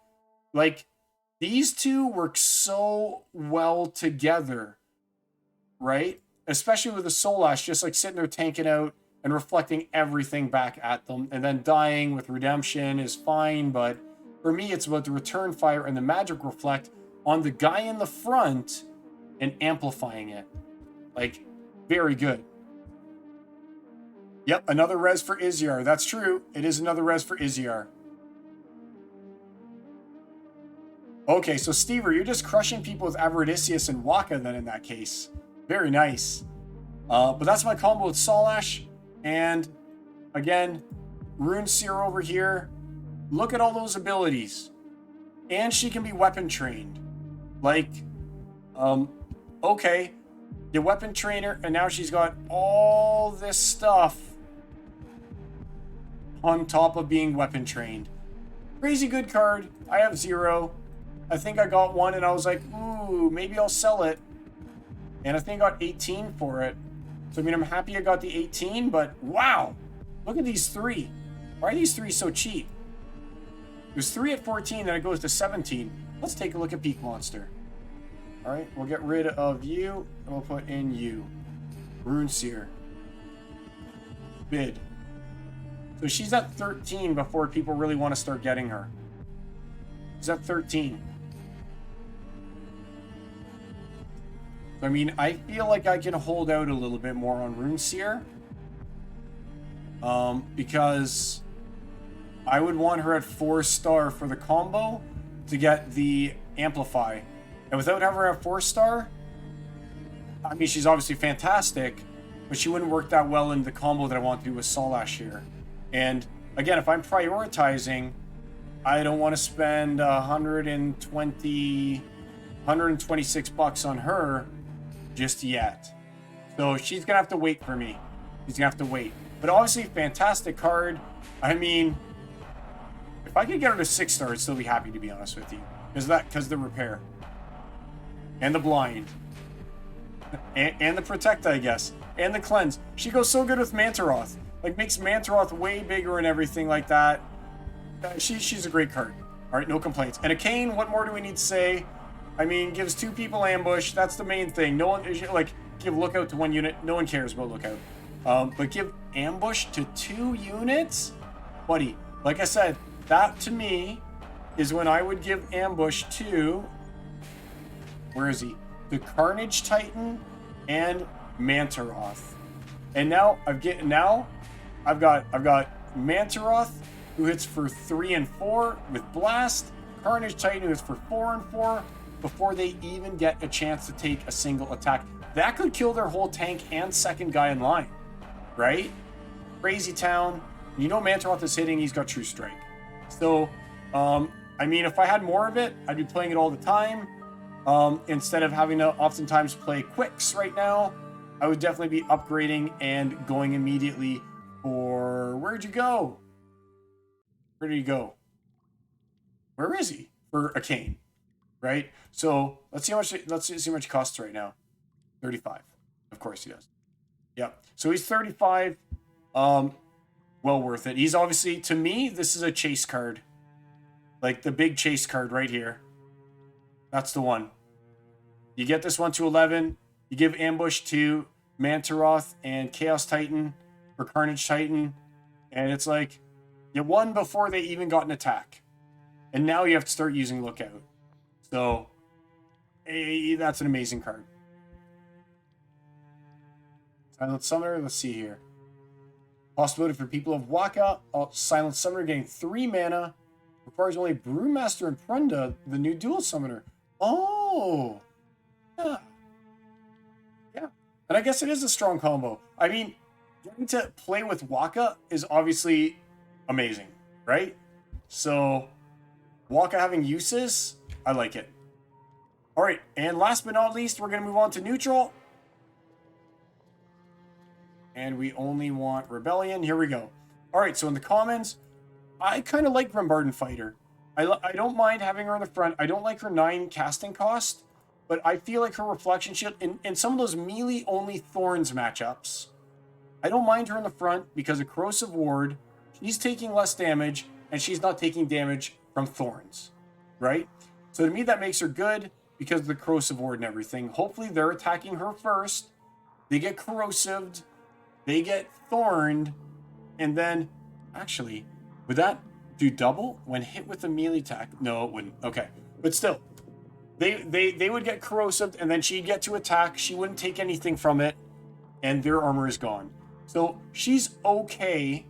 Like, these two work so well together, right? Especially with the Solash just like sitting there tanking out and reflecting everything back at them, and then dying with redemption is fine, but for me it's about the return fire and the magic reflect on the guy in the front and amplifying it. Like, very good. Yep, another res for Iziar. That's true. It is another res for Iziar. Okay, so Stever, you're just crushing people with Avaricius and Waka then in that case. Very nice. But that's my combo with Solash. And again, Rune Seer over here. Look at all those abilities. And she can be weapon trained. Like, okay. The weapon trainer, and now she's got all this stuff on top of being weapon trained. Crazy good card. I have 0. I think I got 1 and I was like, ooh, maybe I'll sell it. And I think I got 18 for it. So, I mean, I'm happy I got the 18, but wow. Look at these 3. Why are these 3 so cheap? There's 3 at 14, then it goes to 17. Let's take a look at Peak Monster. All right, we'll get rid of you, and we'll put in you. Rune Seer. Bid. So she's at 13 before people really want to start getting her. She's at 13. I mean, I feel like I can hold out a little bit more on Rune Seer. Because I would want her at 4-star for the combo to get the Amplify. And without having her at 4-star, I mean, she's obviously fantastic, but she wouldn't work that well in the combo that I want to do with Solash here. And again, if I'm prioritizing, I don't want to spend 126 bucks on her just yet. So she's gonna have to wait for me. She's gonna have to wait. But obviously, fantastic card. I mean, if I could get her to 6-star, I'd still be happy, to be honest with you. Because the repair. And the blind. And the protect, I guess. And the cleanse. She goes so good with Mantaroth. Like, makes Mantaroth way bigger and everything like that. She's a great card. Alright, no complaints. And a Kane, what more do we need to say? I mean, gives 2 people ambush. That's the main thing. No one, like, give lookout to 1 unit. No one cares about lookout. But give ambush to 2 units? Buddy, like I said, that to me is when I would give ambush to... Where is he? The Carnage Titan and Mantaroth. And now I've got Mantaroth, who hits for 3 and 4 with Blast. Carnage Titan, who hits for 4 and 4 before they even get a chance to take a single attack. That could kill their whole tank and second guy in line, right? Crazy Town. You know Mantaroth is hitting, he's got True Strike. So, I mean, if I had more of it, I'd be playing it all the time. Instead of having to oftentimes play quicks right now, I would definitely be upgrading and going immediately for... Where'd you go? Where did he go? Where is he? For a Kane, right? So let's see how much it costs right now. 35. Of course he does. Yep. So he's 35. Well worth it. He's obviously, to me, this is a chase card. Like the big chase card right here. That's the one. You get this one to 11. You give ambush to Mantaroth and Chaos Titan or Carnage Titan. And it's like, you won before they even got an attack. And now you have to start using Lookout. So, that's an amazing card. Silent Summoner, let's see here. Possibility for people of Waka, Silent Summoner getting 3 mana. Requires only Brewmaster and Prunda, the new dual summoner. Oh! Yeah. Yeah. And I guess it is a strong combo. I mean, getting to play with Waka is obviously amazing, right? So, Waka having uses, I like it. All right, and last but not least, we're going to move on to neutral. And we only want Rebellion. Here we go. All right, so in the commons, I kind of like Grimbarden Fighter. I don't mind having her in the front. I don't like her 9 casting cost, but I feel like her Reflection Shield, in some of those melee-only Thorns matchups, I don't mind her in the front because of Corrosive Ward. She's taking less damage, and she's not taking damage from Thorns, right? So to me, that makes her good because of the Corrosive Ward and everything. Hopefully, they're attacking her first. They get corrosived, they get thorned, and then, actually, would that do double when hit with a melee attack? No, it wouldn't. Okay, but still, they would get corrosived, and then she'd get to attack. She wouldn't take anything from it, and their armor is gone. So she's okay.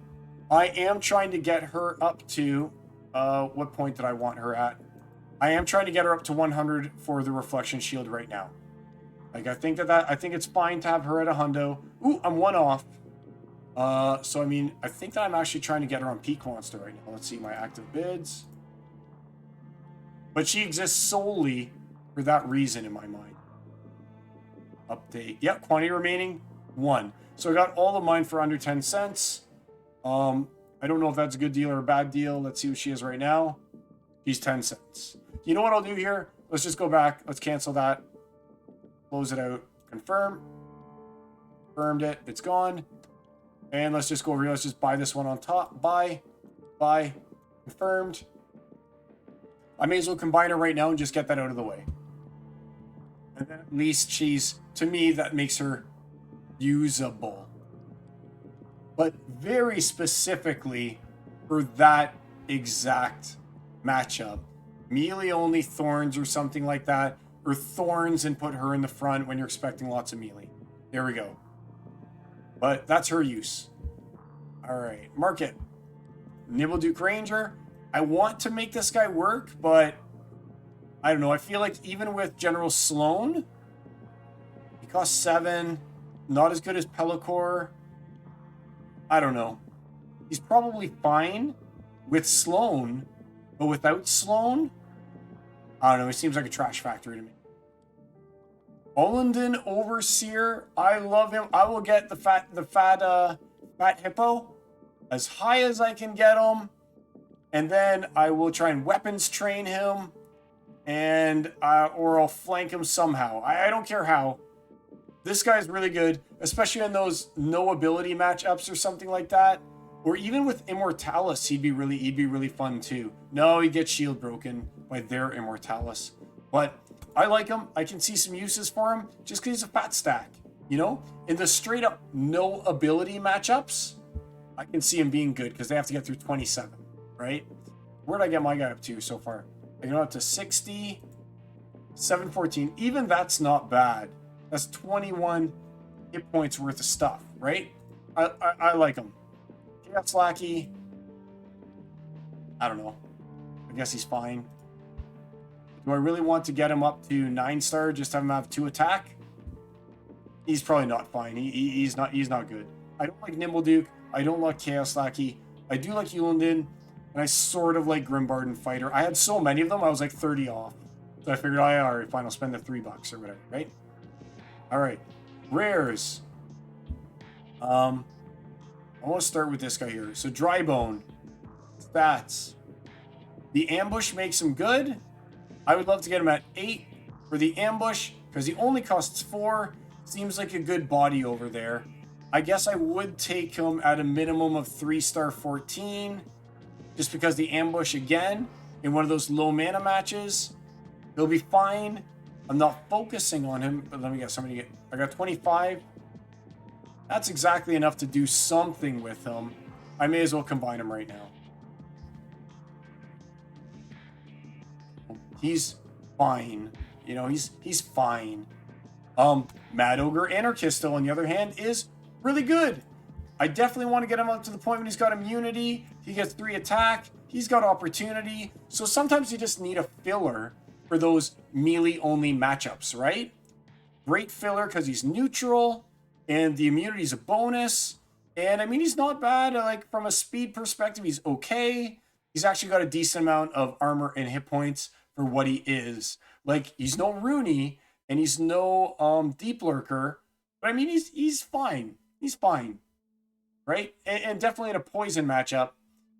I am trying to get her up to, what point did I want her at? I am trying to get her up to 100 for the Reflection Shield right now. Like, I think I think it's fine to have her at a hundo. Ooh, I'm 1 off. So, I mean, I think that I'm actually trying to get her on Peak Monster right now. Let's see my active bids. But she exists solely for that reason in my mind. Update. Yep, quantity remaining, 1. So I got all of mine for under 10 cents. I don't know if that's a good deal or a bad deal. Let's see what she is right now. She's 10 cents. You know what I'll do here? Let's just go back. Let's cancel that. Close it out. Confirm. Confirmed it. It's gone. And let's just go over here. Let's just buy this one on top. Buy. Buy. Confirmed. I may as well combine her right now and just get that out of the way. And then at least she's, to me, that makes her usable. But very specifically for that exact matchup. Melee only Thorns or something like that. Or Thorns and put her in the front when you're expecting lots of melee. There we go. But that's her use. Alright, market. Nibbleduke Ranger. I want to make this guy work, but I don't know. I feel like even with General Sloan, he costs 7. Not as good as Pellicor. I don't know. He's probably fine with Sloan, but without Sloan, I don't know. It seems like a trash factory to me. Olendin Overseer. I love him. I will get the fat hippo as high as I can get him, and then I will try and weapons train him, and or I'll flank him somehow. I don't care how. This guy's really good, especially in those no ability matchups or something like that. Or even with Immortalis, he'd be really fun too. No, he gets shield broken by their Immortalis. But I like him. I can see some uses for him just because he's a fat stack. You know? In the straight up no ability matchups, I can see him being good because they have to get through 27, right? Where'd I get my guy up to so far? I got up to 60, 714. Even that's not bad. That's 21 hit points worth of stuff, right? I like him. Chaos Lackey, I don't know. I guess he's fine. Do I really want to get him up to 9-star just to have him have 2 attack? He's probably not fine. He's not good. I don't like Nimbleduke. I don't like Chaos Lackey. I do like Eulendin, and I sort of like Grimbarden Fighter. I had so many of them, I was like 30 off. So I figured, all right, fine, I'll spend the $3 or whatever, right? All right, rares. I want to start with this guy here. So Drybone, stats. The ambush makes him good. I would love to get him at 8 for the ambush because he only costs 4. Seems like a good body over there. I guess I would take him at a minimum of 3-star 14 just because the ambush again in one of those low mana matches, he'll be fine. I'm not focusing on him, but let me guess. I got 25. That's exactly enough to do something with him. I may as well combine him right now. He's fine. You know, he's fine. Mad Ogre Anarchisto, on the other hand, is really good. I definitely want to get him up to the point when he's got immunity. He gets 3 attack. He's got opportunity. So sometimes you just need a filler for those melee-only matchups, right? Great filler because he's neutral, and the immunity's a bonus. And, I mean, he's not bad. Like, from a speed perspective, he's okay. He's actually got a decent amount of armor and hit points for what he is. Like, he's no Rooney, and he's no Deep Lurker. But, I mean, he's fine. he's fine, right? And definitely in a poison matchup,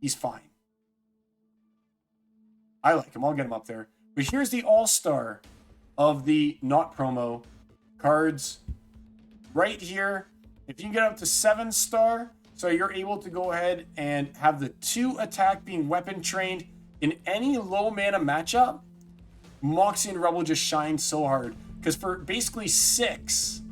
he's fine. I like him. I'll get him up there. But here's the all-star of the not promo cards right here. If you can get up to 7-star, so you're able to go ahead and have the 2 attack being weapon trained in any low mana matchup, Moxie and Rebel just shine so hard. Because for basically 6,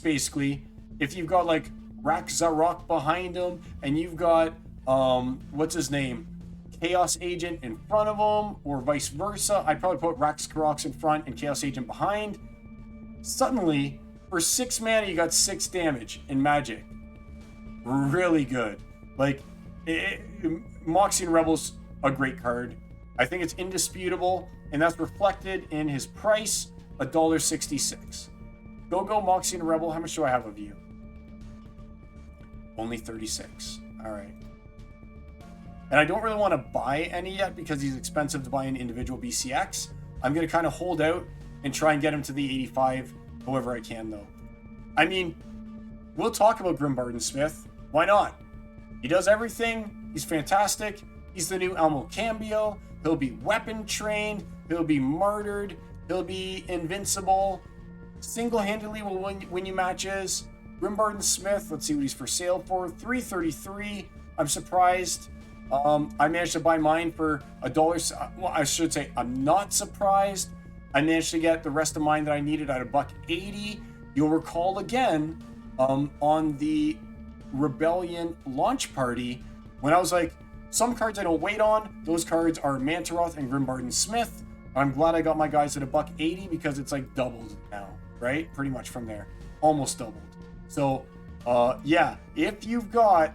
basically, if you've got like Rakzarok behind him and you've got, what's his name? Chaos Agent in front of him, or vice versa. I'd probably put Rakzarok in front and Chaos Agent behind. Suddenly, for 6 mana, you got 6 damage in Magic. Really good. Like, Moxie and Rebel's a great card. I think it's indisputable, and that's reflected in his price, $1.66. Go Moxie and Rebel. How much do I have of you? Only 36. All right. And I don't really want to buy any yet because he's expensive to buy an individual BCX. I'm going to kind of hold out and try and get him to the 85 however I can, though. I mean, we'll talk about Grimbarden Smith. Why not? He does everything. He's fantastic. He's the new Elmo Cambio. He'll be weapon trained. He'll be martyred. He'll be invincible. Single-handedly will win you matches. Grimbarden Smith, let's see what he's for sale for. $333. I'm surprised. I managed to buy mine for $1. Well, I should say I'm not surprised. I managed to get the rest of mine that I needed at $1.80. You'll recall again on the Rebellion launch party when I was like, some cards I don't wait on. Those cards are Mantaroth and Grimbarden Smith. I'm glad I got my guys at $1.80 because it's like doubled now, right? Pretty much from there, almost doubled. So, yeah, if you've got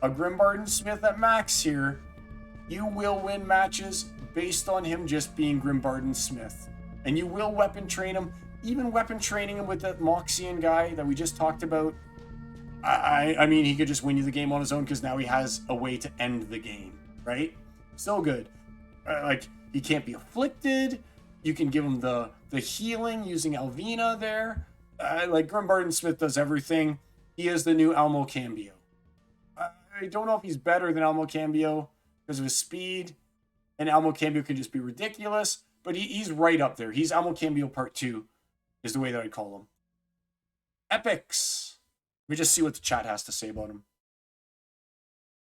a Grimbarden Smith at max here, you will win matches based on him just being Grimbarden Smith. And you will weapon train him, even weapon training him with that Moxian guy that we just talked about. I mean, he could just win you the game on his own because now he has a way to end the game, right? So good. Like, he can't be afflicted. You can give him the healing using Alvina there. Like, Grimbarden Smith does everything. He is the new Elmo Cambio. I don't know if he's better than Elmo Cambio because of his speed, and Elmo Cambio can just be ridiculous, but he's right up there. He's Elmo Cambio Part 2 is the way that I'd call him. Epics. Let me just see what the chat has to say about him.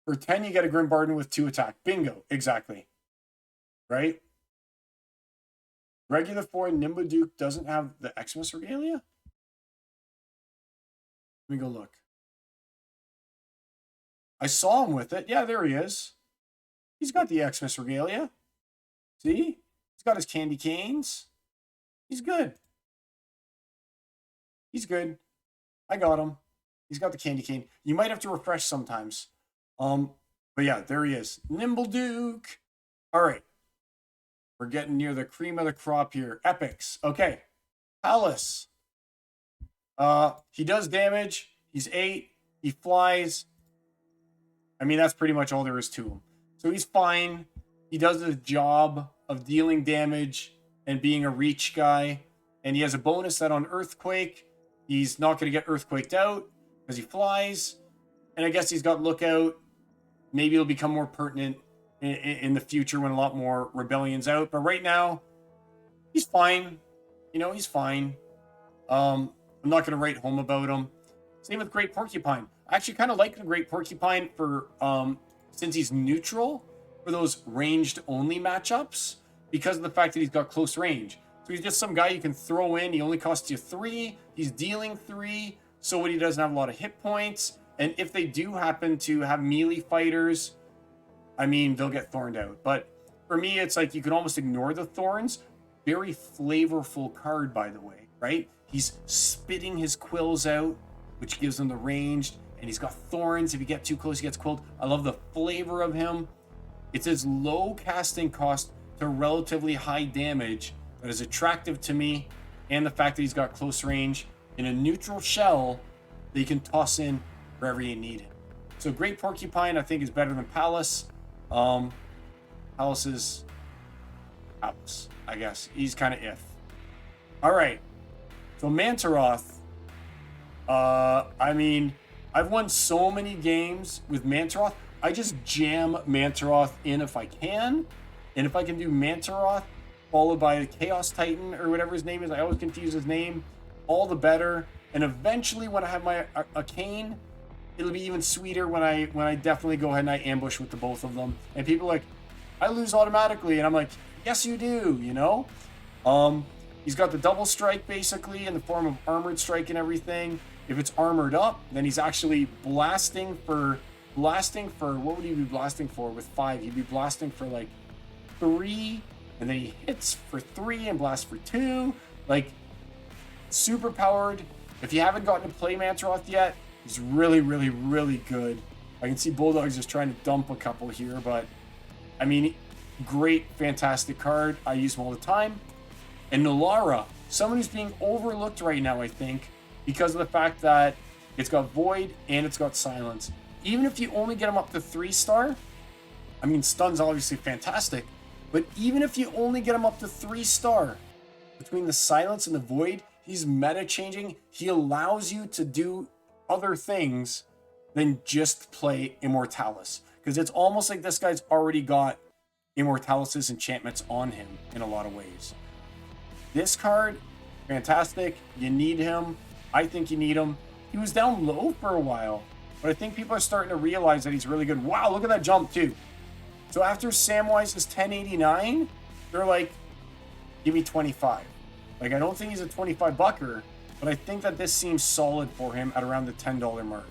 For 10, you get a Grimbarden with 2 attack. Bingo. Exactly. Right? Regular 4 Nimboduke doesn't have the Xmas Regalia? Let me go look. I saw him with it. Yeah, there he is. He's got the Xmas Regalia. See? He's got his candy canes. He's good. He's good. I got him. He's got the candy cane. You might have to refresh sometimes. But yeah, there he is. Nimboduke. All right. We're getting near the cream of the crop here. Epics. Okay. Palace. He does damage. He's 8. He flies. I mean, that's pretty much all there is to him. So he's fine. He does the job of dealing damage and being a reach guy. And he has a bonus that on Earthquake, he's not going to get Earthquaked out because he flies. And I guess he's got Lookout. Maybe it'll become more pertinent in the future when a lot more Rebellion's out. But right now, he's fine. You know, he's fine. I'm not going to write home about him. Same with Great Porcupine. I actually kind of like the Great Porcupine for since he's neutral for those ranged only matchups because of the fact that he's got close range. So he's just some guy you can throw in. He only costs you 3. He's dealing 3. So when he doesn't have a lot of hit points, and if they do happen to have melee fighters, I mean, they'll get thorned out. But for me, it's like you can almost ignore the thorns. Very flavorful card, by the way, right? He's spitting his quills out, which gives him the range. And he's got thorns. If you get too close, he gets quilled. I love the flavor of him. It's his low casting cost to relatively high damage that is attractive to me. And the fact that he's got close range in a neutral shell that you can toss in wherever you need it. So Great Porcupine, I think, is better than Palace. Palace is Palace, I guess. He's kind of if. All right. So Mantaroth I mean, I've won so many games with Mantaroth. I just jam Mantaroth in if I can. And if I can do Mantaroth followed by the Chaos Titan or whatever his name is, I always confuse his name, all the better. And eventually when I have my Arcane, it'll be even sweeter when I definitely go ahead and I ambush with the both of them. And people are like, I lose automatically. And I'm like, yes, you do, you know? He's got the double strike basically in the form of armored strike and everything. If it's armored up, then he's actually blasting for what would he be blasting for with 5? He'd be blasting for like 3, and then he hits for 3 and blasts for 2. Like, super powered. If you haven't gotten to play Mantaroth yet, he's really, really, really good. I can see Bulldog's just trying to dump a couple here, but I mean, great, fantastic card. I use him all the time. And Nulara, someone who's being overlooked right now, I think, because of the fact that it's got Void and it's got Silence. Even if you only get him up to 3-star, I mean, Stun's obviously fantastic, but even if you only get him up to 3-star, between the Silence and the Void, he's meta changing. He allows you to do other things than just play Immortalis. Because it's almost like this guy's already got Immortalis' enchantments on him in a lot of ways. This card, fantastic. You need him. I think you need him. He was down low for a while, but I think people are starting to realize that he's really good. Wow, look at that jump too. So after Samwise's 1089, they're like, give me 25. Like, I don't think he's a 25 bucker, but I think that this seems solid for him at around the $10 mark.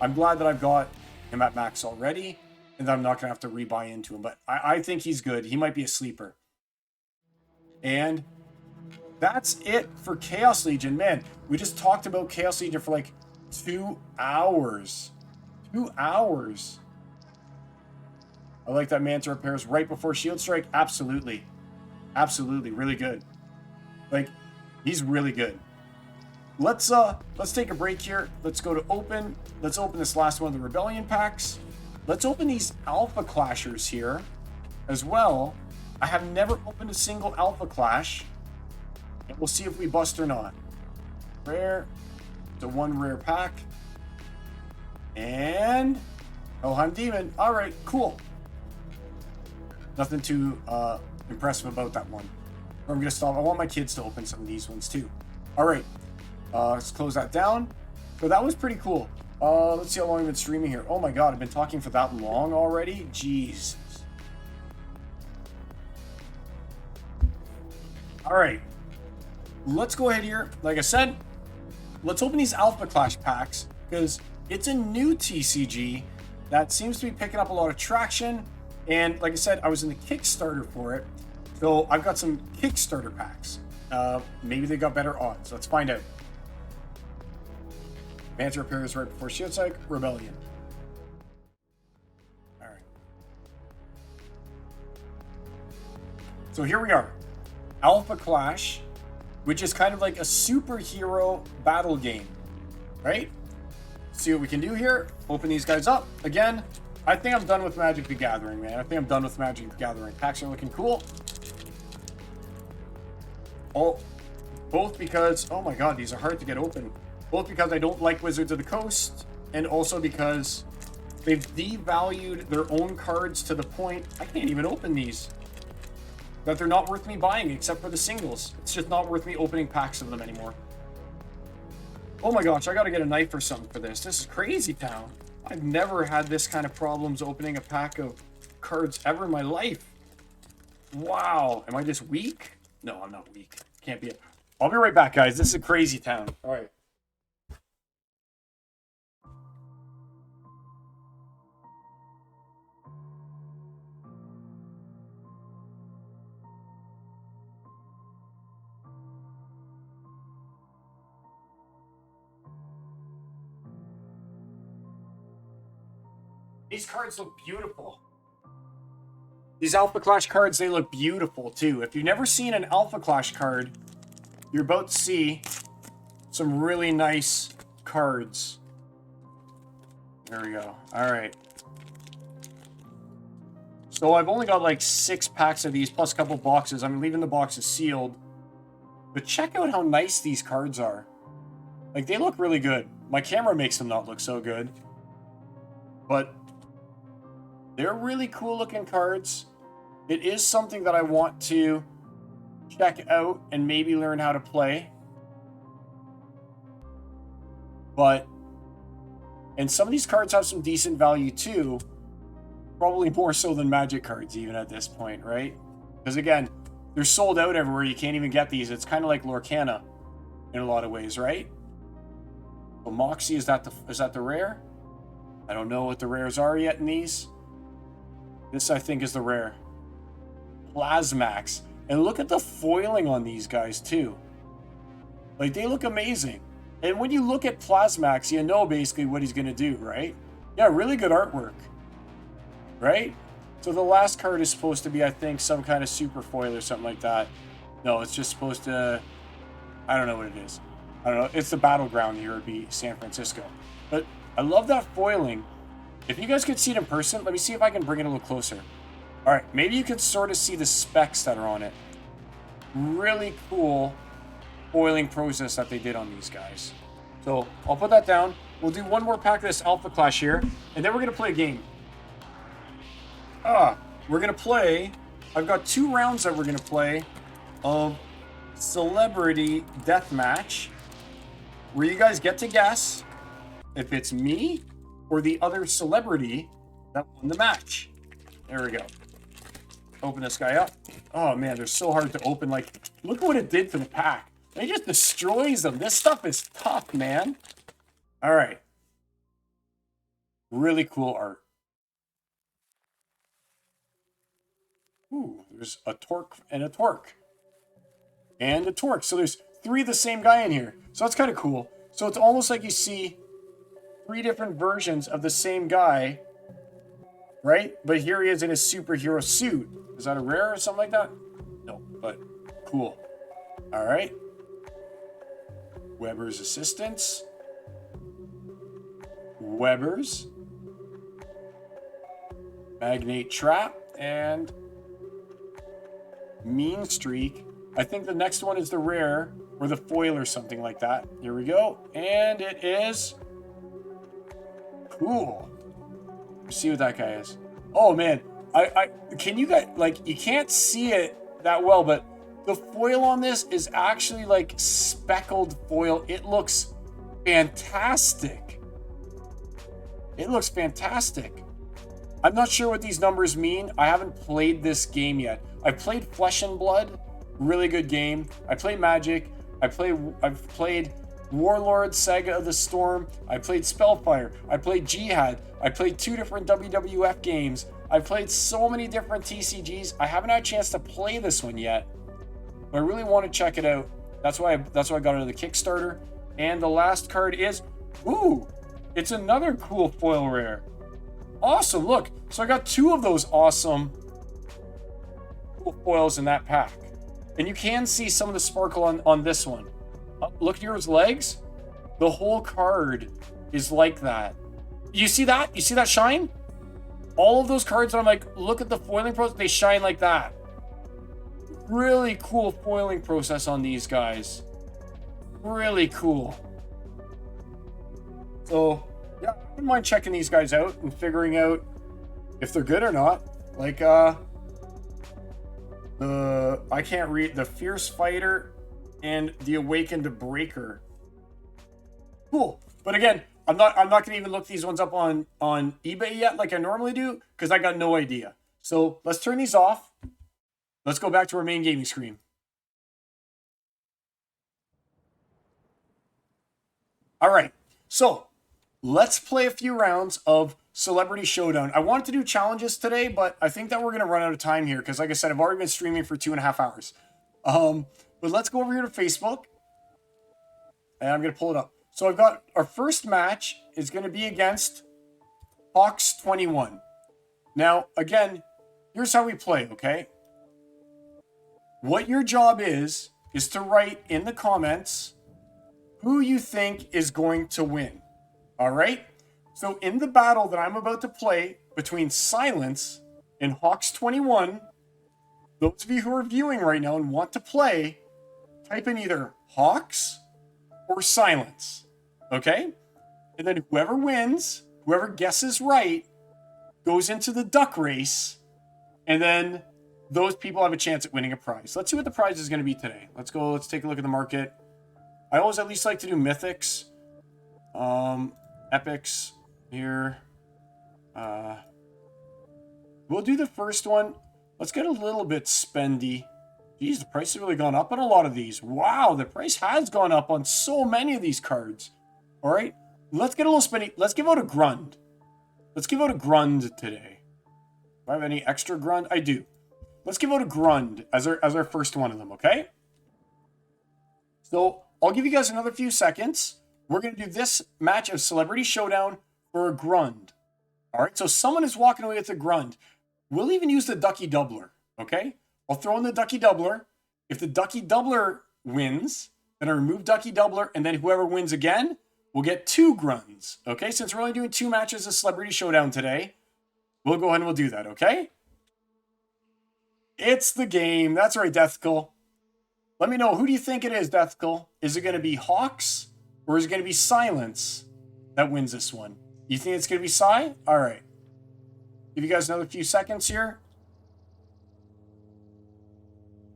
I'm glad that I've got him at max already, and that I'm not going to have to rebuy into him, but I think he's good. He might be a sleeper. And that's it for Chaos Legion. Man, we just talked about Chaos Legion for like 2 hours. 2 hours. I like that Manta repairs right before Shield Strike. Absolutely. Absolutely. Really good. Like, he's really good. Let's take a break here. Let's go to open. Let's open this last one of the Rebellion packs. Let's open these Alpha Clashers here as well. I have never opened a single Alpha Clash. And we'll see if we bust or not. Rare. It's a 1 rare pack. And Helheim Demon. All right, cool. Nothing too impressive about that one. I'm going to stop. I want my kids to open some of these ones too. All right. Let's close that down. So that was pretty cool. Let's see how long I've been streaming here. Oh my god, I've been talking for that long already? Jesus. All right. Let's go ahead here. Like I said, let's open these Alpha Clash packs because it's a new TCG that seems to be picking up a lot of traction. And like I said, I was in the Kickstarter for it. So I've got some Kickstarter packs. Maybe they got better odds. Let's find out. Manta repairs right before Shield Strike. Rebellion. All right. So here we are. Alpha Clash, which is kind of like a superhero battle game, right? See what we can do here. Open these guys up. Again, I think I'm done with Magic the Gathering, man. I think I'm done with Magic the Gathering. Packs are looking cool. Oh, both because, oh my god, these are hard to get open. Both because I don't like Wizards of the Coast, and also because they've devalued their own cards to the point I can't even open these. That they're not worth me buying except for the singles. It's just not worth me opening packs of them anymore. Oh my gosh, I gotta get a knife or something for this. This is crazy town. I've never had this kind of problems opening a pack of cards ever in my life. Wow. Am I just weak? No, I'm not weak. Can't be. I'll be right back, guys. This is a crazy town. All right. These cards look beautiful. These Alpha Clash cards, they look beautiful too. If you've never seen an Alpha Clash card, you're about to see some really nice cards. There we go. All right. So I've only got like 6 packs of these plus a couple boxes. I'm leaving the boxes sealed. But check out how nice these cards are. Like, they look really good. My camera makes them not look so good. But they're really cool looking cards. It is something that I want to check out and maybe learn how to play. But, and some of these cards have some decent value too. Probably more so than Magic cards even at this point, right? Because again, they're sold out everywhere. You can't even get these. It's kind of like Lorcana in a lot of ways, right? So Moxie, is that the rare? I don't know what the rares are yet in these. This, I think, is the rare. Plasmax. And look at the foiling on these guys, too. Like, they look amazing. And when you look at Plasmax, you know basically what he's going to do, right? Yeah, really good artwork. Right? So the last card is supposed to be, I think, some kind of super foil or something like that. No, it's just supposed to... I don't know what it is. I don't know. It's the battleground here. It would be San Francisco. But I love that foiling. If you guys could see it in person, let me see if I can bring it a little closer. All right, maybe you can sort of see the specs that are on it. Really cool foiling process that they did on these guys. So I'll put that down. We'll do one more pack of this Alpha Clash here, and then we're going to play a game. We're going to play... I've got 2 rounds that we're going to play of Celebrity Deathmatch, where you guys get to guess if it's me or the other celebrity that won the match. There we go. Open this guy up. Oh man, they're so hard to open. Like, look what it did to the pack. It just destroys them. This stuff is tough, man. All right. Really cool art. Ooh, there's a Torque and a Torque. And a Torque. So there's 3 of the same guy in here. So that's kind of cool. So it's almost like you see 3 different versions of the same guy, right? But here he is in his superhero suit. Is that a rare or something like that? No, but cool. All right. Weber's Assistants. Weber's. Magnate Trap. And Mean Streak. I think the next one is the rare or the foil or something like that. Here we go. And it is cool. Let's see what that guy is. Oh man, I can you guys, like, you can't see it that well, but the foil on this is actually like speckled foil. It looks fantastic. It looks fantastic. I'm not sure what these numbers mean. I haven't played this game yet. I played Flesh and Blood, really good game. I played Magic. I've played Warlord, Saga of the Storm. I played Spellfire. I played Jihad. I played 2 different WWF games. I played so many different TCGs. I haven't had a chance to play this one yet, but I really want to check it out. That's why I got into the Kickstarter. And the last card is, ooh, it's another cool foil rare. Awesome, look. So I got 2 of those awesome cool foils in that pack. And you can see some of the sparkle on this one. Look at yours legs. The whole card is like that. You see that? You see that shine? All of those cards, I'm like, look at the foiling process. They shine like that. Really cool foiling process on these guys. Really cool. So, yeah, I wouldn't mind checking these guys out and figuring out if they're good or not. Like, I can't read the Fierce Fighter and the Awakened Breaker. Cool. But again, I'm not gonna even look these ones up on eBay yet like I normally do, because I got no idea. So let's turn these off. Let's go back to our main gaming screen. All right, so let's play a few rounds of Celebrity Showdown. I wanted to do challenges today, but I think that we're gonna run out of time here because, like I said, I've already been streaming for 2.5 hours. But let's go over here to Facebook, and I'm gonna pull it up. So I've got our first match is gonna be against Hawks21. Now, again, here's how we play, okay? What your job is to write in the comments who you think is going to win. All right? So in the battle that I'm about to play between Silence and Hawks21, those of you who are viewing right now and want to play, type in either Hawks or Silence. Okay? And then whoever wins, whoever guesses right, goes into the duck race. And then those people have a chance at winning a prize. Let's see what the prize is going to be today. Let's go. Let's take a look at the market. I always at least like to do mythics. Epics here. We'll do the first one. Let's get a little bit spendy. Geez, the price has really gone up on a lot of these. Wow, the price has gone up on so many of these cards. All right, let's get a little spendy. Let's give out a Grund. Let's give out a Grund today. Do I have any extra Grund? I do. Let's give out a Grund as our first one of them, okay? So I'll give you guys another few seconds. We're going to do this match of Celebrity Showdown for a Grund. All right, so someone is walking away with a Grund. We'll even use the Ducky Doubler, okay? I'll throw in the Ducky Doubler. If the Ducky Doubler wins, then I remove Ducky Doubler, and then whoever wins again will get 2 Grunds, okay? Since we're only doing 2 matches of Celebrity Showdown today, we'll go ahead and we'll do that, okay? It's the game. That's right, Deathkill. Let me know, who do you think it is, Deathkill? Is it going to be Hawks, or is it going to be Silence that wins this one? You think it's going to be Psy? All right. Give you guys another few seconds here.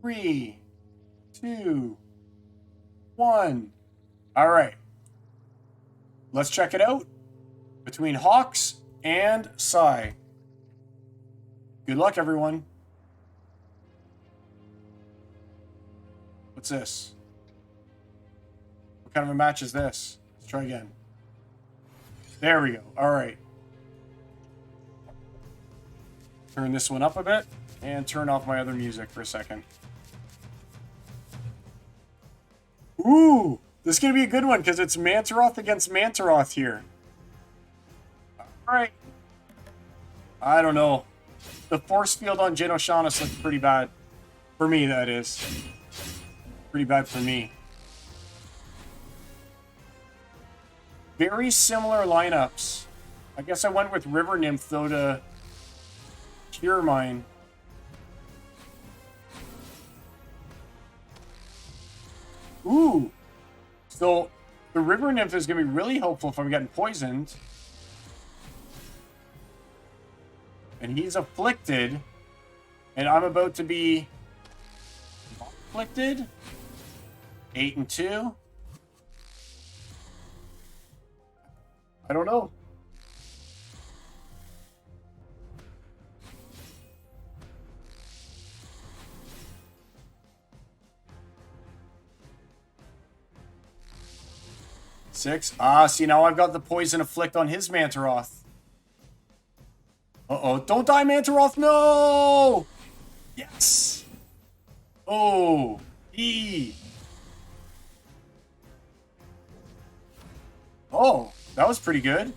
3, 2, 1. All right. Let's check it out. Between Hawks and Psy. Good luck, everyone. What's this? What kind of a match is this? Let's try again. There we go. All right. Turn this one up a bit and turn off my other music for a second. Ooh, this is going to be a good one because it's Mantaroth against Mantaroth here. All right. I don't know. The force field on Genoshaunus looks pretty bad. For me, that is. Pretty bad for me. Very similar lineups. I guess I went with River Nymph, though, to cure mine. Ooh. So, the River Nymph is going to be really helpful if I'm getting poisoned. And he's afflicted. And I'm about to be afflicted. 8 and 2. I don't know. Six. Ah, see, now I've got the poison afflict on his Mantaroth. Uh-oh. Don't die, Mantaroth. No! Yes! Oh. E. Oh. That was pretty good.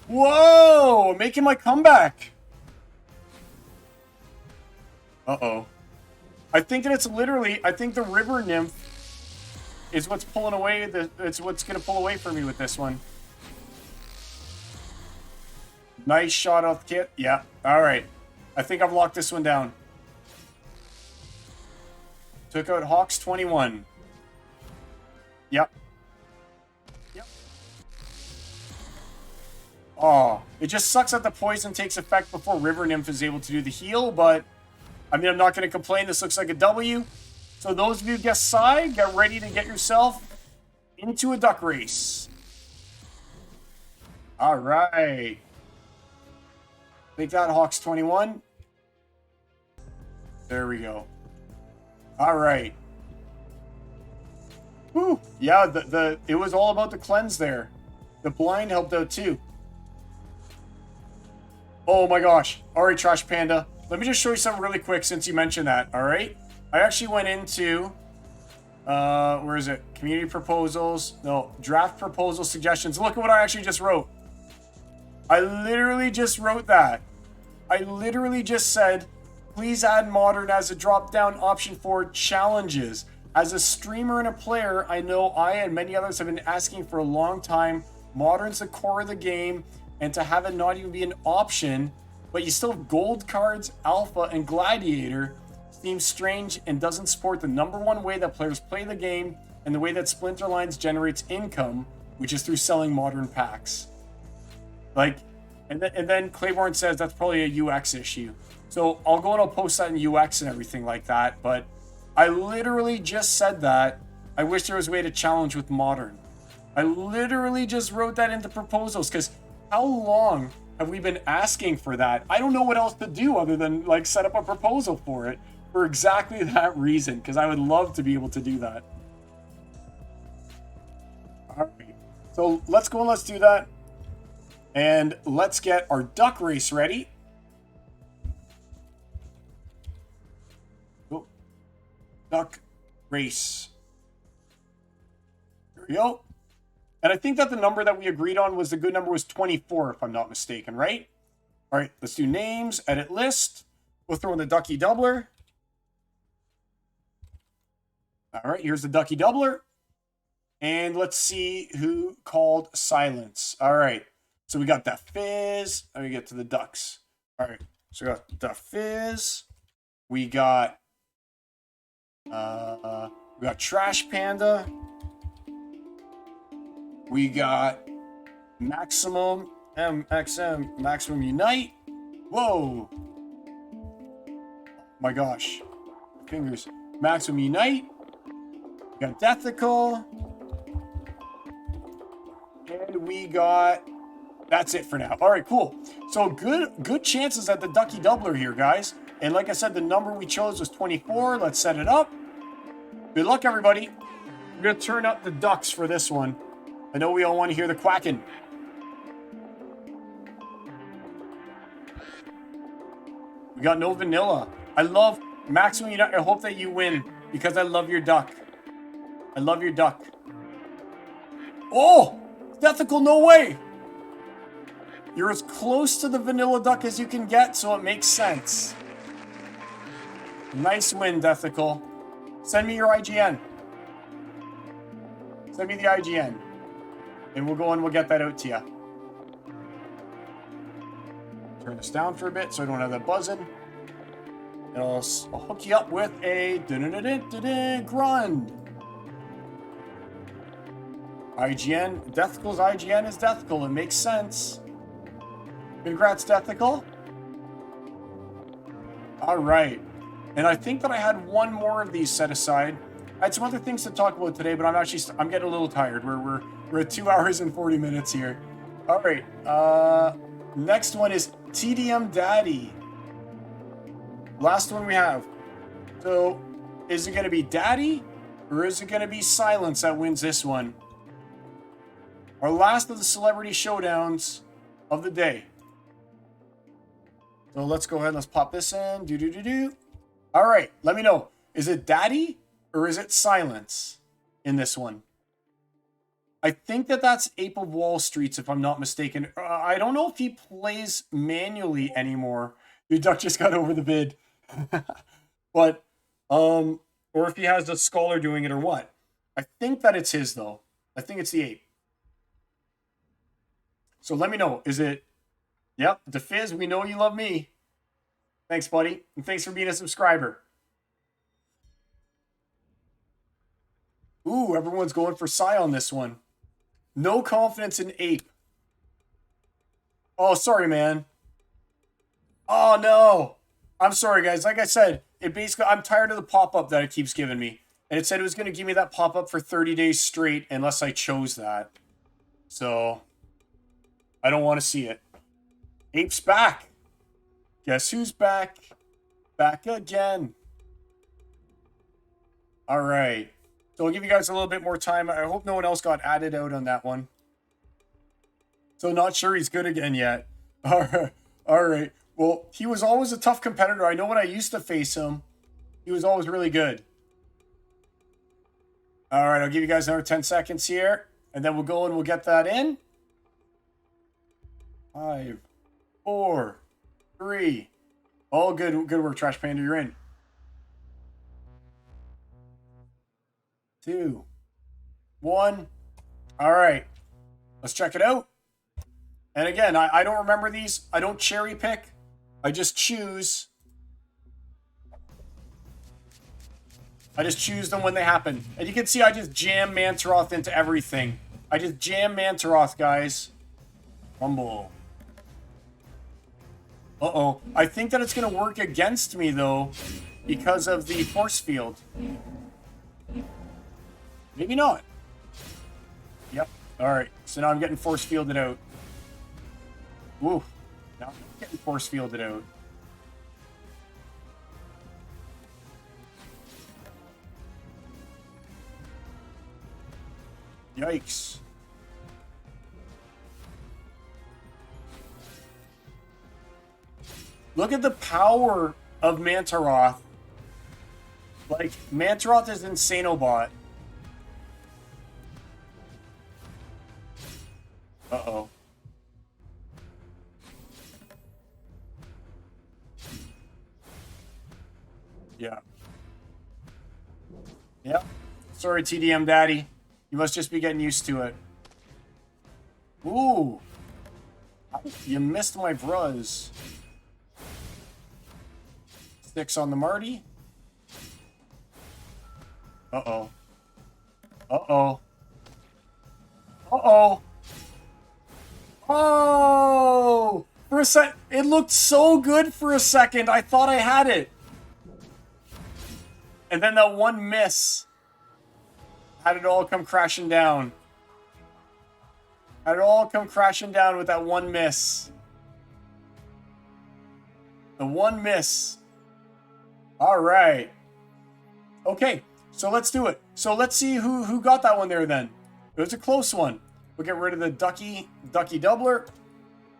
Whoa! Making my comeback. Uh-oh. I think that it's literally... I think the River Nymph is what's pulling away... It's what's going to pull away for me with this one. Nice shot off the kit. Yeah. All right. I think I've locked this one down. Took out Hawks 21. Yep. Oh, it just sucks that the poison takes effect before River Nymph is able to do the heal, but I mean, I'm not going to complain. This looks like a W. So those of you who guess Psy, get ready to get yourself into a duck race. All right. Take that, Hawks 21. There we go. All right. Whew. Yeah, it was all about the cleanse there. The blind helped out too. Oh my gosh. All right, Trash Panda. Let me just show you something really quick since you mentioned that, all right? I actually went into, where is it? Community proposals. No, draft proposal suggestions. Look at what I actually just wrote. I literally just wrote that. I literally just said, please add Modern as a drop-down option for challenges. As a streamer and a player, I know I and many others have been asking for a long time. Modern's the core of the game. And to have it not even be an option, but you still have gold cards, alpha, and gladiator seems strange and doesn't support the #1 way that players play the game and the way that Splinterlands generates income. which is through selling modern packs. Like, and then Claiborne says that's probably a UX issue. So I'll go and I'll post that in UX and everything like that. But I literally just said that. I wish there was a way to challenge with modern. I literally just wrote that into proposals because how long have we been asking for that? I don't know what else to do other than like set up a proposal for it for exactly that reason, because I would love to be able to do that. All right, so let's go and let's do that. And let's get our duck race ready. Oh, duck race. Here we go. And I think that the number that we agreed on was the good number was 24, if I'm not mistaken, right? All right, let's do names, edit list. We'll throw in the ducky doubler. All right, here's the ducky doubler. And let's see who called silence. All right, so we got that fizz. Let me get to the ducks. All right, so we got the fizz. We got Trash Panda. We got Maximum MXM Maximum Unite. Whoa! My gosh, fingers. Maximum Unite. We got Deathical. And we got. That's it for now. All right, cool. So good chances at the ducky doubler here, guys. And like I said, the number we chose was 24. Let's set it up. Good luck, everybody. We're gonna turn up the ducks for this one. I know we all want to hear the quacking. We got no vanilla. I love Maximum Unite. I hope that you win because I love your duck. I love your duck. Oh! Deathical, no way! You're as close to the vanilla duck as you can get, so it makes sense. Nice win, Deathical. Send me your IGN. Send me the IGN. And we'll go and we'll get that out to you. Turn this down for a bit so I don't have that buzzing. And I'll hook you up with a grund. IGN. Deathical's IGN is Deathical. It makes sense. Congrats, Deathical. All right. And I think that I had one more of these set aside. I had some other things to talk about today, but I'm getting a little tired. We're at 2 hours and 40 minutes here. All right. Next one is TDM Daddy. Last one we have. So, is it going to be Daddy or is it going to be Silence that wins this one? Our last of the celebrity showdowns of the day. So let's go ahead and let's pop this in. All right, let me know. Is it Daddy or is it Silence in this one? I think that that's Ape of Wall Street, if I'm not mistaken. I don't know if he plays manually anymore. Your duck just got over the bid. But, or if he has a scholar doing it or what. I think that it's his, though. I think it's the ape. So let me know. Is it... Yep, the Fizz, we know you love me. Thanks, buddy. And thanks for being a subscriber. Ooh, everyone's going for Psy on this one. No confidence in Ape. Oh, sorry, man. Oh, no. I'm sorry, guys. Like I said, I'm tired of the pop-up that it keeps giving me. And it said it was going to give me that pop-up for 30 days straight unless I chose that. So, I don't want to see it. Ape's back. Guess who's back? Back again. All right. So I'll give you guys a little bit more time. I hope no one else got added out on that one. So not sure he's good again yet. All right. All right. Well, he was always a tough competitor. I know when I used to face him, he was always really good. All right. I'll give you guys another 10 seconds here. And then we'll go and we'll get that in. 5, 4, 3. All good. Good work, Trash Panda. You're in. 2, 1. All right. Let's check it out. And again, I don't remember these. I don't cherry pick. I just choose. I just choose them when they happen. And you can see I just jam Mantaroth into everything. I just jammed Mantaroth, guys. Rumble. Uh-oh. I think that it's going to work against me, though, because of the force field. Maybe not. Yep. All right. So now I'm getting force fielded out. Woo. Now I'm getting force fielded out. Yikes. Look at the power of Mantaroth. Like, Mantaroth is Insanobot. Uh-oh. Yeah. Yep. Sorry, TDM Daddy. You must just be getting used to it. Ooh. You missed my bruz. 6 on the Marty. Uh-oh. Uh-oh. Uh-oh. Oh! For a sec, it looked so good for a second. I thought I had it. And then that one miss had it all come crashing down. Had it all come crashing down with that one miss. The one miss. All right. Okay, so let's do it. So let's see who got that one there then. It was a close one. We'll get rid of the ducky doubler.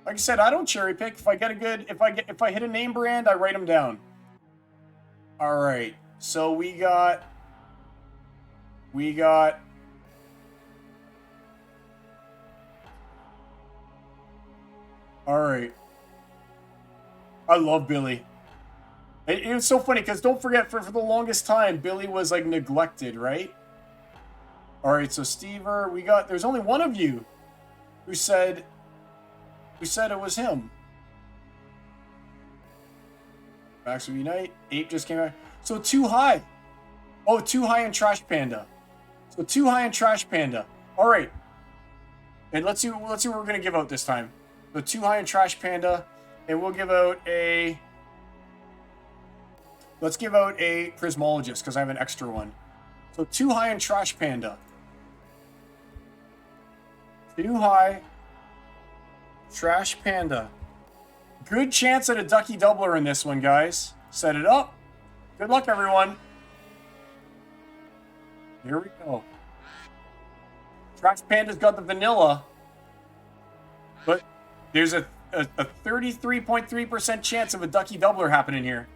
Like I said, I don't cherry pick. If I get a good, if I hit a name brand, I write them down. All right. So we got. All right. I love Billy. It was so funny because don't forget, for the longest time, Billy was like neglected, right? All right, so Stever, there's only one of you who said it was him. Max of Unite, Ape just came back. So too high. Oh, too high in Trash Panda. So too high in Trash Panda. All right. And let's see what we're gonna give out this time. So too high in Trash Panda, and we'll give out a. Let's give out a Prismologist because I have an extra one. So too high in Trash Panda. Too high. Trash Panda. Good chance at a Ducky Doubler in this one, guys. Set it up. Good luck, everyone. Here we go. Trash Panda's got the vanilla. But there's a 33.3% chance of a Ducky Doubler happening here.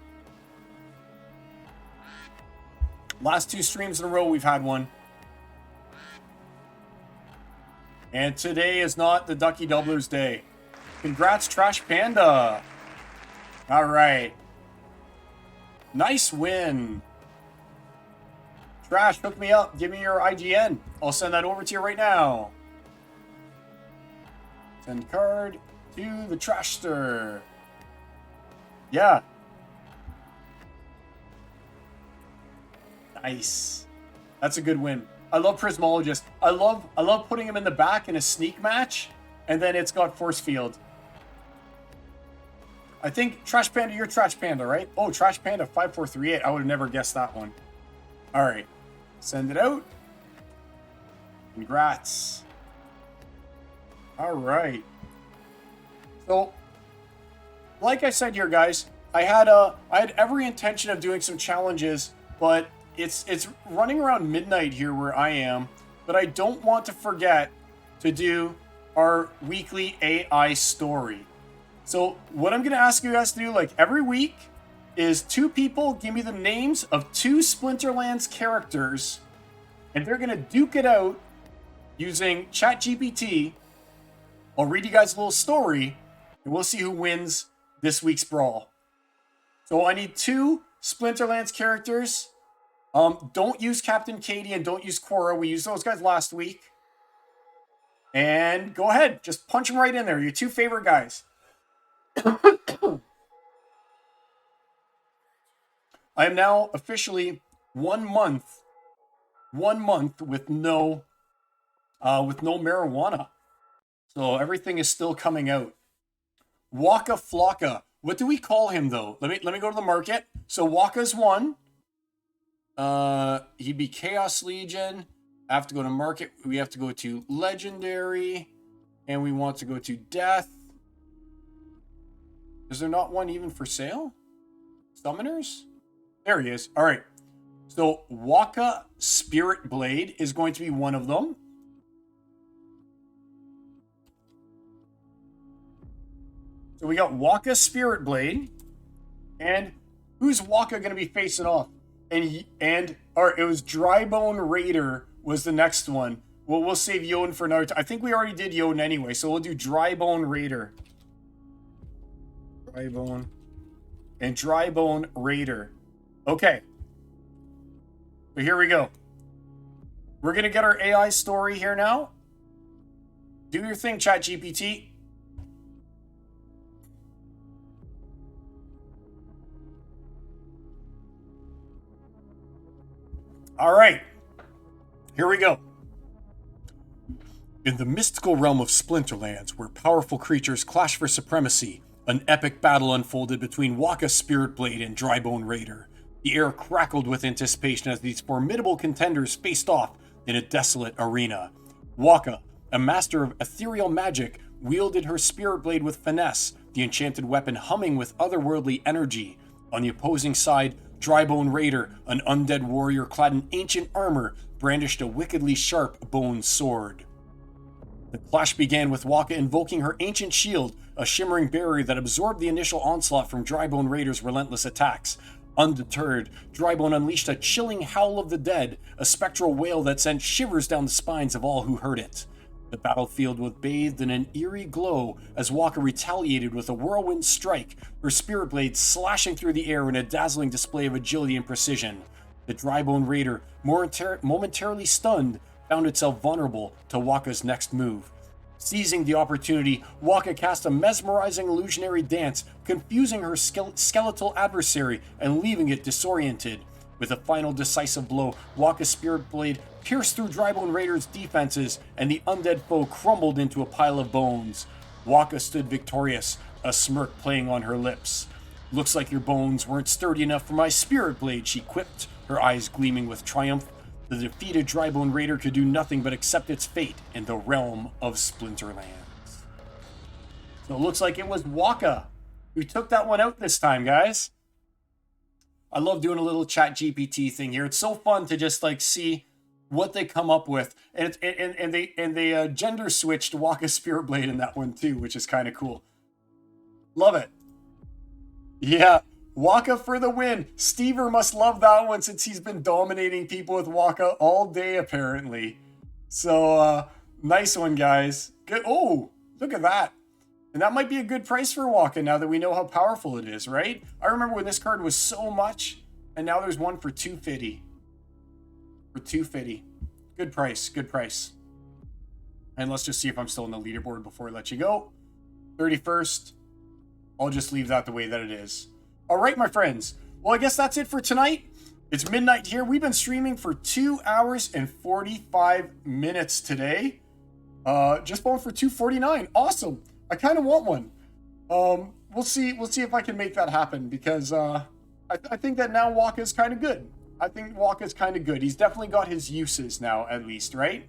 Last 2 streams in a row, we've had one. And today is not the Ducky Doubler's day. Congrats, Trash Panda. All right. Nice win. Trash, hook me up. Give me your IGN. I'll send that over to you right now. Send card to the Trashster. Yeah. Nice. That's a good win. I love Prismologist. I love putting him in the back in a sneak match, and then it's got force field. I think Trash Panda, you're Trash Panda, right? Oh, Trash Panda 5438. I would have never guessed that one. All right. Send it out. Congrats. All right. So, like I said here, guys, I had every intention of doing some challenges, but it's running around midnight here where I am, but I don't want to forget to do our weekly AI story. So what I'm going to ask you guys to do, like every week, is 2 people give me the names of 2 Splinterlands characters, and they're going to duke it out using ChatGPT. I'll read you guys a little story, and we'll see who wins this week's brawl. So I need 2 Splinterlands characters. Don't use Captain Katie and don't use Quora. We used those guys last week. And go ahead, just punch them right in there. Your 2 favorite guys. I am now officially 1 month with no with no marijuana. So everything is still coming out. Waka Flocka. What do we call him though? Let me go to the market. So Waka's one. He'd be Chaos Legion. I have to go to market. We have to go to Legendary. And we want to go to Death. Is there not one even for sale? Summoners? There he is. All right. So Waka Spirit Blade is going to be one of them. So we got Waka Spirit Blade. And who's Waka going to be facing off? All right, it was Drybone Raider was the next one. Well, we'll save Yodin for another time. I think we already did Yodin anyway, so we'll do Drybone Raider. Drybone. And Drybone Raider. Okay. So here we go. We're going to get our AI story here now. Do your thing, ChatGPT. All right. Here we go. In the mystical realm of Splinterlands, where powerful creatures clash for supremacy, an epic battle unfolded between Waka Spirit Blade and Drybone Raider. The air crackled with anticipation as these formidable contenders faced off in a desolate arena. Waka, a master of ethereal magic, wielded her Spirit Blade with finesse, the enchanted weapon humming with otherworldly energy. On the opposing side, Drybone Raider, an undead warrior clad in ancient armor, brandished a wickedly sharp bone sword. The clash began with Waka invoking her ancient shield, a shimmering barrier that absorbed the initial onslaught from Drybone Raider's relentless attacks. Undeterred, Drybone unleashed a chilling howl of the dead, a spectral wail that sent shivers down the spines of all who heard it. The battlefield was bathed in an eerie glow as Waka retaliated with a whirlwind strike, her spirit blade slashing through the air in a dazzling display of agility and precision. The Drybone Raider, momentarily stunned, found itself vulnerable to Waka's next move. Seizing the opportunity, Waka cast a mesmerizing illusionary dance, confusing her skeletal adversary and leaving it disoriented. With a final decisive blow, Waka's Spirit Blade pierced through Drybone Raider's defenses, and the undead foe crumbled into a pile of bones. Waka stood victorious, a smirk playing on her lips. "Looks like your bones weren't sturdy enough for my Spirit Blade," she quipped, her eyes gleaming with triumph. The defeated Drybone Raider could do nothing but accept its fate in the realm of Splinterlands. So it looks like it was Waka who took that one out this time, guys. I love doing a little chat GPT thing here. It's so fun to just like see what they come up with. And they gender switched Waka Spirit Blade in that one too, which is kind of cool. Love it. Yeah. Waka for the win. Stever must love that one since he's been dominating people with Waka all day, apparently. So, nice one, guys. Good. Oh, look at that. And that might be a good price for Waka now that we know how powerful it is, right? I remember when this card was so much, and now there's one for $250. For $250. Good price, good price. And let's just see if I'm still on the leaderboard before I let you go. 31st. I'll just leave that the way that it is. All right, my friends. Well, I guess that's it for tonight. It's midnight here. We've been streaming for 2 hours and 45 minutes today. Just going for $249. Awesome. I kind of want one. We'll see if I can make that happen because I think that now Waka's kind of good. I think Waka's kind of good. He's definitely got his uses now, at least, right?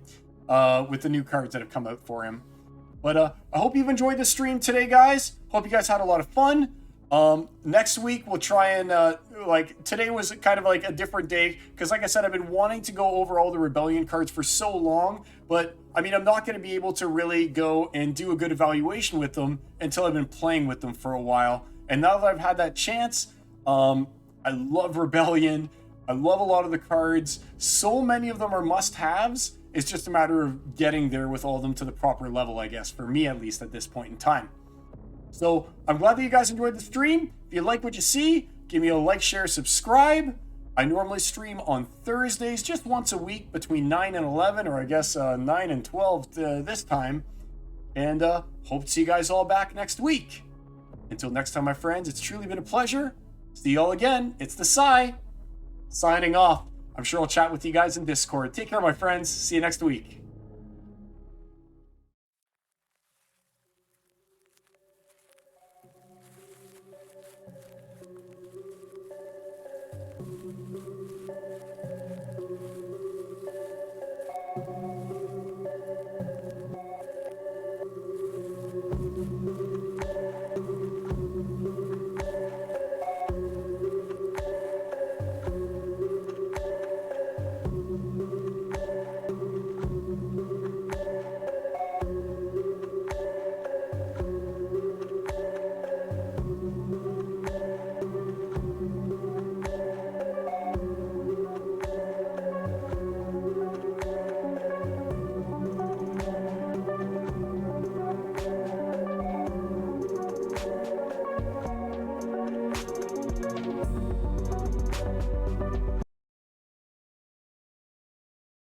With the new cards that have come out for him. But I hope you've enjoyed the stream today, guys. Hope you guys had a lot of fun. Next week we'll try and today was kind of like a different day because like I said, I've been wanting to go over all the Rebellion cards for so long, but I mean, I'm not going to be able to really go and do a good evaluation with them until I've been playing with them for a while. And now that I've had that chance, I love Rebellion. I love a lot of the cards. So many of them are must-haves. It's just a matter of getting there with all of them to the proper level, I guess, for me at least at this point in time. So I'm glad that you guys enjoyed the stream. If you like what you see, give me a like, share, subscribe. I normally stream on Thursdays just once a week between 9 and 11, or I guess 9 and 12 this time. And hope to see you guys all back next week. Until next time, my friends, it's truly been a pleasure. See you all again. It's the Psy signing off. I'm sure I'll chat with you guys in Discord. Take care, my friends. See you next week.